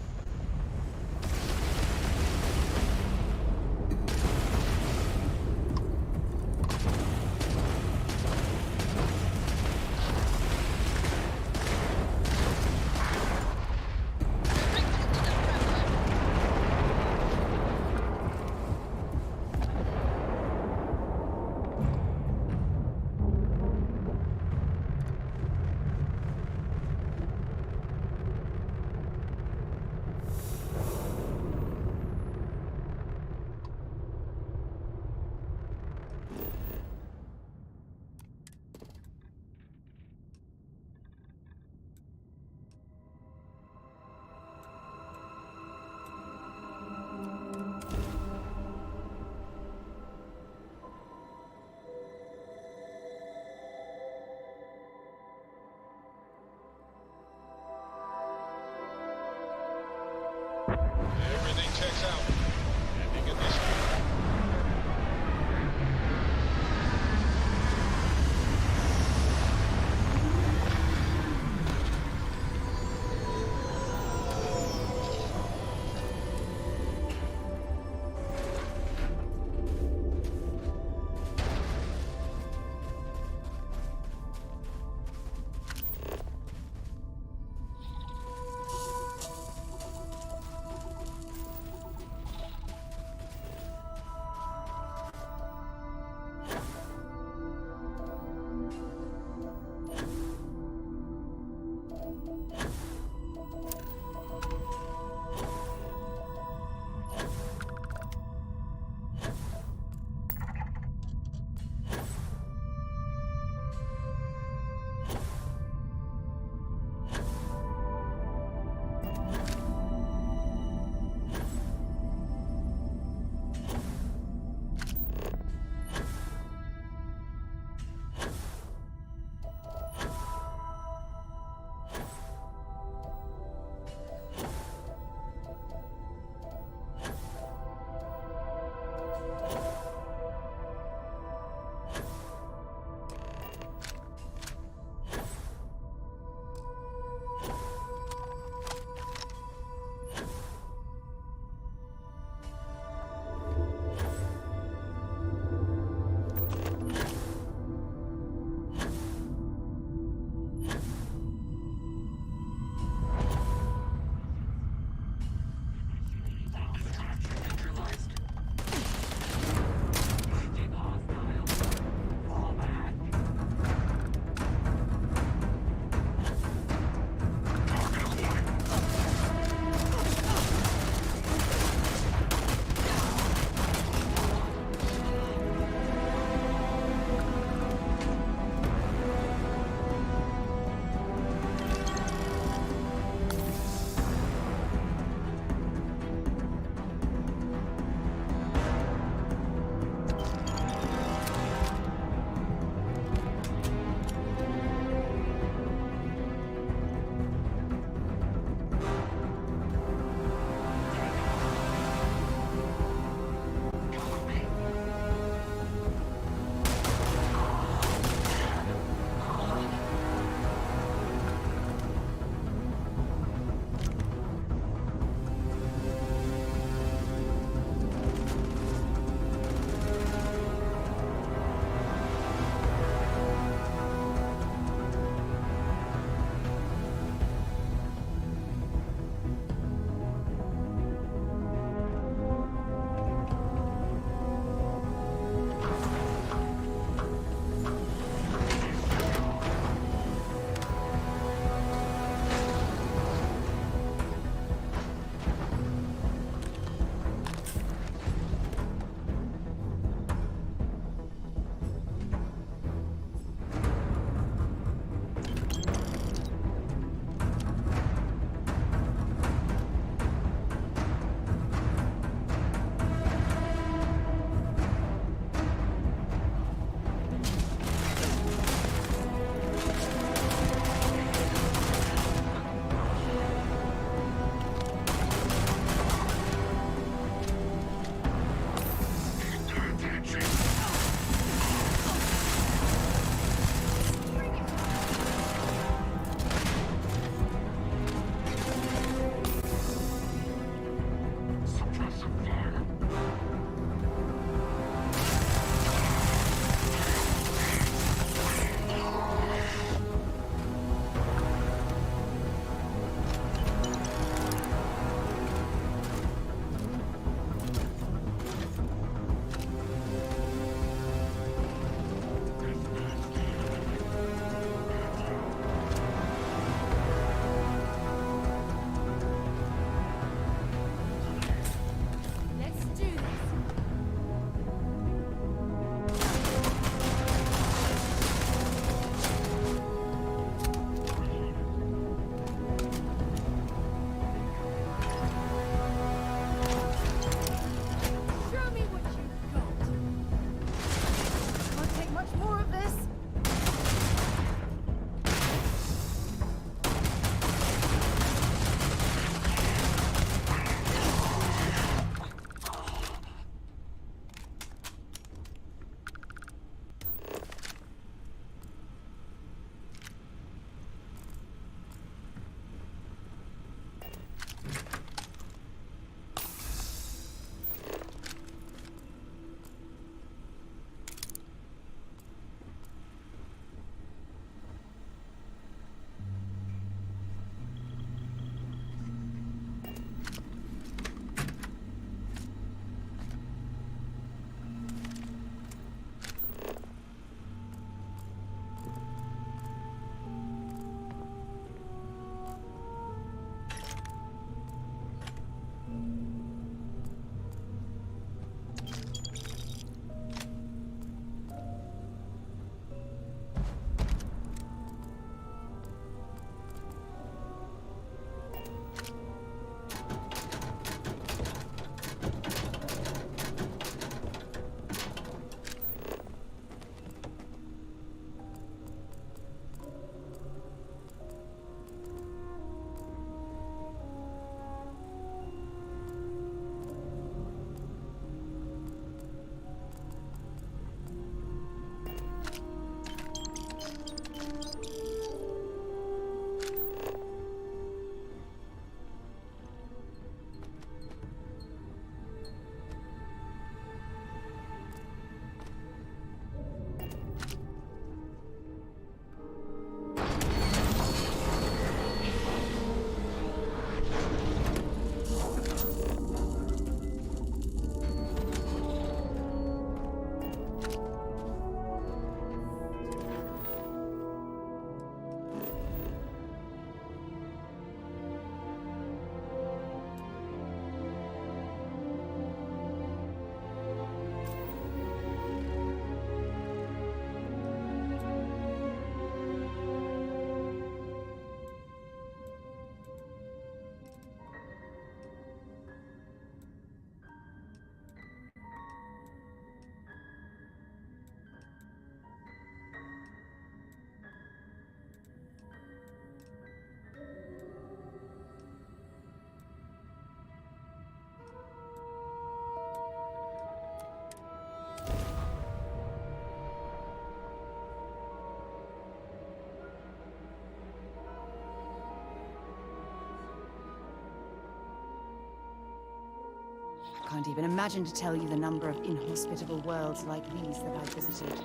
can't even imagine to tell you the number of inhospitable worlds like these that I've visited.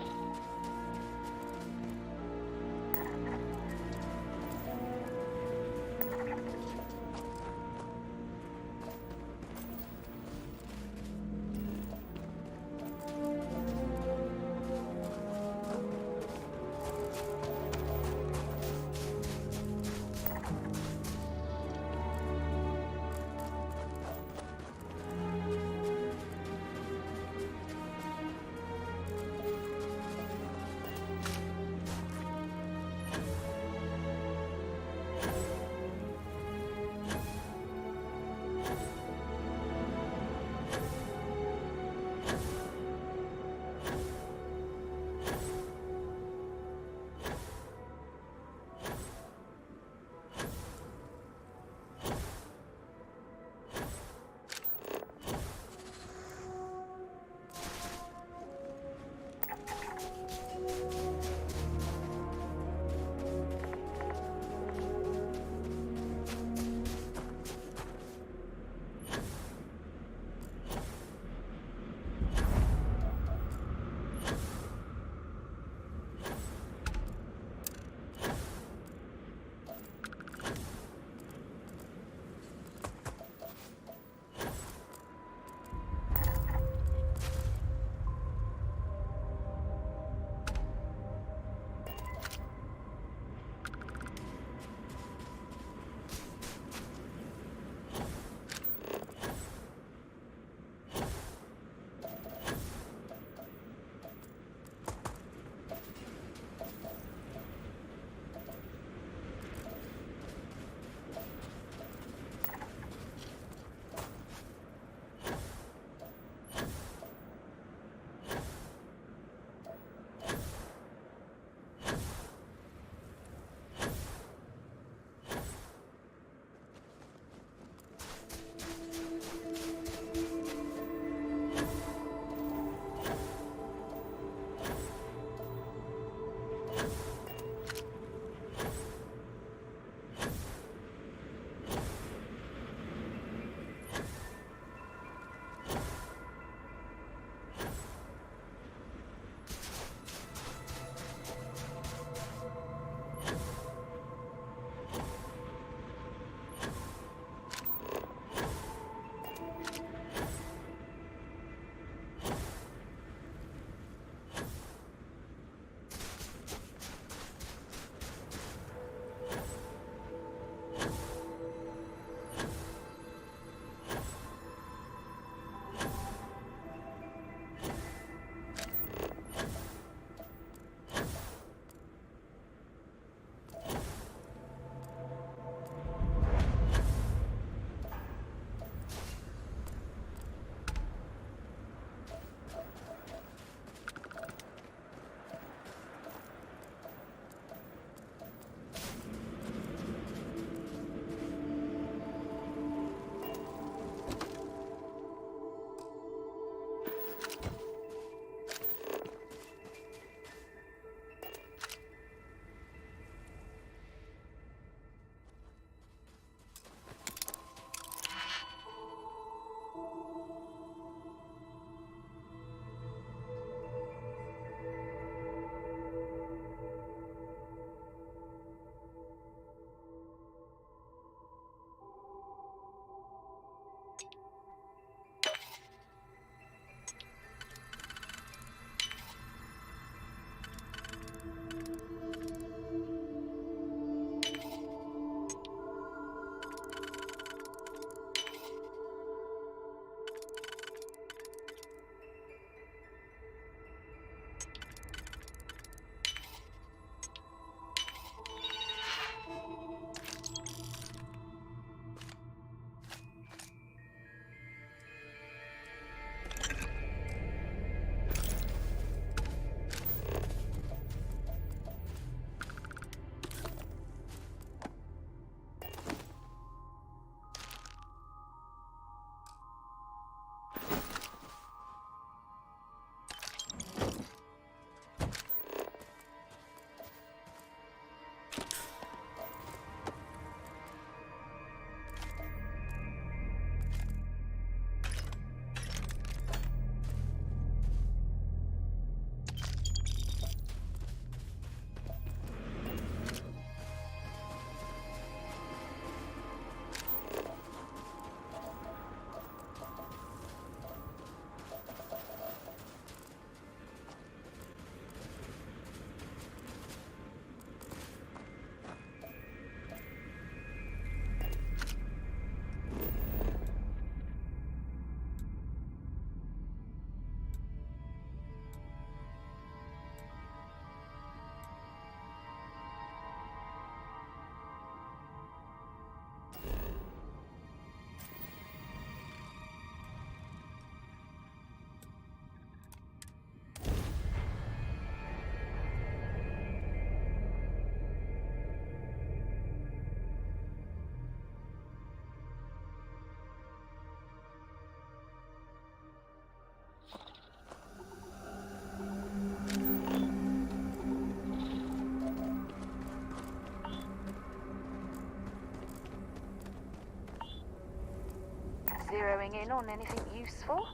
zeroing in on anything useful?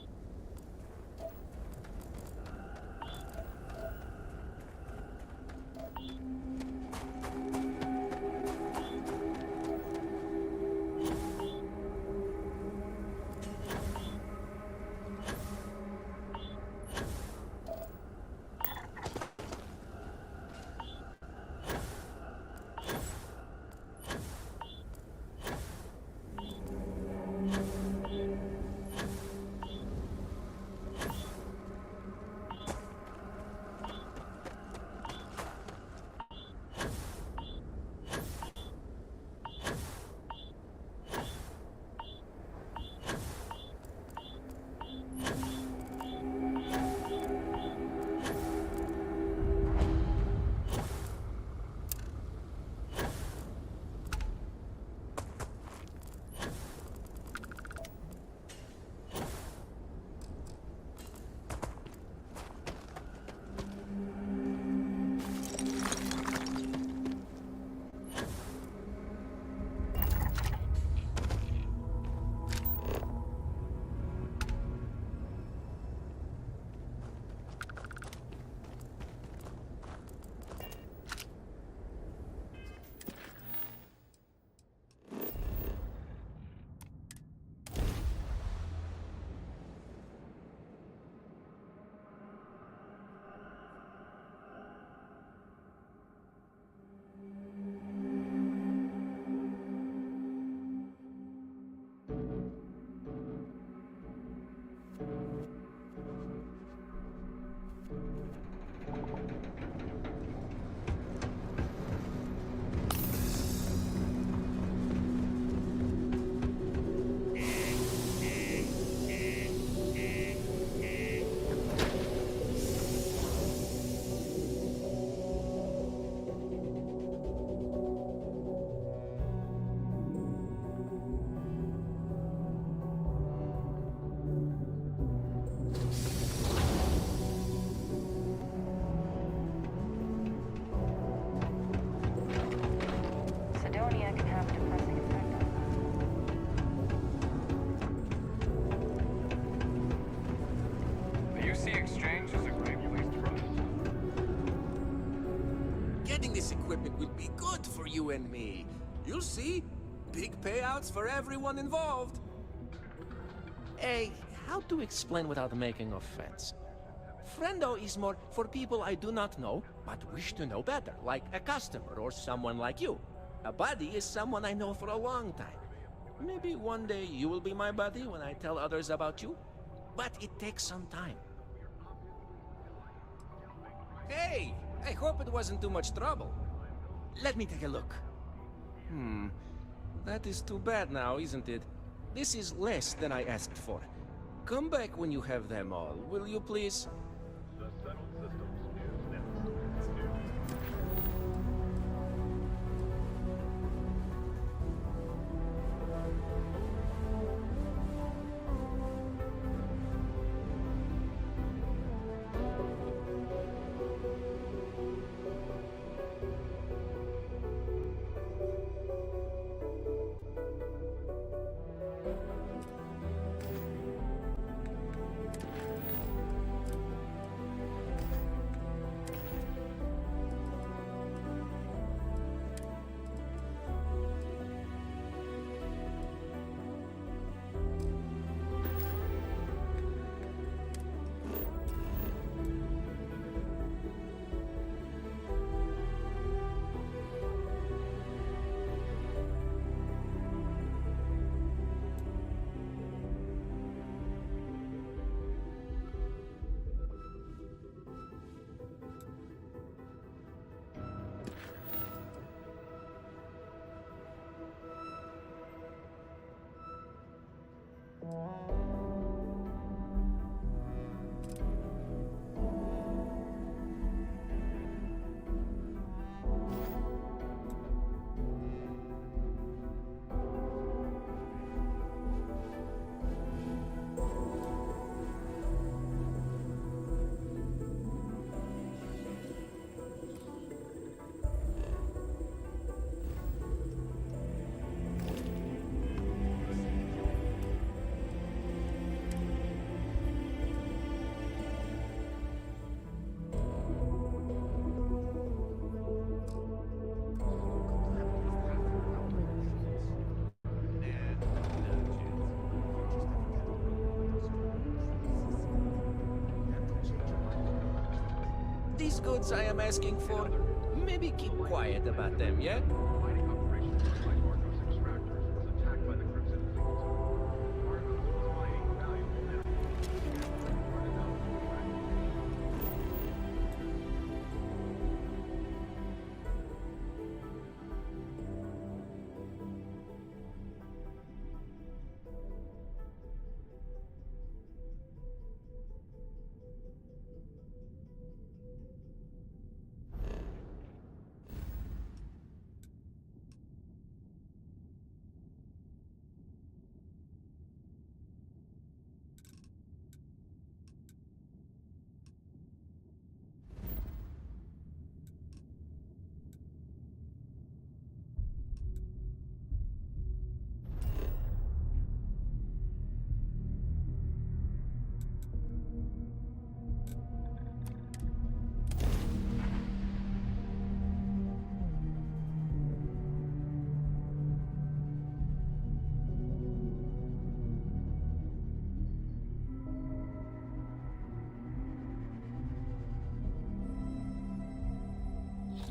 Sidonia can have a depressing effect on The UC Exchange is a great place to run. Getting this equipment will be good for you and me. You'll see. Big payouts for everyone involved. Hey, how to explain without making offense? Friendo is more for people I do not know, but wish to know better, like a customer or someone like you. A buddy is someone I know for a long time. Maybe one day you will be my buddy when I tell others about you, but it takes some time. Hey, I hope it wasn't too much trouble. Let me take a look. That is too bad now, isn't it? This is less than I asked for. Come back when you have them all, will you please? The settled systems is next. best goods I am asking for, maybe keep quiet about them, yeah? Mining operation run by Argos extractors was attacked by the Crimson Fleet. Argos was mining valuable minerals and reported out to extract.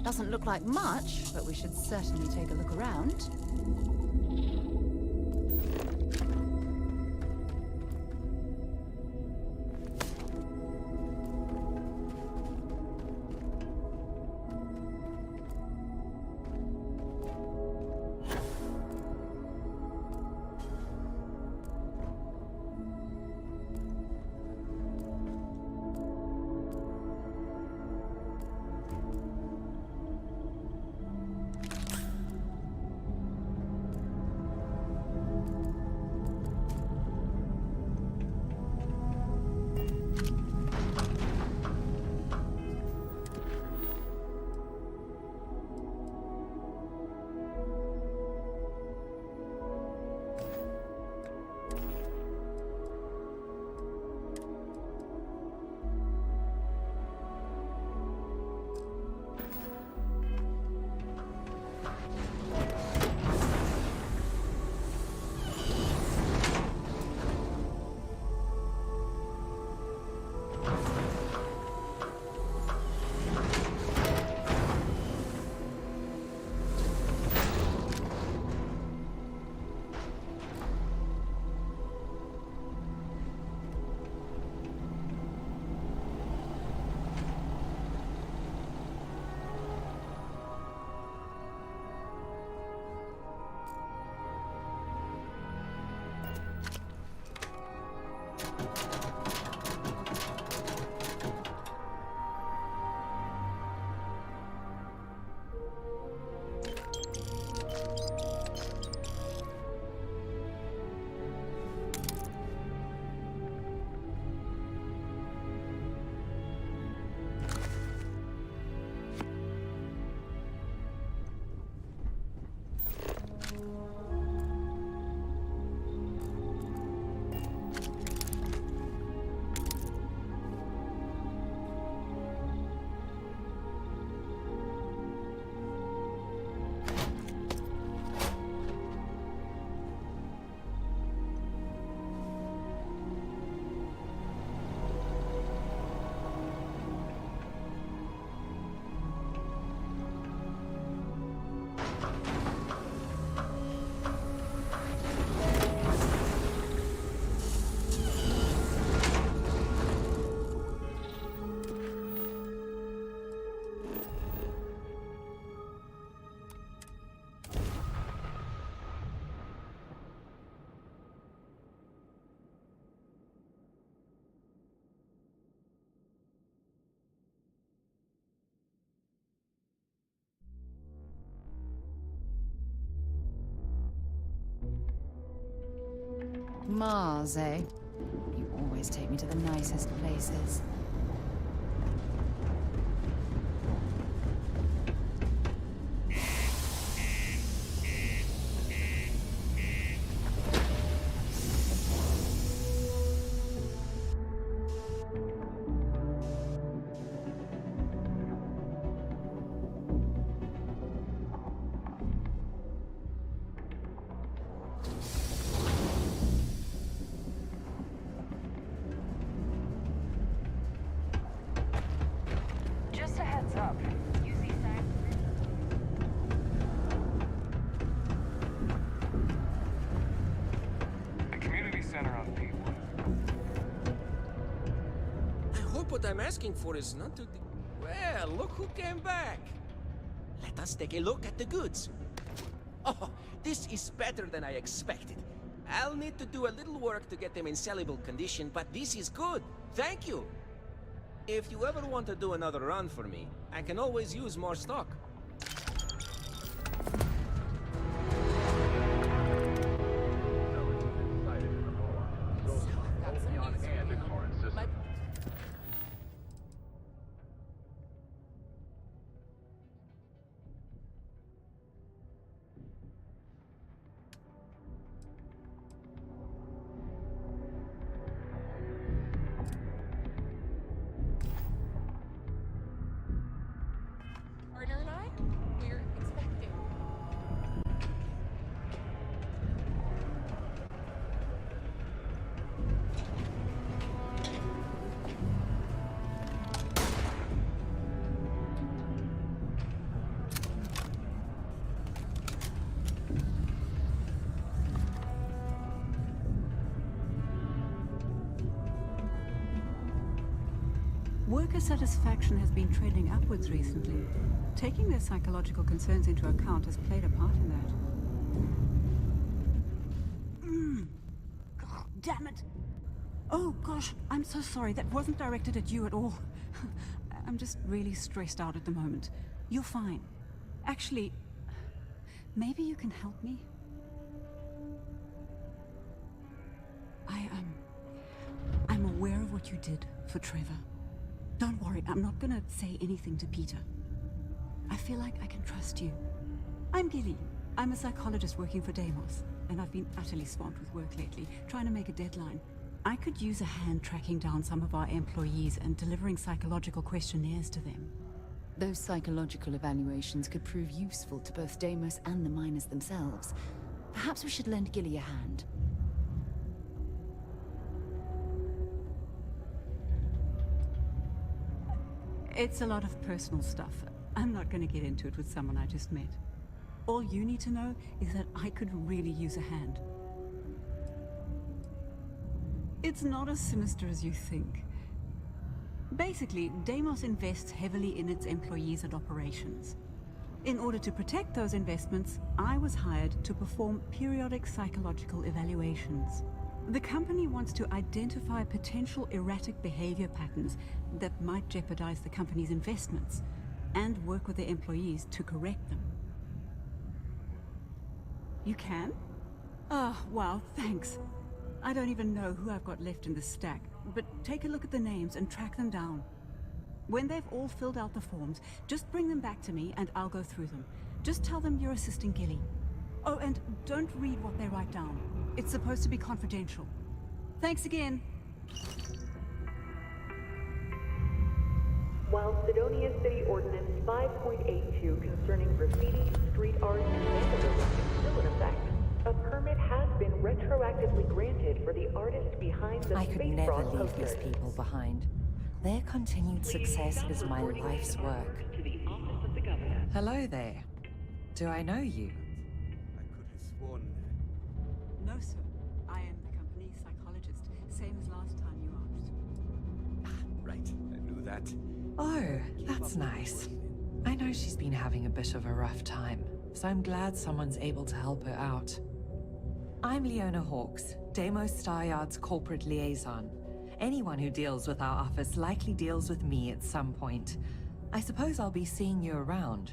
Doesn't look like much, but we should certainly take a look around. Mars, eh? You always take me to the nicest places. I'm asking for is not to... Well, look who came back. Let us take a look at the goods. Oh, this is better than I expected. I'll need to do a little work to get them in sellable condition, but this is good. Thank you. If you ever want to do another run for me, I can always use more stock. Partner and I, we're expecting. Worker satisfaction has been trending upwards recently. Taking their psychological concerns into account has played a part in that. God damn it! Oh gosh, I'm so sorry. That wasn't directed at you at all. I'm just really stressed out at the moment. You're fine. Actually, maybe you can help me? I'm aware of what you did for Trevor. Don't worry, I'm not gonna say anything to Peter. I feel like I can trust you. I'm Gilly. I'm a psychologist working for Deimos, and I've been utterly swamped with work lately, trying to make a deadline. I could use a hand tracking down some of our employees and delivering psychological questionnaires to them. Those psychological evaluations could prove useful to both Deimos and the miners themselves. Perhaps we should lend Gilly a hand. It's a lot of personal stuff. I'm not going to get into it with someone I just met. All you need to know is that I could really use a hand. It's not as sinister as you think. Basically, Deimos invests heavily in its employees and operations. In order to protect those investments, I was hired to perform periodic psychological evaluations. The company wants to identify potential erratic behavior patterns that might jeopardize the company's investments, and work with their employees to correct them. You can? Oh, wow, thanks. I don't even know who I've got left in the stack, but take a look at the names and track them down. When they've all filled out the forms, just bring them back to me and I'll go through them. Just tell them you're assisting Gilly. Oh, and don't read what they write down. It's supposed to be confidential. Thanks again. While Sidonia City Ordinance 5.82 concerning graffiti, street art, and vandalism is still in effect, a permit has been retroactively granted for the artist behind the I could Space never Frog leave posters. these people behind. Their continued success is my life's work. To the office of the governor. Hello there. Do I know you? I could have sworn. No, sir. I am the company's psychologist, same as last time you asked. Right, I knew that. Oh, that's nice. I know she's been having a bit of a rough time, so I'm glad someone's able to help her out. I'm Leona Hawks, Deimos Staryard's corporate liaison. Anyone who deals with our office likely deals with me at some point. I suppose I'll be seeing you around.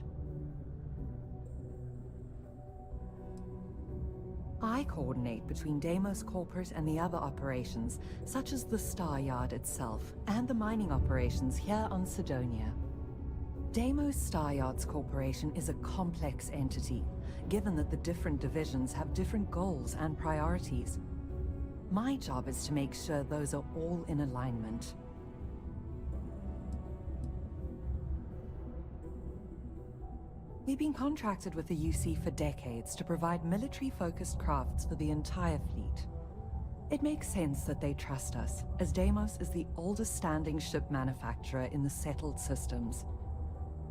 I coordinate between Deimos Corporate and the other operations, such as the Staryard itself, and the mining operations here on Sidonia. Deimos Staryards Corporation is a complex entity, given that the different divisions have different goals and priorities. My job is to make sure those are all in alignment. We've been contracted with the UC for decades to provide military-focused crafts for the entire fleet. It makes sense that they trust us, as Deimos is the oldest standing ship manufacturer in the settled systems.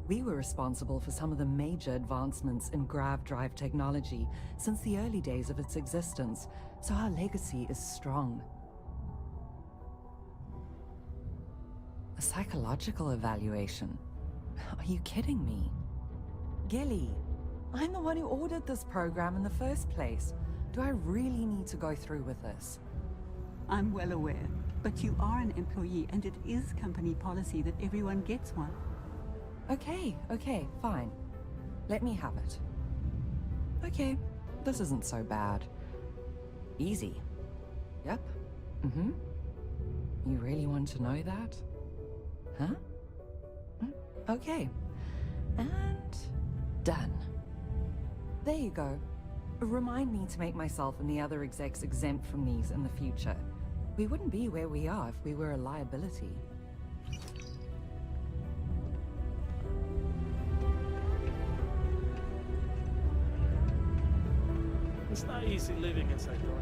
We were responsible for some of the major advancements in grav drive technology since the early days of its existence, so our legacy is strong. A psychological evaluation? Are you kidding me? Gilly, I'm the one who ordered this program in the first place. Do I really need to go through with this? I'm well aware, but you are an employee and it is company policy that everyone gets one. Okay, fine. Let me have it. Okay, this isn't so bad. Easy. Yep. Mm-hmm. You really want to know that? Huh? Okay. And done. There you go. Remind me to make myself and the other execs exempt from these in the future. We wouldn't be where we are if we were a liability. It's not easy living in Cydonia.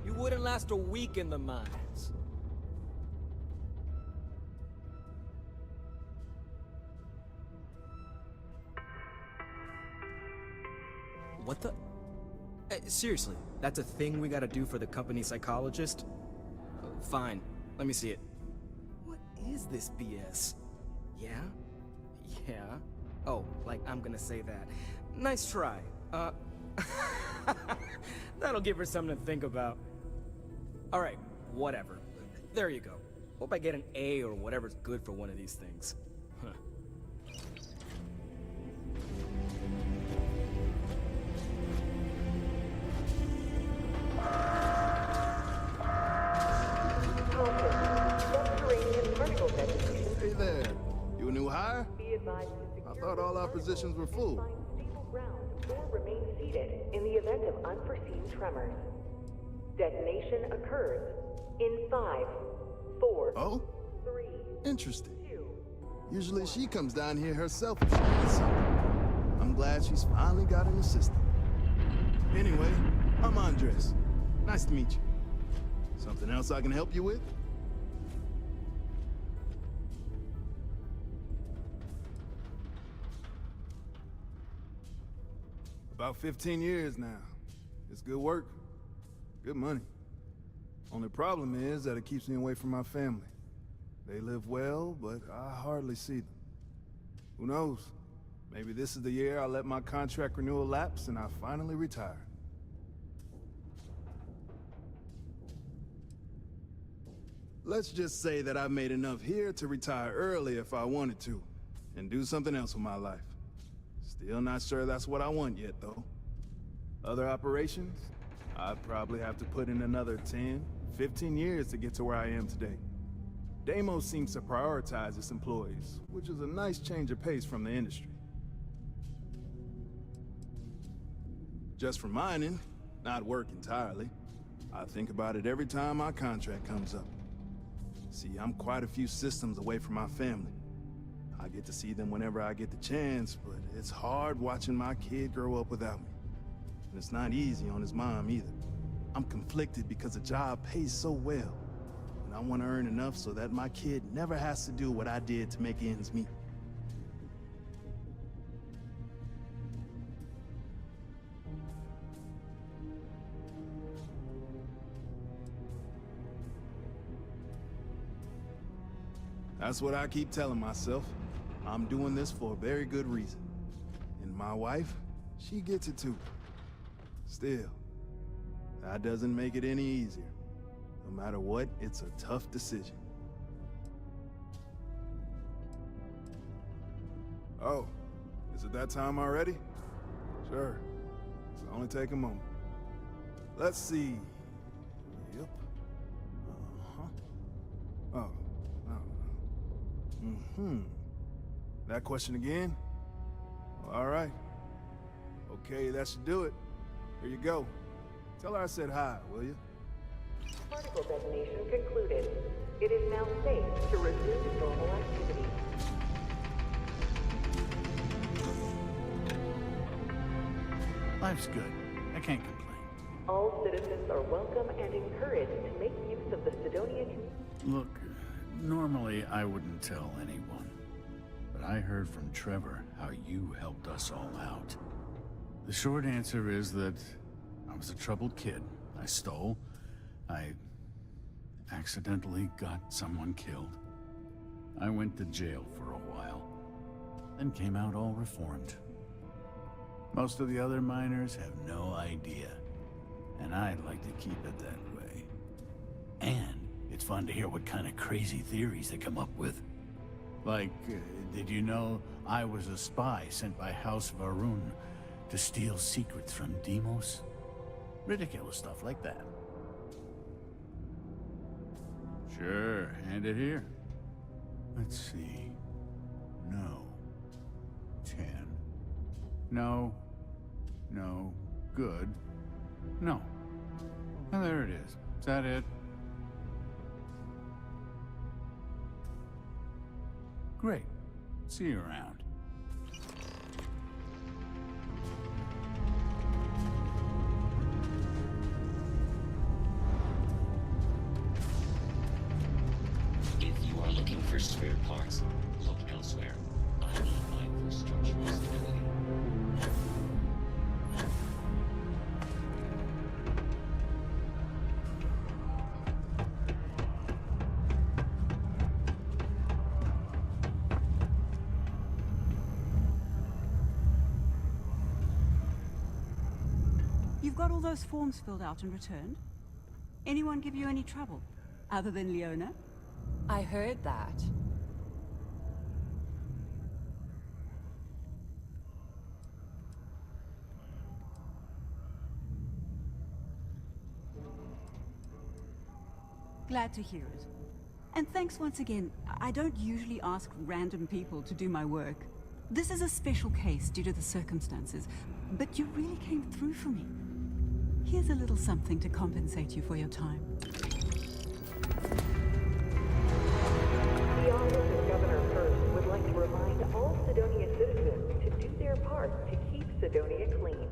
You wouldn't last a week in the mines. What the? Seriously, that's a thing we gotta do for the company psychologist? Fine, let me see it. What is this BS? Yeah? Yeah? Oh, like I'm gonna say that. Nice try. That'll give her something to think about. Alright, whatever. There you go. Hope I get an A or whatever's good for one of these things. Huh. Hey there. You a new hire? I thought all our positions were full. Or remain seated in the event of unforeseen tremors. Detonation occurs in 5, 4, Oh? 3. Interesting. Usually she comes down here herself if she needs something. I'm glad she's finally got an assistant. Anyway, I'm Andres. Nice to meet you. Something else I can help you with? About 15 years now. It's good work, good money. Only problem is that it keeps me away from my family. They live well, but I hardly see them. Who knows? Maybe this is the year I let my contract renewal lapse and I finally retire. Let's just say that I've made enough here to retire early if I wanted to, and do something else with my life. Still not sure that's what I want yet, though. Other operations? I'd probably have to put in another 10, 15 years to get to where I am today. Deimos seems to prioritize its employees, which is a nice change of pace from the industry. Just for mining, not work entirely. I think about it every time my contract comes up. See, I'm quite a few systems away from my family. I get to see them whenever I get the chance, but it's hard watching my kid grow up without me. And it's not easy on his mom either. I'm conflicted because the job pays so well. And I want to earn enough so that my kid never has to do what I did to make ends meet. That's what I keep telling myself. I'm doing this for a very good reason. And my wife, she gets it too. Still, that doesn't make it any easier. No matter what, it's a tough decision. Oh, is it that time already? Sure. It'll only take a moment. Let's see. Yep. Uh-huh. Oh, no. Mm-hmm. That question again? Well, all right. Okay, that should do it. Here you go. Tell her I said hi, will you? Particle detonation concluded. It is now safe to resume normal activity. Life's good. I can't complain. All citizens are welcome and encouraged to make use of the Cydonia. Look, normally I wouldn't tell anyone, but I heard from Trevor how you helped us all out. The short answer is that I was a troubled kid. I stole. I accidentally got someone killed. I went to jail for a while, then came out all reformed. Most of the other miners have no idea, and I'd like to keep it that way. And it's fun to hear what kind of crazy theories they come up with. Like, did you know I was a spy sent by House Varun to steal secrets from Deimos? Ridiculous stuff like that. Sure, hand it here. Let's see. No. 10. No. No. Good. No. And there it is. Is that it? Great. See you around. If you are looking for spare parts, look elsewhere. I need mine for structural stability. You've got all those forms filled out and returned? Anyone give you any trouble, other than Leona? I heard that. Glad to hear it. And thanks once again. I don't usually ask random people to do my work. This is a special case due to the circumstances, but you really came through for me. Here's a little something to compensate you for your time. The Office of Governor Hurst would like to remind all Sidonia citizens to do their part to keep Sidonia clean.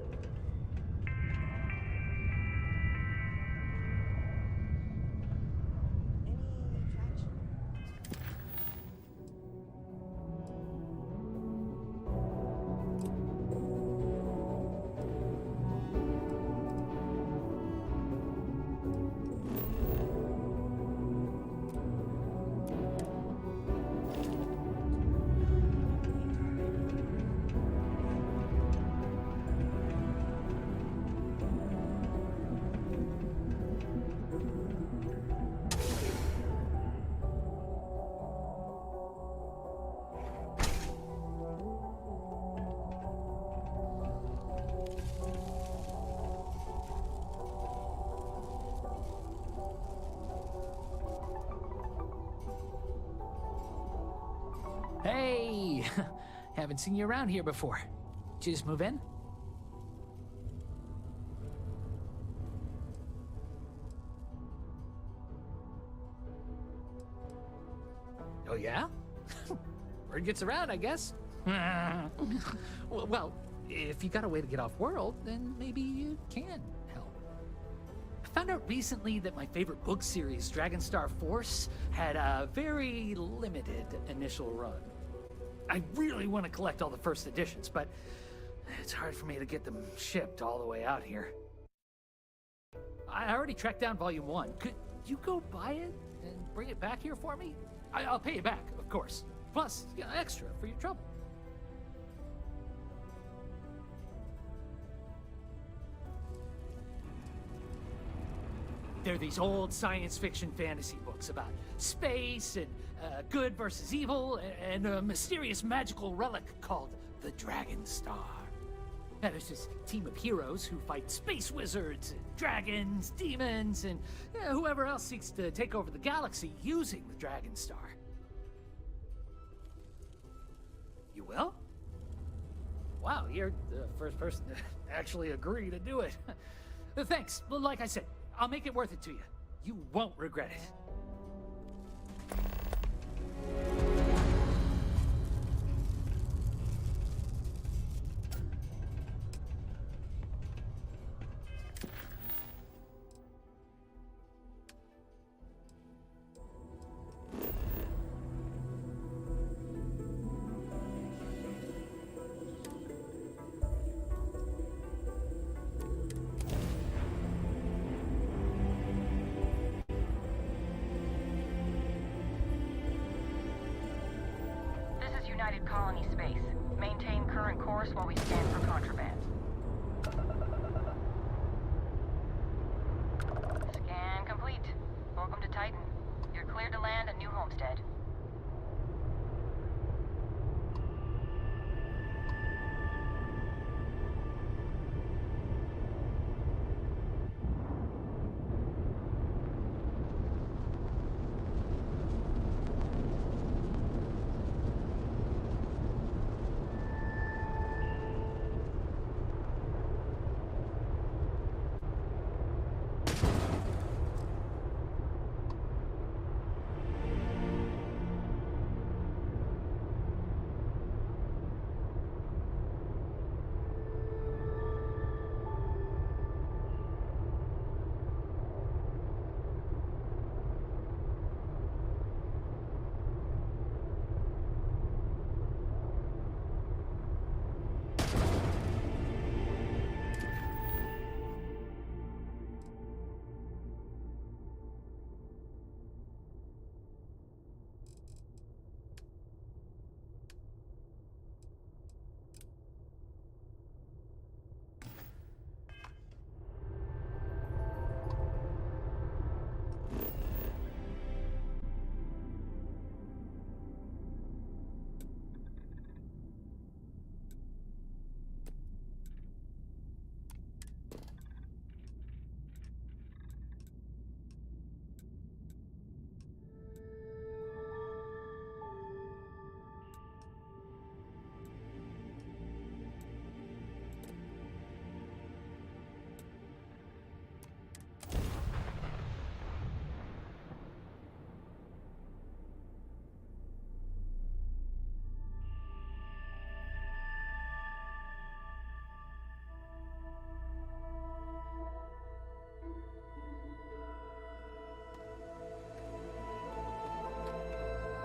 Hey! Haven't seen you around here before. Did you just move in? Oh, yeah? Word gets around, I guess. Well, if you got a way to get off world, then maybe you can help. I found out recently that my favorite book series, Dragonstar Force, had a very limited initial run. I really want to collect all the first editions, but it's hard for me to get them shipped all the way out here. I already tracked down Volume 1. Could you go buy it and bring it back here for me? I'll pay you back, of course. Plus, extra for your trouble. They're these old science fiction fantasy books about space and good versus evil and a mysterious magical relic called the Dragon Star. Now, there's this team of heroes who fight space wizards, and dragons, demons, and whoever else seeks to take over the galaxy using the Dragon Star. You will? Wow, you're the first person to actually agree to do it. Thanks. Like I said, I'll make it worth it to you. You won't regret it. United Colony space. Maintain current course while we scan for contraband. Scan complete. Welcome to Titan. You're cleared to land at New Homestead.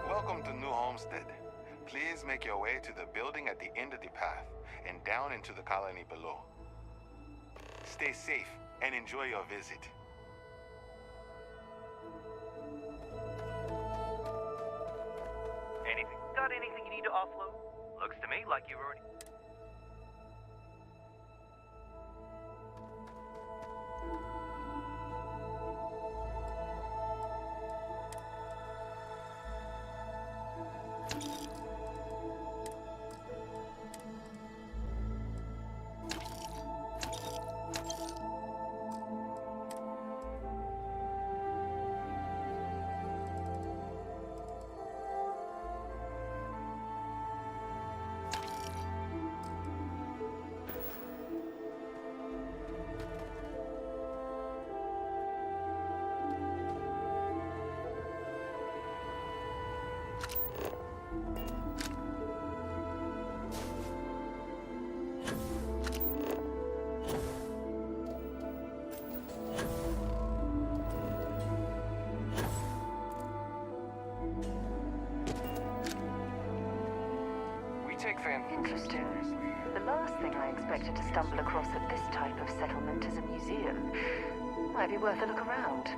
Welcome to New Homestead. Please make your way to the building at the end of the path and down into the colony below. Stay safe and enjoy your visit. Got anything you need to offload? Looks to me like you've already... Interesting. The last thing I expected to stumble across at this type of settlement is a museum. Might be worth a look around.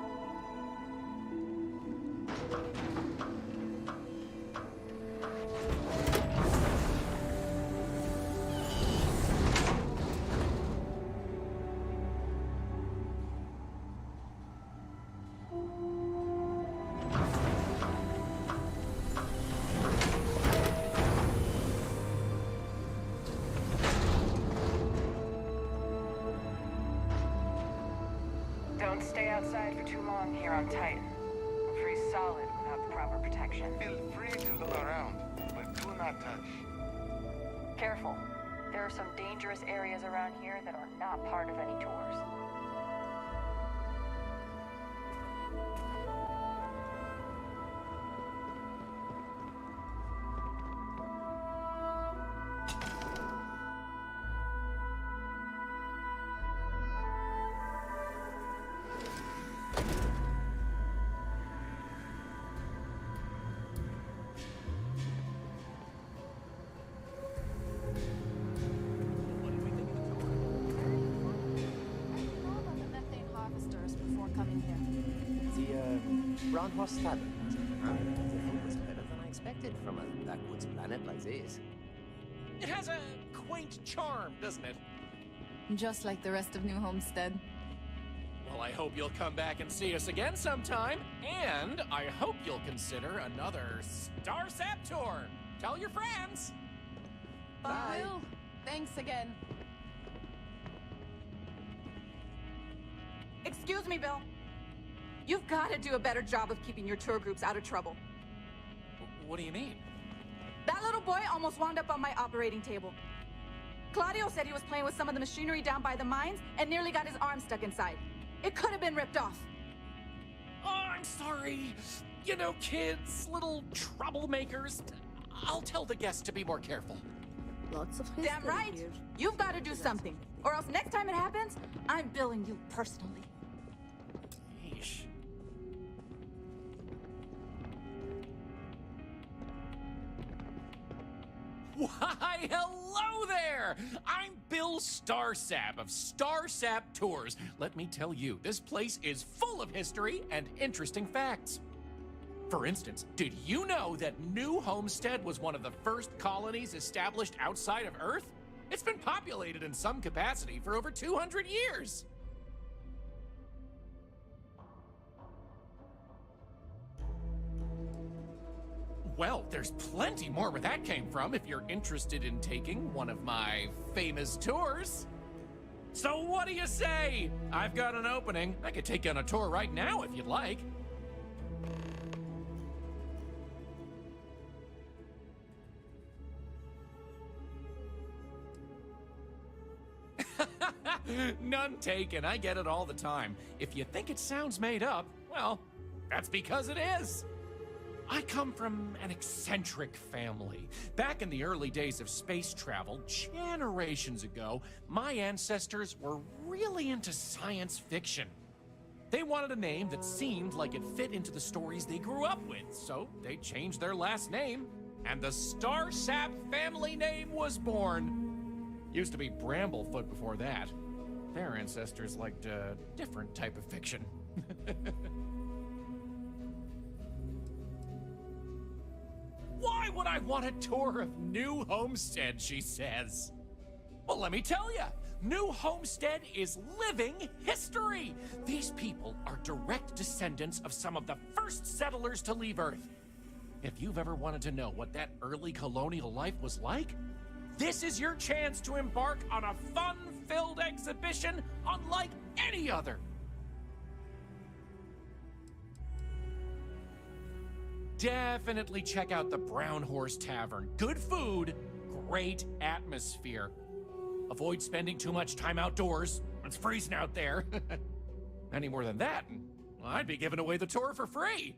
Don't stay outside for too long here on Titan. We'll freeze solid without the proper protection. Feel free to look around, but do not touch. Careful. There are some dangerous areas around here that are not part of any tours. Roundhouse Tavern, huh? The food was better than I expected. expected from a backwoods planet like this. It has a quaint charm, doesn't it? Just like the rest of New Homestead. Well, I hope you'll come back and see us again sometime. And I hope you'll consider another Starsap tour. Tell your friends. Bye. Will. Thanks again. Excuse me, Bill. You've got to do a better job of keeping your tour groups out of trouble. What do you mean? That little boy almost wound up on my operating table. Claudio said he was playing with some of the machinery down by the mines and nearly got his arm stuck inside. It could have been ripped off. Oh, I'm sorry. You know, kids, little troublemakers. I'll tell the guests to be more careful. Lots of history. Damn right. Here. You've got to do something, or else next time it happens, I'm billing you personally. Yeesh. Why, hello there! I'm Bill Starsap of Starsap Tours. Let me tell you, this place is full of history and interesting facts. For instance, did you know that New Homestead was one of the first colonies established outside of Earth? It's been populated in some capacity for over 200 years. Well, there's plenty more where that came from if you're interested in taking one of my famous tours. So what do you say? I've got an opening. I could take you on a tour right now if you'd like. None taken. I get it all the time. If you think it sounds made up, well, that's because it is. I come from an eccentric family. Back in the early days of space travel, generations ago, my ancestors were really into science fiction. They wanted a name that seemed like it fit into the stories they grew up with, so they changed their last name, and the Starsap family name was born. Used to be Bramblefoot before that. Their ancestors liked a different type of fiction. Why would I want a tour of New Homestead, she says? Well, let me tell you, New Homestead is living history. These people are direct descendants of some of the first settlers to leave Earth. If you've ever wanted to know what that early colonial life was like, this is your chance to embark on a fun-filled exhibition unlike any other. Definitely check out the Brown Horse Tavern. Good food, great atmosphere. Avoid spending too much time outdoors. It's freezing out there. Any more than that, well, I'd be giving away the tour for free.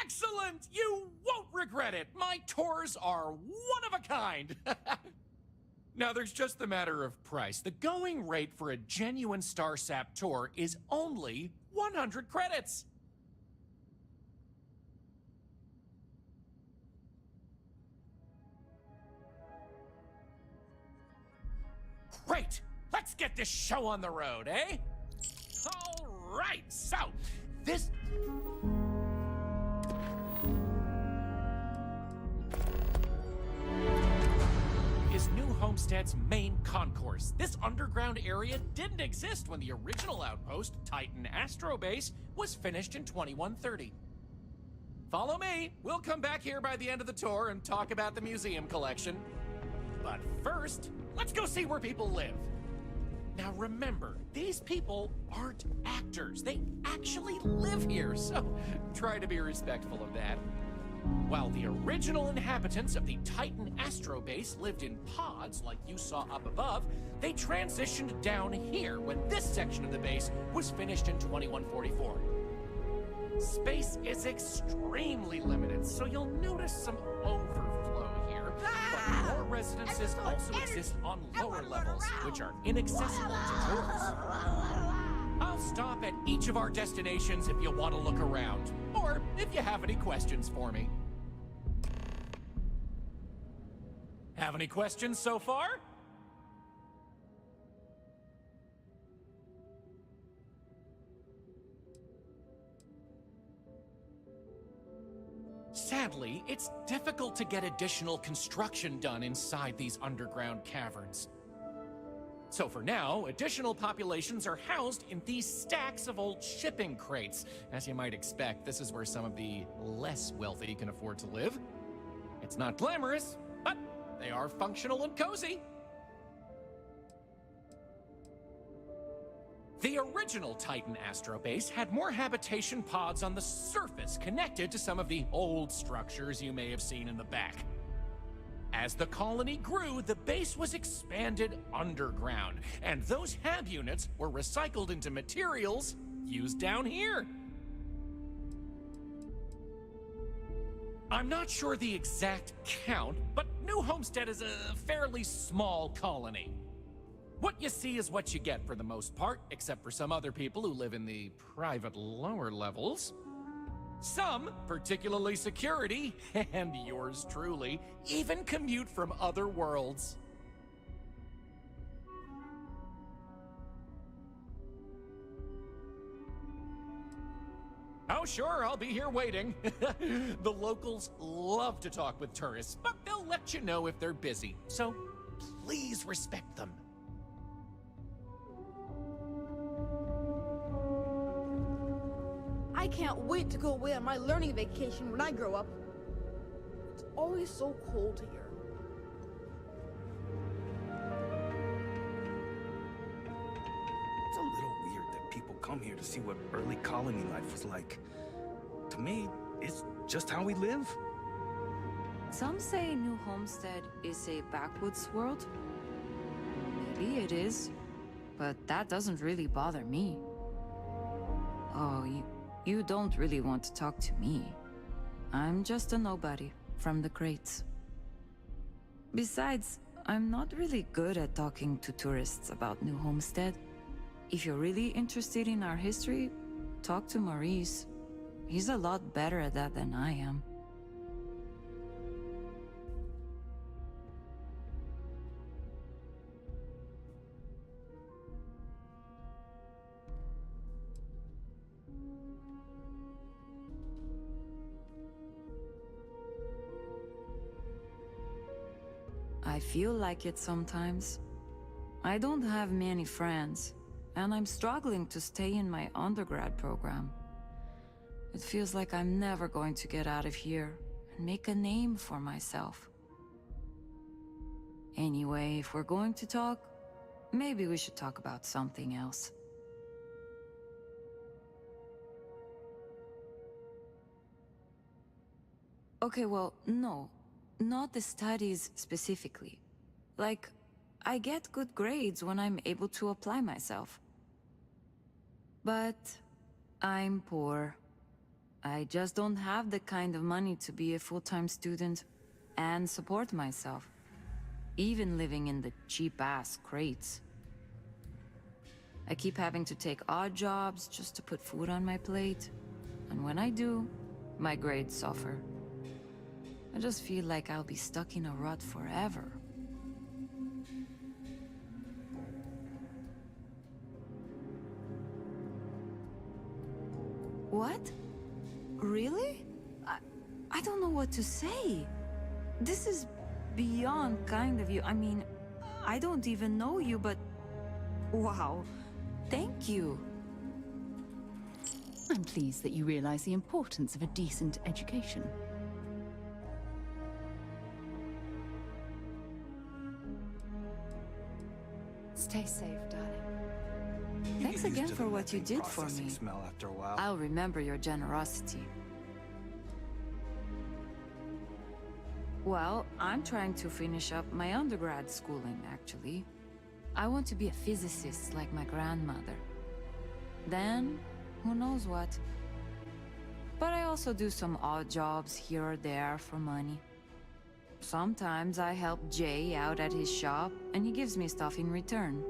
Excellent! You won't regret it. My tours are one of a kind. Now, there's just the matter of price. The going rate for a genuine Starsap tour is only 100 credits. Great! Let's get this show on the road, eh? All right, so this... is New Homestead's main concourse. This underground area didn't exist when the original outpost, Titan Astrobase, was finished in 2130. Follow me. We'll come back here by the end of the tour and talk about the museum collection. But first, let's go see where people live. Now remember, these people aren't actors. They actually live here, so try to be respectful of that. While the original inhabitants of the Titan Astrobase lived in pods like you saw up above, they transitioned down here when this section of the base was finished in 2144. Space is extremely limited, so you'll notice some overflow here. But more residences also exist on lower levels, which are inaccessible to tours. I'll stop at each of our destinations if you want to look around, or if you have any questions for me. Have any questions so far? Sadly, it's difficult to get additional construction done inside these underground caverns. So for now, additional populations are housed in these stacks of old shipping crates. As you might expect, this is where some of the less wealthy can afford to live. It's not glamorous, but they are functional and cozy. The original Titan astrobase had more habitation pods on the surface connected to some of the old structures you may have seen in the back. As the colony grew, the base was expanded underground, and those hab units were recycled into materials used down here. I'm not sure the exact count, but New Homestead is a fairly small colony. What you see is what you get for the most part, except for some other people who live in the private lower levels. Some, particularly security, and yours truly, even commute from other worlds. Oh sure, I'll be here waiting. The locals love to talk with tourists, but they'll let you know if they're busy, so please respect them. I can't wait to go away on my learning vacation when I grow up. It's always so cold here. It's a little weird that people come here to see what early colony life was like. To me, it's just how we live. Some say New Homestead is a backwoods world. Maybe it is, but that doesn't really bother me. Oh, you don't really want to talk to me. I'm just a nobody from the crates. Besides, I'm not really good at talking to tourists about New Homestead. If you're really interested in our history, talk to Maurice. He's a lot better at that than I am. I feel like it sometimes. I don't have many friends, and I'm struggling to stay in my undergrad program. It feels like I'm never going to get out of here and make a name for myself. Anyway, if we're going to talk, maybe we should talk about something else. Okay, well, no. Not the studies specifically. Like, I get good grades when I'm able to apply myself. But I'm poor. I just don't have the kind of money to be a full-time student and support myself, even living in the cheap-ass crates. I keep having to take odd jobs just to put food on my plate, and when I do, my grades suffer. I just feel like I'll be stuck in a rut forever. What? Really? I don't know what to say. This is beyond kind of you. I mean, I don't even know you, but wow, thank you. I'm pleased that you realize the importance of a decent education. Stay safe, darling. Thanks again for what you did for me. Smell after a while. I'll remember your generosity. Well, I'm trying to finish up my undergrad schooling, actually. I want to be a physicist like my grandmother. Then, who knows what. But I also do some odd jobs here or there for money. Sometimes I help Jay out at his shop, and he gives me stuff in return.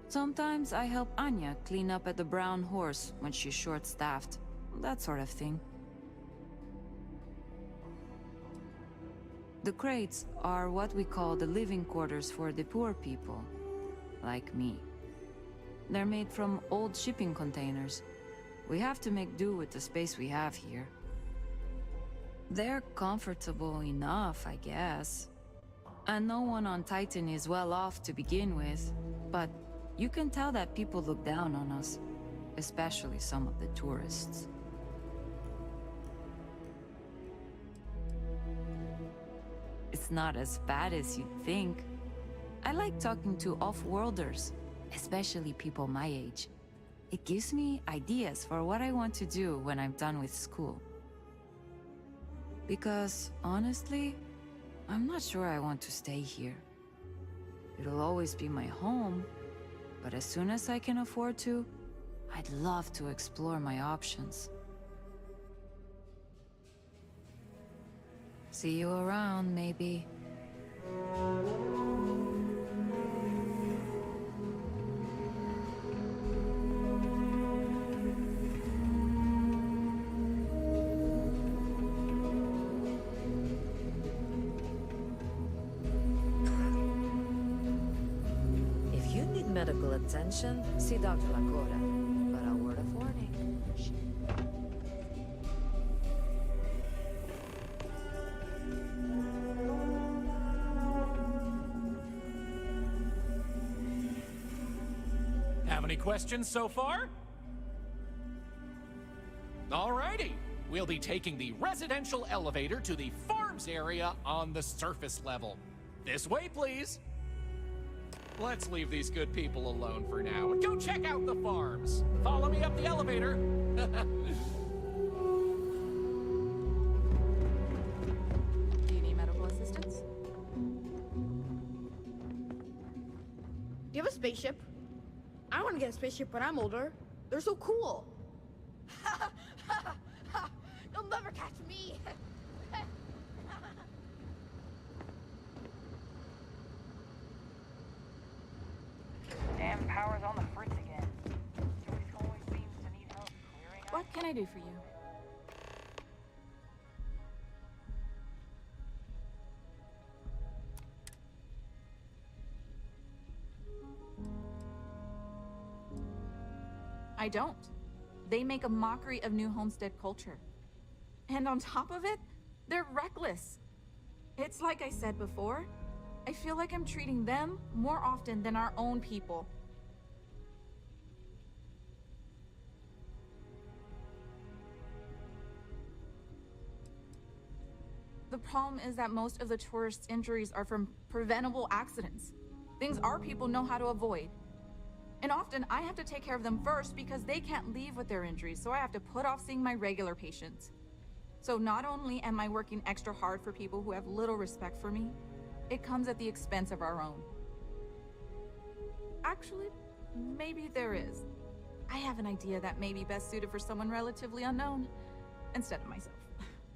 Sometimes I help Anya clean up at the Brown Horse when she's short-staffed. That sort of thing. The crates are what we call the living quarters for the poor people, like me. They're made from old shipping containers. We have to make do with the space we have here. They're comfortable enough, I guess. And no one on Titan is well off to begin with, but you can tell that people look down on us, especially some of the tourists. It's not as bad as you'd think. I like talking to off-worlders, especially people my age. It gives me ideas for what I want to do when I'm done with school. Because, honestly, I'm not sure I want to stay here. It'll always be my home, but as soon as I can afford to, I'd love to explore my options. See you around, maybe. If you need medical attention, see Dr. Lakota. But a word of warning. Have any questions so far? Alrighty. We'll be taking the residential elevator to the farms area on the surface level. This way, please. Let's leave these good people alone for now and go check out the farms. Follow me up the elevator. Do you need medical assistance? Do you have a spaceship? I want to get a spaceship when I'm older. They're so cool. You'll never catch me. Damn power's on the fritz again. Joyce always seems to need help clearing out. What can I do for you? I don't. They make a mockery of New Homestead culture. And on top of it, they're reckless. It's like I said before, I feel like I'm treating them more often than our own people. The problem is that most of the tourists' injuries are from preventable accidents. Things our people know how to avoid. And often I have to take care of them first because they can't leave with their injuries, so I have to put off seeing my regular patients. So not only am I working extra hard for people who have little respect for me, it comes at the expense of our own. Actually, maybe there is. I have an idea that may be best suited for someone relatively unknown, instead of myself.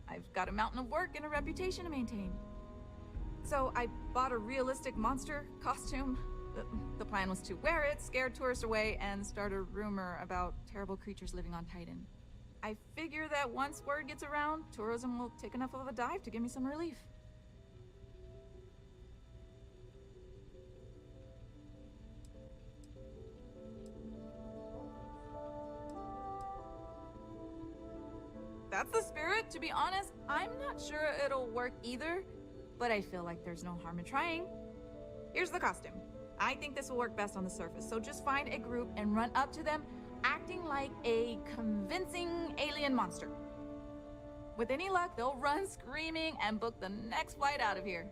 I've got a mountain of work and a reputation to maintain. So I bought a realistic monster costume. The plan was to wear it, scare tourists away, and start a rumor about terrible creatures living on Titan. I figure that once word gets around, tourism will take enough of a dive to give me some relief. That's the spirit. To be honest, I'm not sure it'll work either, but I feel like there's no harm in trying. Here's the costume. I think this will work best on the surface, so just find a group and run up to them, acting like a convincing alien monster. With any luck, they'll run screaming and book the next flight out of here.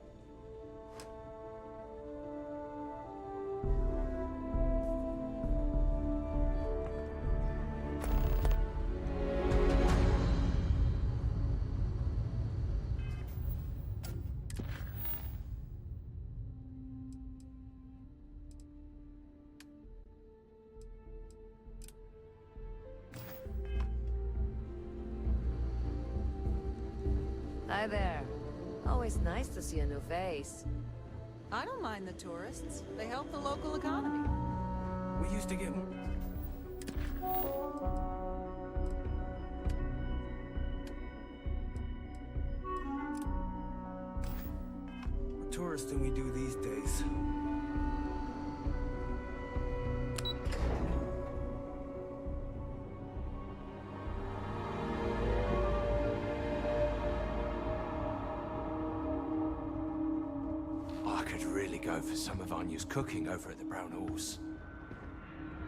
Hi there. Always nice to see a new face. I don't mind the tourists. They help the local economy. We used to get... What tourists do we do these days? really go for some of Anya's cooking over at the Brown Horse.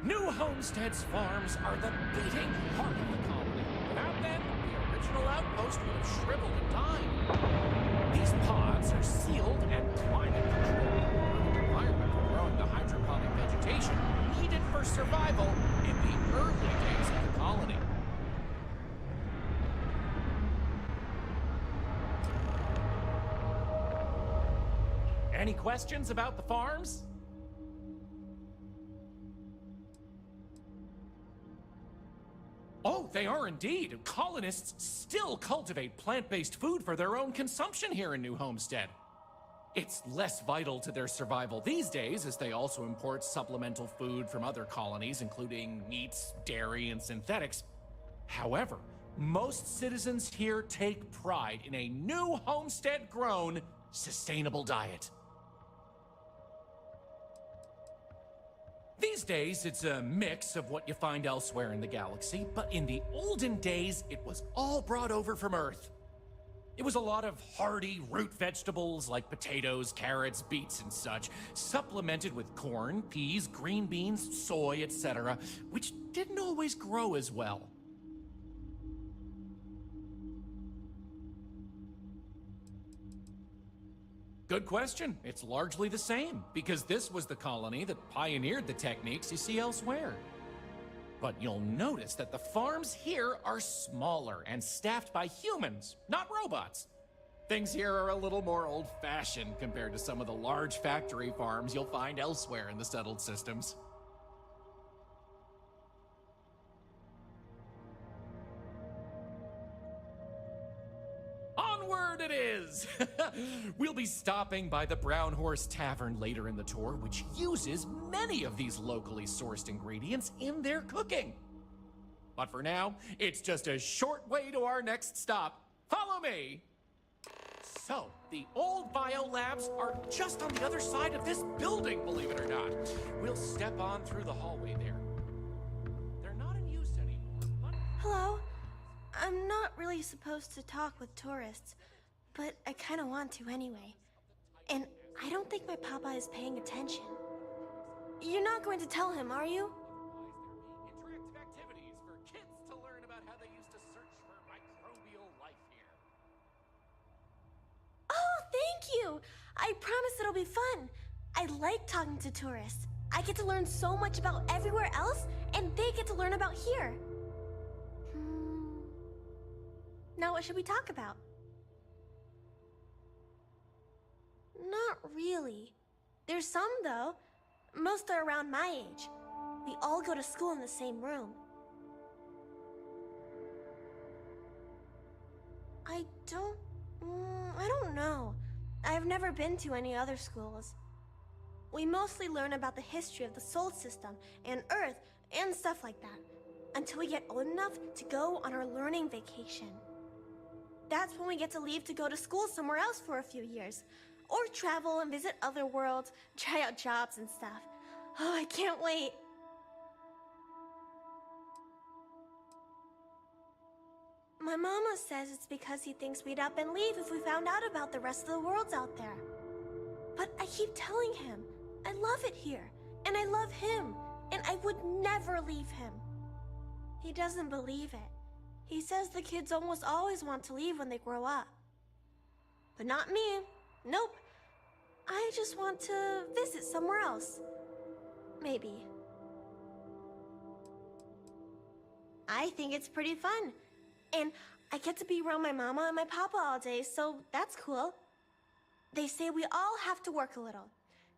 New Homestead's farms are the beating heart of the colony. Without them, the original outpost would have shriveled and died. These pods are sealed and climate controlled. The environment for growing the hydroponic vegetation needed for survival in the early days of the colony. Any questions about the farms? Oh, they are indeed. Colonists still cultivate plant-based food for their own consumption here in New Homestead. It's less vital to their survival these days, as they also import supplemental food from other colonies, including meats, dairy, and synthetics. However, most citizens here take pride in a New Homestead-grown, sustainable diet. These days, it's a mix of what you find elsewhere in the galaxy, but in the olden days, it was all brought over from Earth. It was a lot of hardy root vegetables like potatoes, carrots, beets, and such, supplemented with corn, peas, green beans, soy, etc., which didn't always grow as well. Good question. It's largely the same, because this was the colony that pioneered the techniques you see elsewhere. But you'll notice that the farms here are smaller and staffed by humans, not robots. Things here are a little more old-fashioned compared to some of the large factory farms you'll find elsewhere in the settled systems. Onward it is! We'll be stopping by the Brown Horse Tavern later in the tour, which uses many of these locally sourced ingredients in their cooking. But for now, it's just a short way to our next stop. Follow me! So, the old biolabs are just on the other side of this building, believe it or not. We'll step on through the hallway there. They're not in use anymore, but... Hello? I'm not really supposed to talk with tourists, but I kind of want to anyway. And I don't think my papa is paying attention. You're not going to tell him, are you? Interactive activities for kids to learn about how they used to search for microbial life here. Oh, thank you! I promise it'll be fun. I like talking to tourists. I get to learn so much about everywhere else, and they get to learn about here. Now what should we talk about? Not really. There's some, though. Most are around my age. We all go to school in the same room. I don't know. I've never been to any other schools. We mostly learn about the history of the Sol system and Earth and stuff like that, until we get old enough to go on our learning vacation. That's when we get to leave to go to school somewhere else for a few years. Or travel and visit other worlds, try out jobs and stuff. Oh, I can't wait. My mama says it's because he thinks we'd up and leave if we found out about the rest of the worlds out there. But I keep telling him, I love it here, and I love him, and I would never leave him. He doesn't believe it. He says the kids almost always want to leave when they grow up. But not me. Nope. I just want to visit somewhere else. Maybe. I think it's pretty fun. And I get to be around my mama and my papa all day, so that's cool. They say we all have to work a little,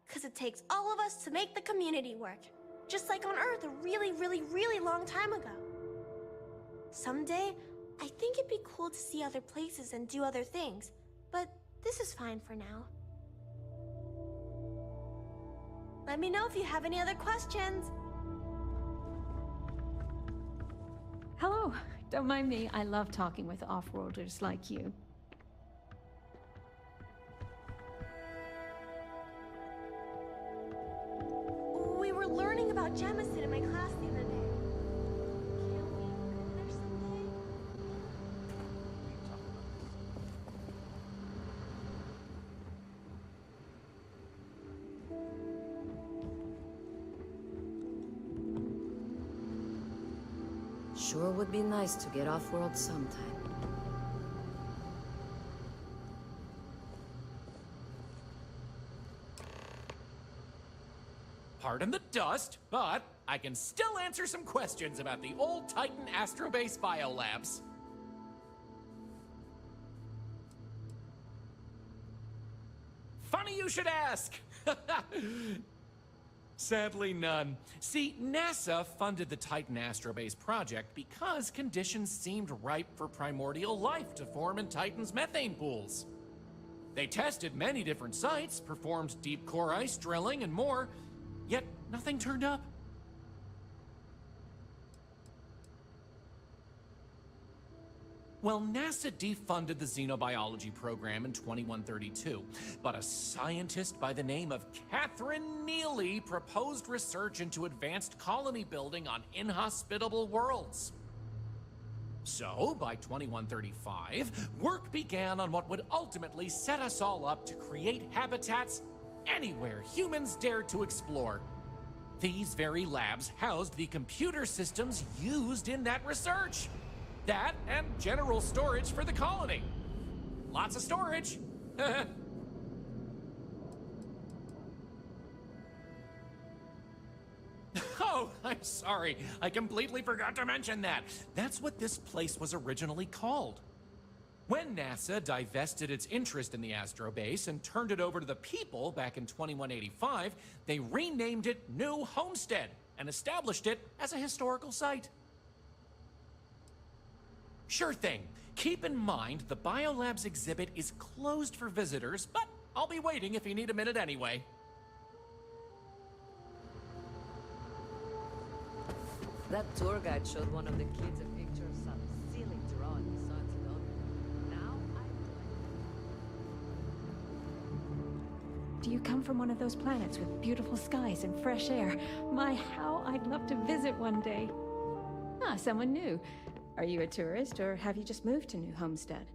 because it takes all of us to make the community work. Just like on Earth a really, really, really long time ago. Someday, I think it'd be cool to see other places and do other things, but this is fine for now. Let me know if you have any other questions. Hello. Don't mind me. I love talking with off-worlders like you. We were learning about Jemison in my class the other day. Sure would be nice to get off-world sometime. Pardon the dust, but I can still answer some questions about the old Titan Astrobase biolabs. Funny you should ask! Sadly, none. See, NASA funded the Titan Astrobase project because conditions seemed ripe for primordial life to form in Titan's methane pools. They tested many different sites, performed deep core ice drilling, and more, yet nothing turned up. Well, NASA defunded the xenobiology program in 2132, but a scientist by the name of Catherine Neely proposed research into advanced colony building on inhospitable worlds. So, by 2135, work began on what would ultimately set us all up to create habitats anywhere humans dared to explore. These very labs housed the computer systems used in that research. That and general storage for the colony. Lots of storage. Oh, I'm sorry. I completely forgot to mention that. That's what this place was originally called. When NASA divested its interest in the Astrobase and turned it over to the people back in 2185, they renamed it New Homestead and established it as a historical site. Sure thing. Keep in mind the Biolabs exhibit is closed for visitors, but I'll be waiting if you need a minute anyway. That tour guide showed one of the kids a picture of some silly drawing he saw in Sedona. Now Do you come from one of those planets with beautiful skies and fresh air? My, how I'd love to visit one day. Ah, someone new. Are you a tourist, or have you just moved to New Homestead?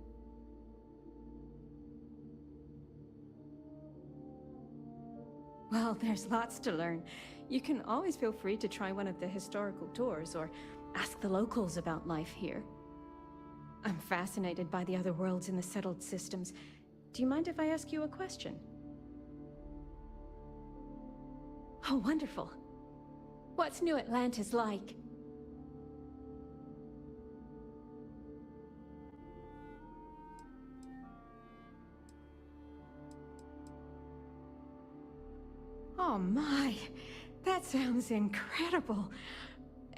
Well, there's lots to learn. You can always feel free to try one of the historical tours, or ask the locals about life here. I'm fascinated by the other worlds in the settled systems. Do you mind if I ask you a question? Oh, wonderful. What's New Atlantis like? Oh my, that sounds incredible.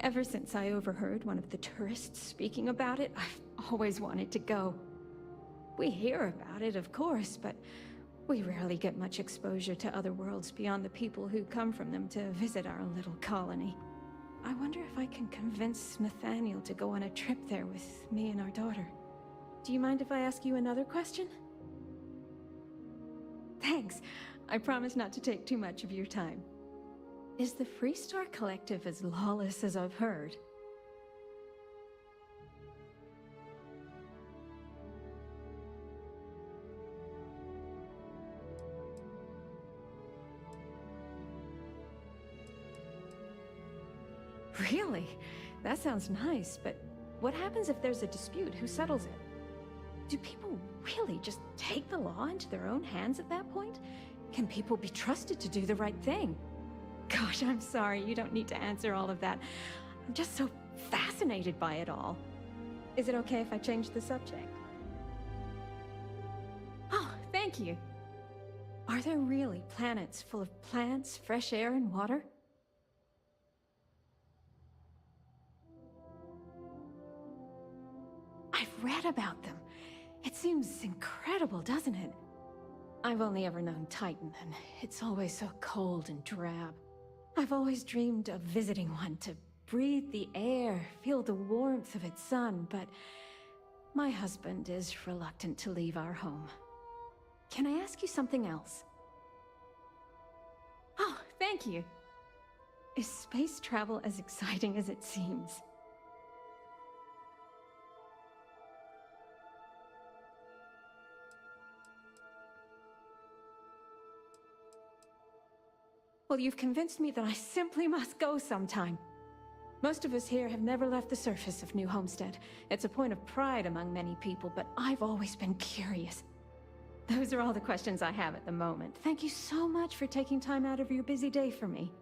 Ever since I overheard one of the tourists speaking about it, I've always wanted to go. We hear about it, of course, but we rarely get much exposure to other worlds beyond the people who come from them to visit our little colony. I wonder if I can convince Nathaniel to go on a trip there with me and our daughter. Do you mind if I ask you another question? Thanks. I promise not to take too much of your time. Is the Freestar Collective as lawless as I've heard? Really? That sounds nice, but what happens if there's a dispute? Who settles it? Do people really just take the law into their own hands at that point? Can people be trusted to do the right thing? Gosh, I'm sorry, you don't need to answer all of that. I'm just so fascinated by it all. Is it okay if I change the subject? Oh, thank you. Are there really planets full of plants, fresh air, and water? I've read about them. It seems incredible, doesn't it? I've only ever known Titan, and it's always so cold and drab. I've always dreamed of visiting one to breathe the air, feel the warmth of its sun, but my husband is reluctant to leave our home. Can I ask you something else? Oh, thank you. Is space travel as exciting as it seems? Well, you've convinced me that I simply must go sometime. Most of us here have never left the surface of New Homestead. It's a point of pride among many people, but I've always been curious. Those are all the questions I have at the moment. Thank you so much for taking time out of your busy day for me.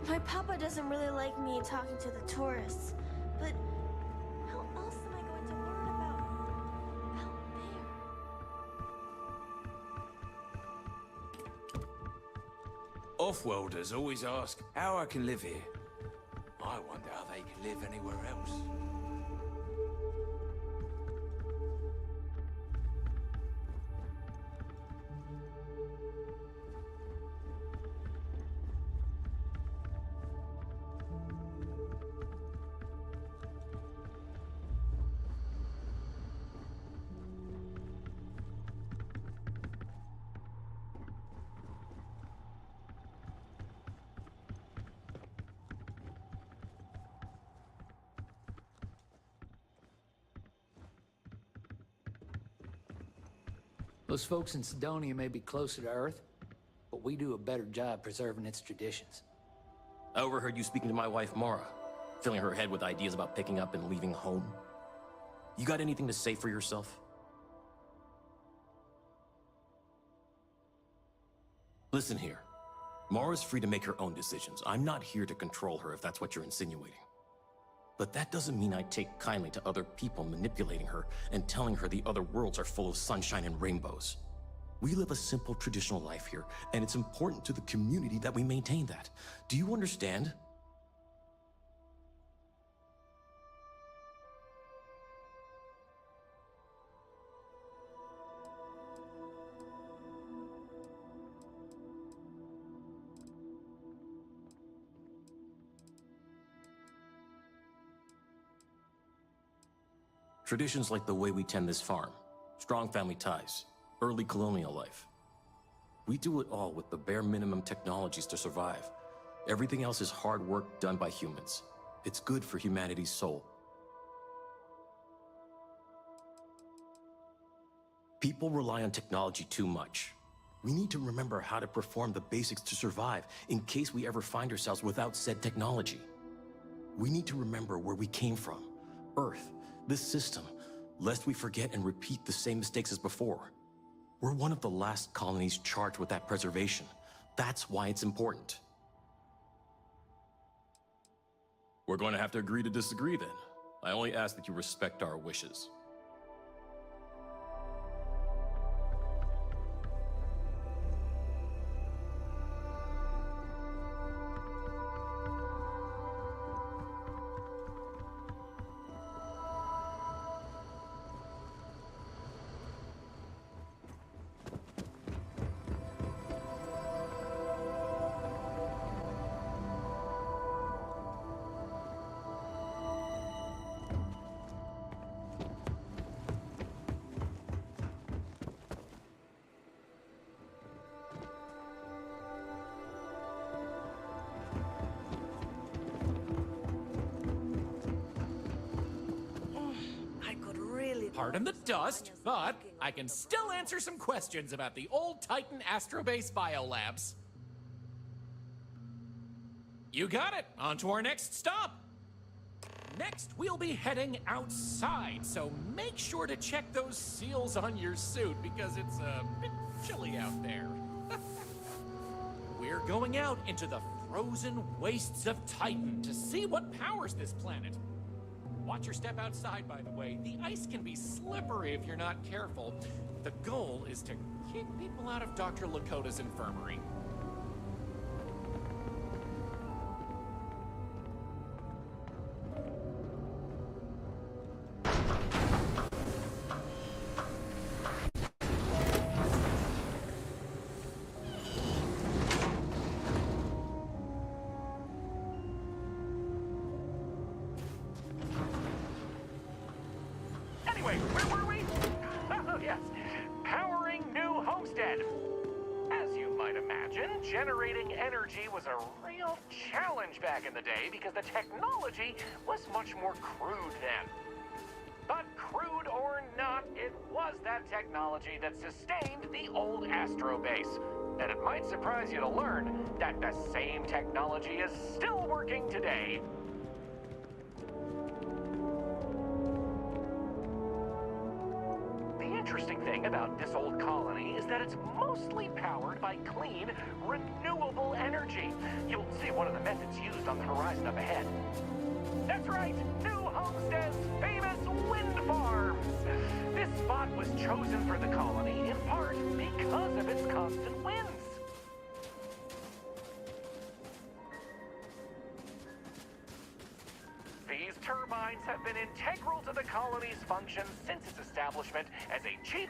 My papa doesn't really like me talking to the tourists, but how else am I going to learn about out there? Off-worlders always ask how I can live here. I wonder how they can live anywhere else. Those folks in Sidonia may be closer to Earth, but we do a better job preserving its traditions. I overheard you speaking to my wife, Mara, filling her head with ideas about picking up and leaving home. You got anything to say for yourself? Listen here. Mara's free to make her own decisions. I'm not here to control her if that's what you're insinuating. But that doesn't mean I take kindly to other people manipulating her and telling her the other worlds are full of sunshine and rainbows. We live a simple traditional life here, and it's important to the community that we maintain that. Do you understand? Traditions like the way we tend this farm, strong family ties, early colonial life. We do it all with the bare minimum technologies to survive. Everything else is hard work done by humans. It's good for humanity's soul. People rely on technology too much. We need to remember how to perform the basics to survive in case we ever find ourselves without said technology. We need to remember where we came from, Earth, this system, lest we forget and repeat the same mistakes as before. We're one of the last colonies charged with that preservation. That's why it's important. We're going to have to agree to disagree then. I only ask that you respect our wishes. Pardon the dust, but I can still answer some questions about the old Titan Astrobase biolabs. You got it. On to our next stop. Next, we'll be heading outside, so make sure to check those seals on your suit because it's a bit chilly out there. We're going out into the frozen wastes of Titan to see what powers this planet. Watch your step outside, by the way. The ice can be slippery if you're not careful. The goal is to keep people out of Dr. Lakota's infirmary. Anyway, where were we? Oh, yes. Powering New Homestead. As you might imagine, generating energy was a real challenge back in the day because the technology was much more crude then. But crude or not, it was that technology that sustained the old Astro base. And it might surprise you to learn that the same technology is still working today. The interesting thing about this old colony is that it's mostly powered by clean, renewable energy. You'll see one of the methods used on the horizon up ahead. That's right, New Homestead's famous wind farms. This spot was chosen for the colony in part because of its constant winds. These turbines have been integral to the colony's function since its establishment as a cheap,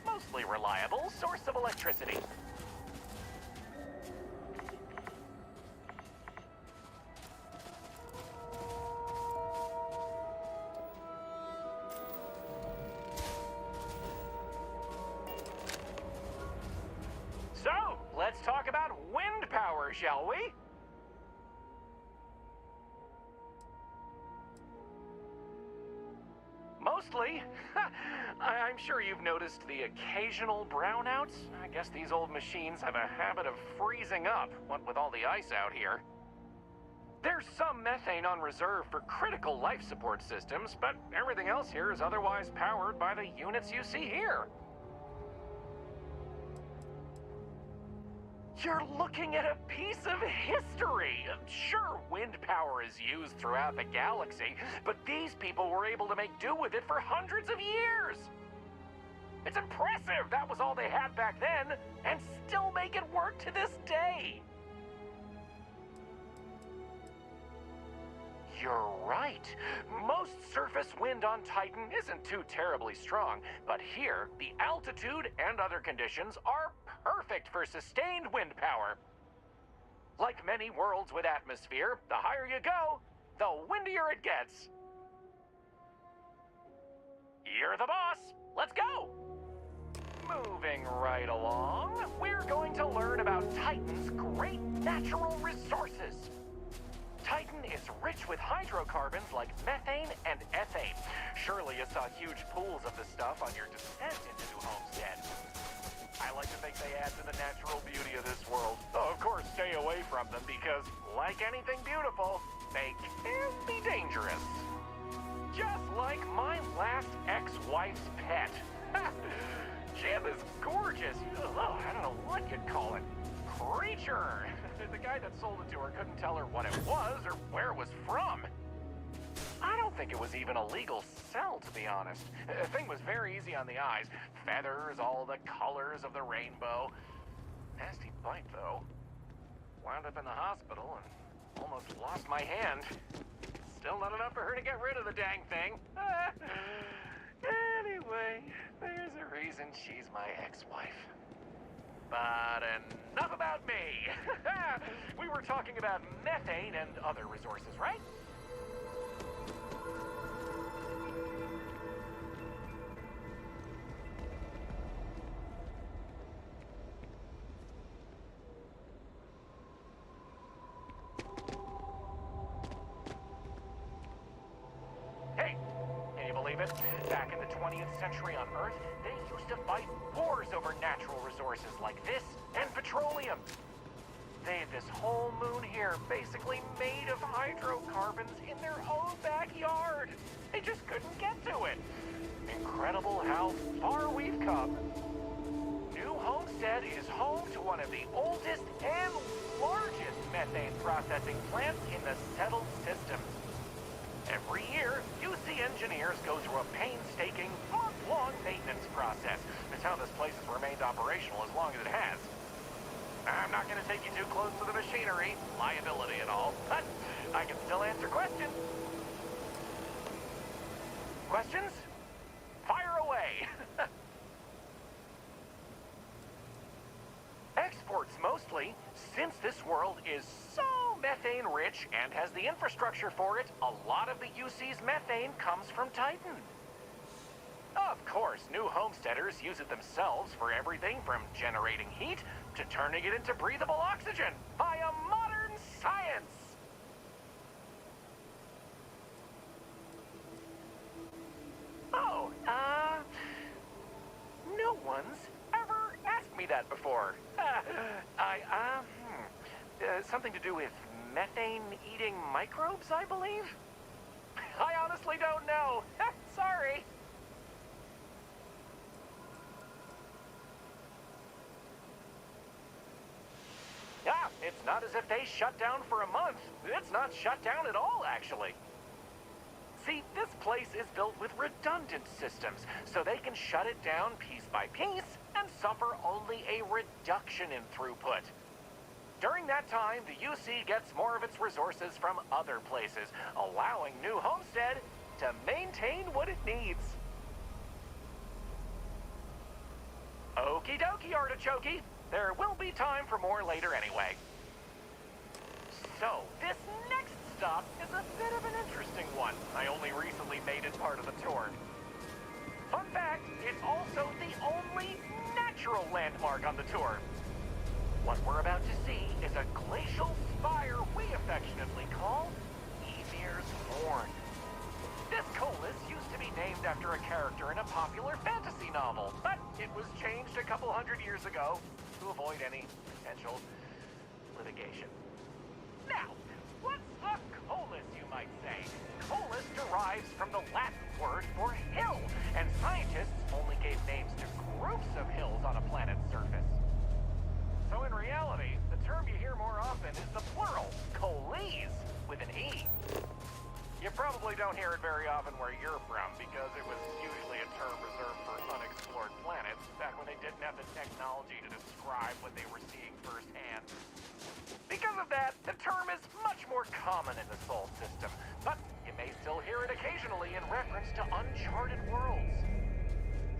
mostly reliable source of electricity. So, let's talk about wind power, shall we? Mostly. I'm sure you've noticed the occasional brownouts. I guess these old machines have a habit of freezing up, what with all the ice out here. There's some methane on reserve for critical life support systems, but everything else here is otherwise powered by the units you see here. You're looking at a piece of history. Sure, wind power is used throughout the galaxy, but these people were able to make do with it for hundreds of years. It's impressive that was all they had back then, and still make it work to this day. You're right. Most surface wind on Titan isn't too terribly strong, but here, the altitude and other conditions are perfect for sustained wind power. Like many worlds with atmosphere, the higher you go, the windier it gets. You're the boss. Let's go. Moving right along, we're going to learn about Titan's great natural resources. Titan is rich with hydrocarbons like methane and ethane. Surely you saw huge pools of the stuff on your descent into New Homestead. I like to think they add to the natural beauty of this world. Though, of course, stay away from them because, like anything beautiful, they can be dangerous. Just like my last ex-wife's pet. She had this gorgeous, I don't know what you'd call it, creature. The guy that sold it to her couldn't tell her what it was or where it was from. I don't think it was even a legal sell, to be honest. The thing was very easy on the eyes. Feathers, all the colors of the rainbow. Nasty bite, though. Wound up in the hospital and almost lost my hand. Still not enough for her to get rid of the dang thing. Anyway, there's a reason she's my ex-wife. But enough about me. We were talking about methane and other resources, right? Hey, can you believe it? Back in the 20th century on Earth, they used to fight wars over natural resources like this and petroleum. They had this whole moon here basically made of hydrocarbons in their own backyard. They just couldn't get to it. Incredible how far we've come. New Homestead is home to one of the oldest and largest methane processing plants in the settled system. Every year, UC engineers go through a painstaking, month-long maintenance process. That's how this place has remained operational as long as it has. I'm not going to take you too close to the machinery, liability and all, but I can still answer questions. Questions? Fire away! Exports mostly, since this world is so methane-rich and has the infrastructure for it, a lot of the UC's methane comes from Titan. Of course, new homesteaders use it themselves for everything from generating heat to turning it into breathable oxygen via modern science. one's ever asked me that before. Something to do with methane-eating microbes, I believe? I honestly don't know. Sorry. It's not as if they shut down for a month. It's not shut down at all, actually. See, this place is built with redundant systems, so they can shut it down piece by piece and suffer only a reduction in throughput. During that time, the UC gets more of its resources from other places, allowing New Homestead to maintain what it needs. Okie dokie, Artichoke. There will be time for more later anyway. So, this next stop is a bit of an interesting one. I only recently made it part of the tour. Fun fact, it's also the only natural landmark on the tour. What we're about to see is a glacial spire we affectionately call Ymir's Horn. This colus used to be named after a character in a popular fantasy novel, but it was changed a couple hundred years ago to avoid any potential litigation. Now, what's a colus, you might say? Colus derives from the Latin word for hill, and scientists only gave names to groups of hills on a planet's surface. So in reality, the term you hear more often is the plural, coles, with an E. You probably don't hear it very often where you're from, because it was usually a term reserved for unexplored planets, back when they didn't have the technology to describe what they were seeing firsthand. Because of that, the term is much more common in the Sol system, but you may still hear it occasionally in reference to uncharted worlds.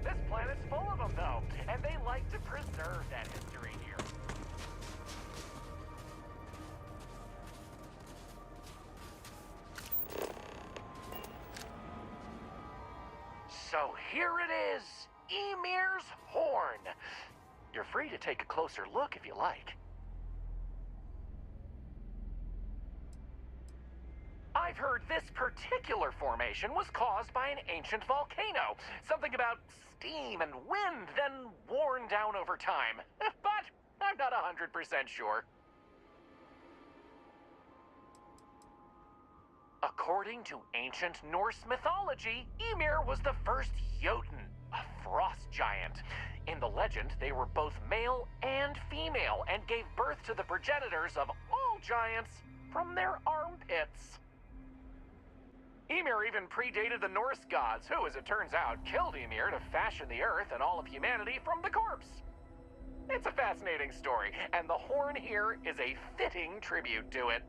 This planet's full of them, though, and they like to preserve that history here. So here it is, Ymir's Horn. You're free to take a closer look if you like. I've heard this particular formation was caused by an ancient volcano. Something about steam and wind, then worn down over time. But I'm not 100% sure. According to ancient Norse mythology, Ymir was the first Jotun, a frost giant. In the legend, they were both male and female and gave birth to the progenitors of all giants from their armpits. Ymir even predated the Norse gods, who, as it turns out, killed Ymir to fashion the earth and all of humanity from the corpse. It's a fascinating story, and the horn here is a fitting tribute to it.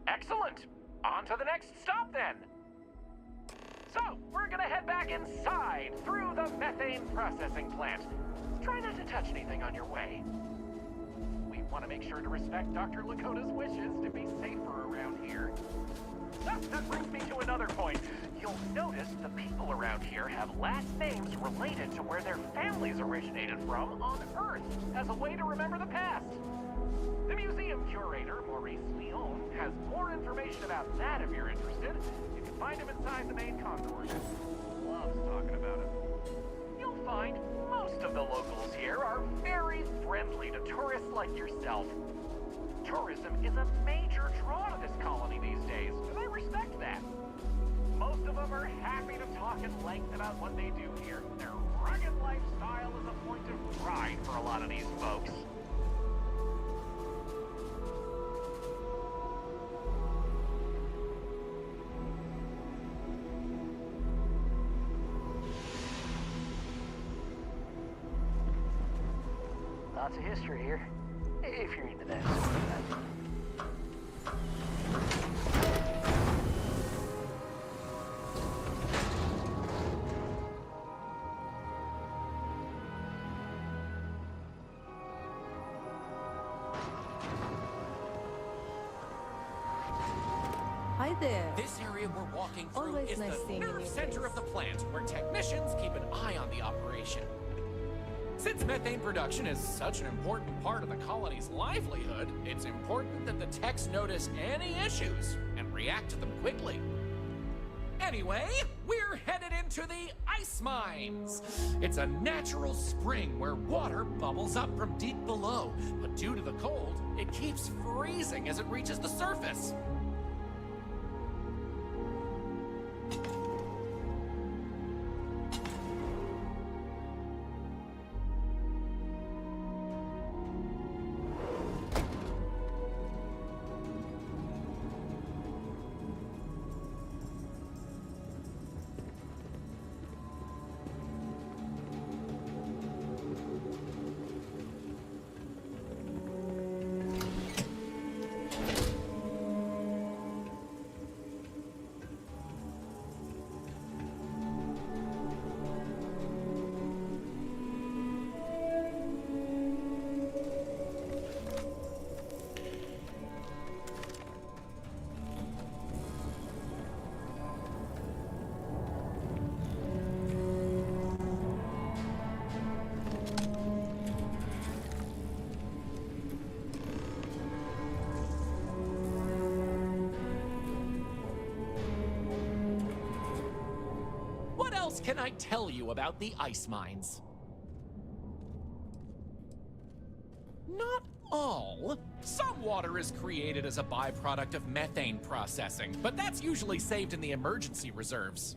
Excellent! On to the next stop, then! So, we're gonna head back inside, through the methane processing plant. Try not to touch anything on your way. We want to make sure to respect Dr. Lakota's wishes to be safer around here. That brings me to another point. You'll notice the people around here have last names related to where their families originated from on Earth, as a way to remember the past. The museum curator, Maurice Leon, has more information about that if you're interested. You can find him inside the main concourse. Loves talking about it. You'll find most of the locals here are very friendly to tourists like yourself. Tourism is a major draw to this colony these days, and I respect that. Most of them are happy to talk at length about what they do here. Their rugged lifestyle is a point of pride for a lot of these folks. Lots of history here, if you're into that sort of thing. Hi there. This area we're walking through Always is nice the seeing you, nerve Miss. center of the plant, where technicians keep an eye on the operation. Since methane production is such an important part of the colony's livelihood, it's important that the techs notice any issues and react to them quickly. Anyway, we're headed into the ice mines. It's a natural spring where water bubbles up from deep below, but due to the cold, it keeps freezing as it reaches the surface. What else can I tell you about the ice mines? Not all. Some water is created as a byproduct of methane processing, but that's usually saved in the emergency reserves.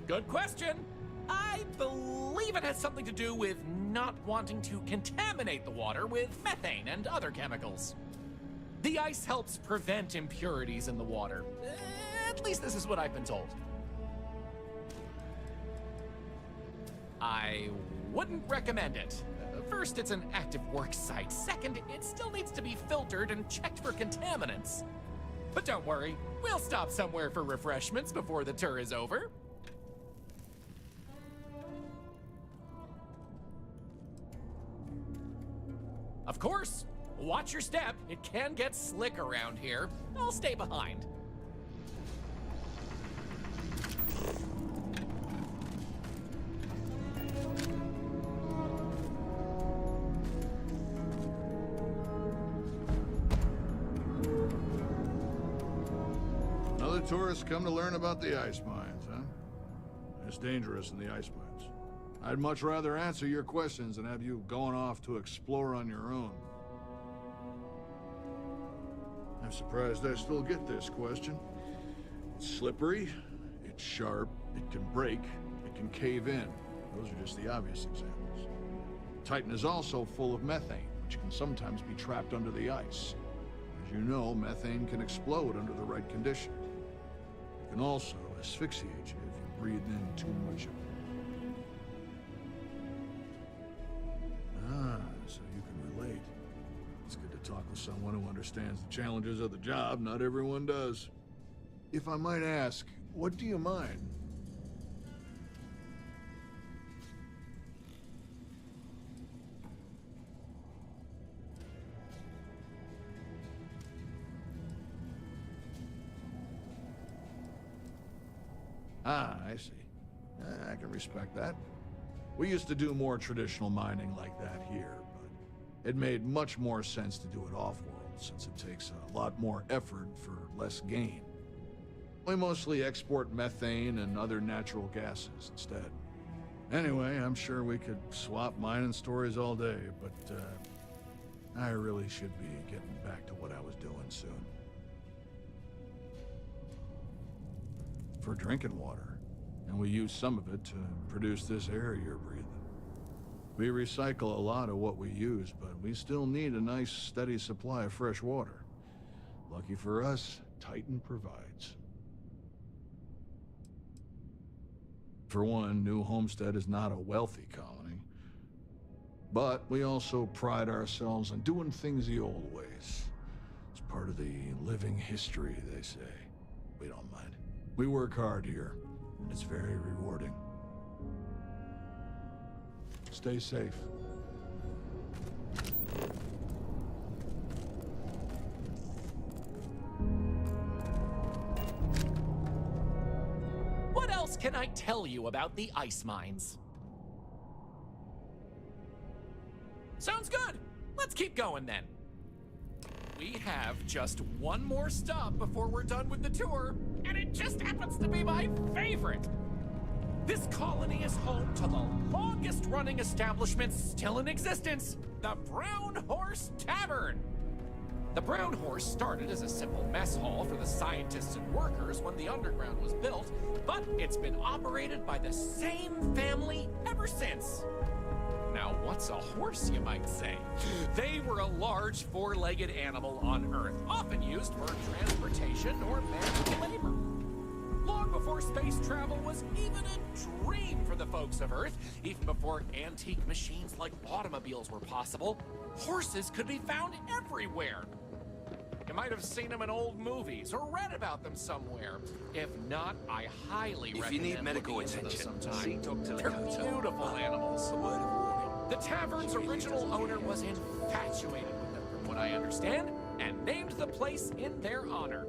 Good question. I believe it has something to do with not wanting to contaminate the water with methane and other chemicals. The ice helps prevent impurities in the water. At least this is what I've been told. I wouldn't recommend it. First, it's an active work site. Second, it still needs to be filtered and checked for contaminants. But don't worry, we'll stop somewhere for refreshments before the tour is over. Of course, watch your step. It can get slick around here. I'll stay behind. Other tourists come to learn about the ice mines, huh? It's dangerous in the ice mines. I'd much rather answer your questions than have you going off to explore on your own. I'm surprised I still get this question. It's slippery, it's sharp, it can break, it can cave in. Those are just the obvious examples. Titan is also full of methane, which can sometimes be trapped under the ice. As you know, methane can explode under the right conditions. It can also asphyxiate you if you breathe in too much of it. Ah, so you can relate. It's good to talk with someone who understands the challenges of the job. Not everyone does. If I might ask, what do you mind? Ah, I see. I can respect that. We used to do more traditional mining like that here, but it made much more sense to do it off-world, since it takes a lot more effort for less gain. We mostly export methane and other natural gases instead. Anyway, I'm sure we could swap mining stories all day, but I really should be getting back to what I was doing soon. For drinking water. And we use some of it to produce this air you're breathing. We recycle a lot of what we use, but we still need a nice, steady supply of fresh water. Lucky for us, Titan provides. For one, New Homestead is not a wealthy colony. But we also pride ourselves on doing things the old ways. It's part of the living history, they say. We don't mind. We work hard here. It's very rewarding. Stay safe. What else can I tell you about the ice mines? Sounds good. Let's keep going then. We have just one more stop before we're done with the tour, and it just happens to be my favorite. This colony is home to the longest-running establishment still in existence, the Brown Horse Tavern. The Brown Horse started as a simple mess hall for the scientists and workers when the underground was built, but it's been operated by the same family ever since. Now, what's a horse, you might say? They were a large four-legged animal on Earth, often used for transportation or manual labor. Long before space travel was even a dream for the folks of Earth, even before antique machines like automobiles were possible, horses could be found everywhere. You might have seen them in old movies or read about them somewhere. If not, I highly recommend you need medical looking into attention, them sometime. see Dr. They're Lakota. beautiful animals. A word of warning. The tavern's original owner was infatuated with them, from what I understand, and named the place in their honor.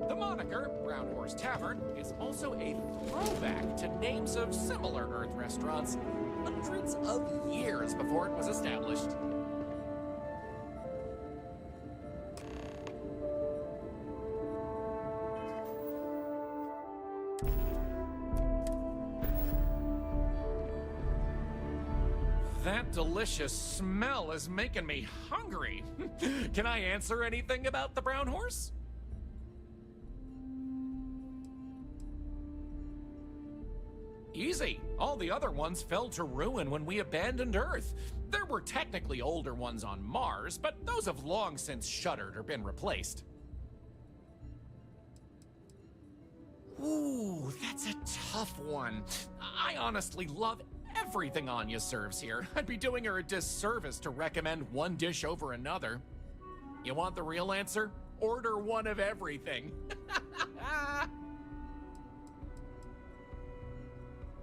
The moniker, Brown Horse Tavern, is also a throwback to names of similar Earth restaurants hundreds of years before it was established. That delicious smell is making me hungry. Can I answer anything about the Brown Horse? Easy. All the other ones fell to ruin when we abandoned Earth. There were technically older ones on Mars, but those have long since shuttered or been replaced. Ooh, that's a tough one. I honestly love everything Anya serves here. I'd be doing her a disservice to recommend one dish over another. You want the real answer? Order one of everything.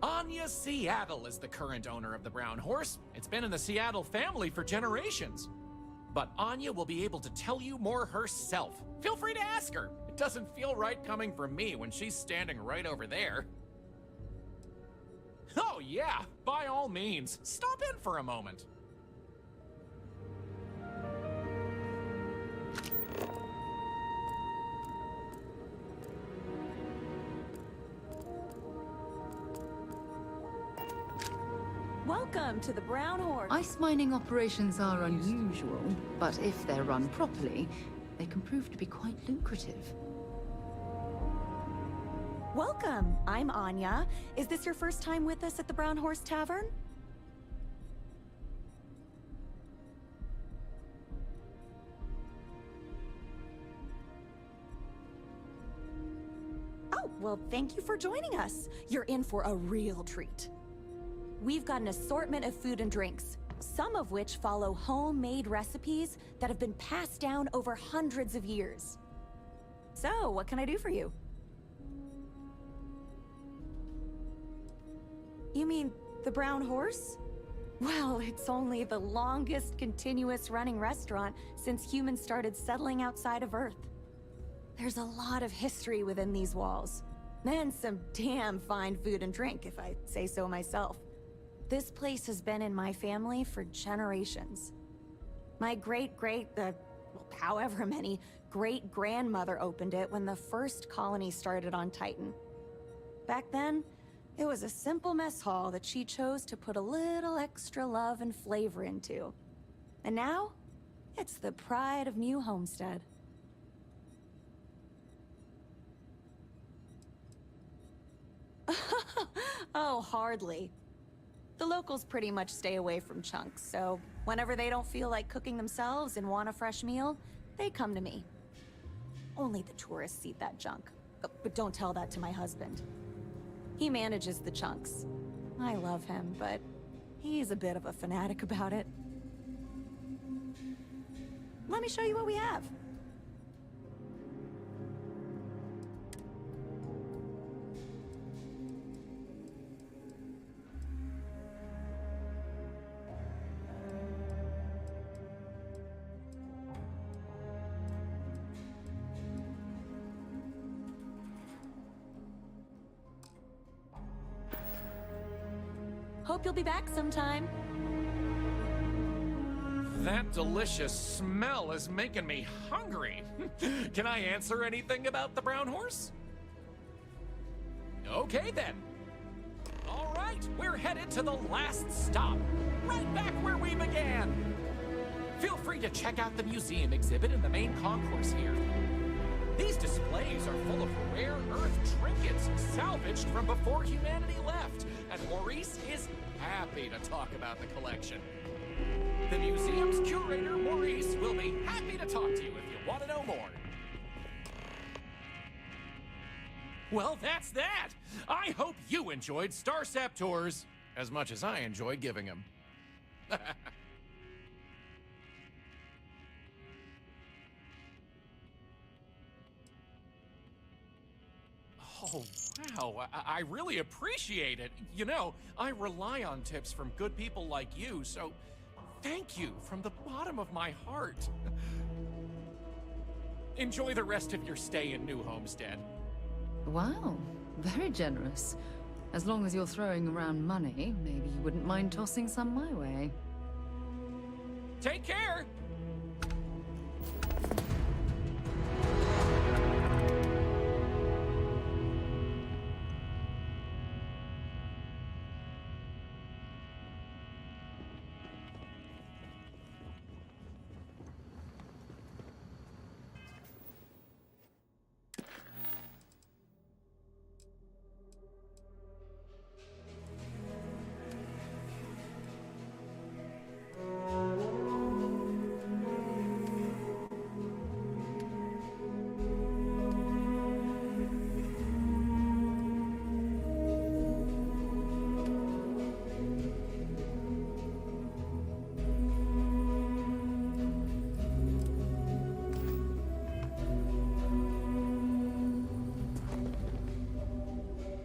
Anya Seattle is the current owner of the Brown Horse. It's been in the Seattle family for generations. But Anya will be able to tell you more herself. Feel free to ask her. It doesn't feel right coming from me when she's standing right over there. Oh yeah, by all means, stop in for a moment. Welcome to the Brown Horse. Ice mining operations are unusual, but if they're run properly, they can prove to be quite lucrative. Welcome. I'm Anya. Is this your first time with us at the Brown Horse Tavern? Oh, well, thank you for joining us. You're in for a real treat. We've got an assortment of food and drinks, some of which follow homemade recipes that have been passed down over hundreds of years. So, what can I do for you? You mean the Brown Horse? Well, it's only the longest continuous running restaurant since humans started settling outside of Earth. There's a lot of history within these walls, and some damn fine food and drink, if I say so myself. This place has been in my family for generations. My however many, great-grandmother opened it when the first colony started on Titan. Back then, it was a simple mess hall that she chose to put a little extra love and flavor into. And now, it's the pride of New Homestead. Oh, hardly. The locals pretty much stay away from chunks, so whenever they don't feel like cooking themselves and want a fresh meal, they come to me. Only the tourists eat that junk. But don't tell that to my husband. He manages the chunks. I love him, but he's a bit of a fanatic about it. Let me show you what we have. Hope you'll be back sometime. That delicious smell is making me hungry. Can I answer anything about the Brown Horse? Okay then. All right, we're headed to the last stop, right back where we began. Feel free to check out the museum exhibit in the main concourse here. These displays are full of rare Earth trinkets salvaged from before humanity left, and Maurice is happy to talk about the collection. The museum's curator, Maurice, will be happy to talk to you if you want to know more. Well, that's that! I hope you enjoyed Starsap Tours as much as I enjoy giving them. Oh, wow. I really appreciate it. You know, I rely on tips from good people like you, so thank you from the bottom of my heart. Enjoy the rest of your stay in New Homestead. Wow, very generous. As long as you're throwing around money, maybe you wouldn't mind tossing some my way. Take care!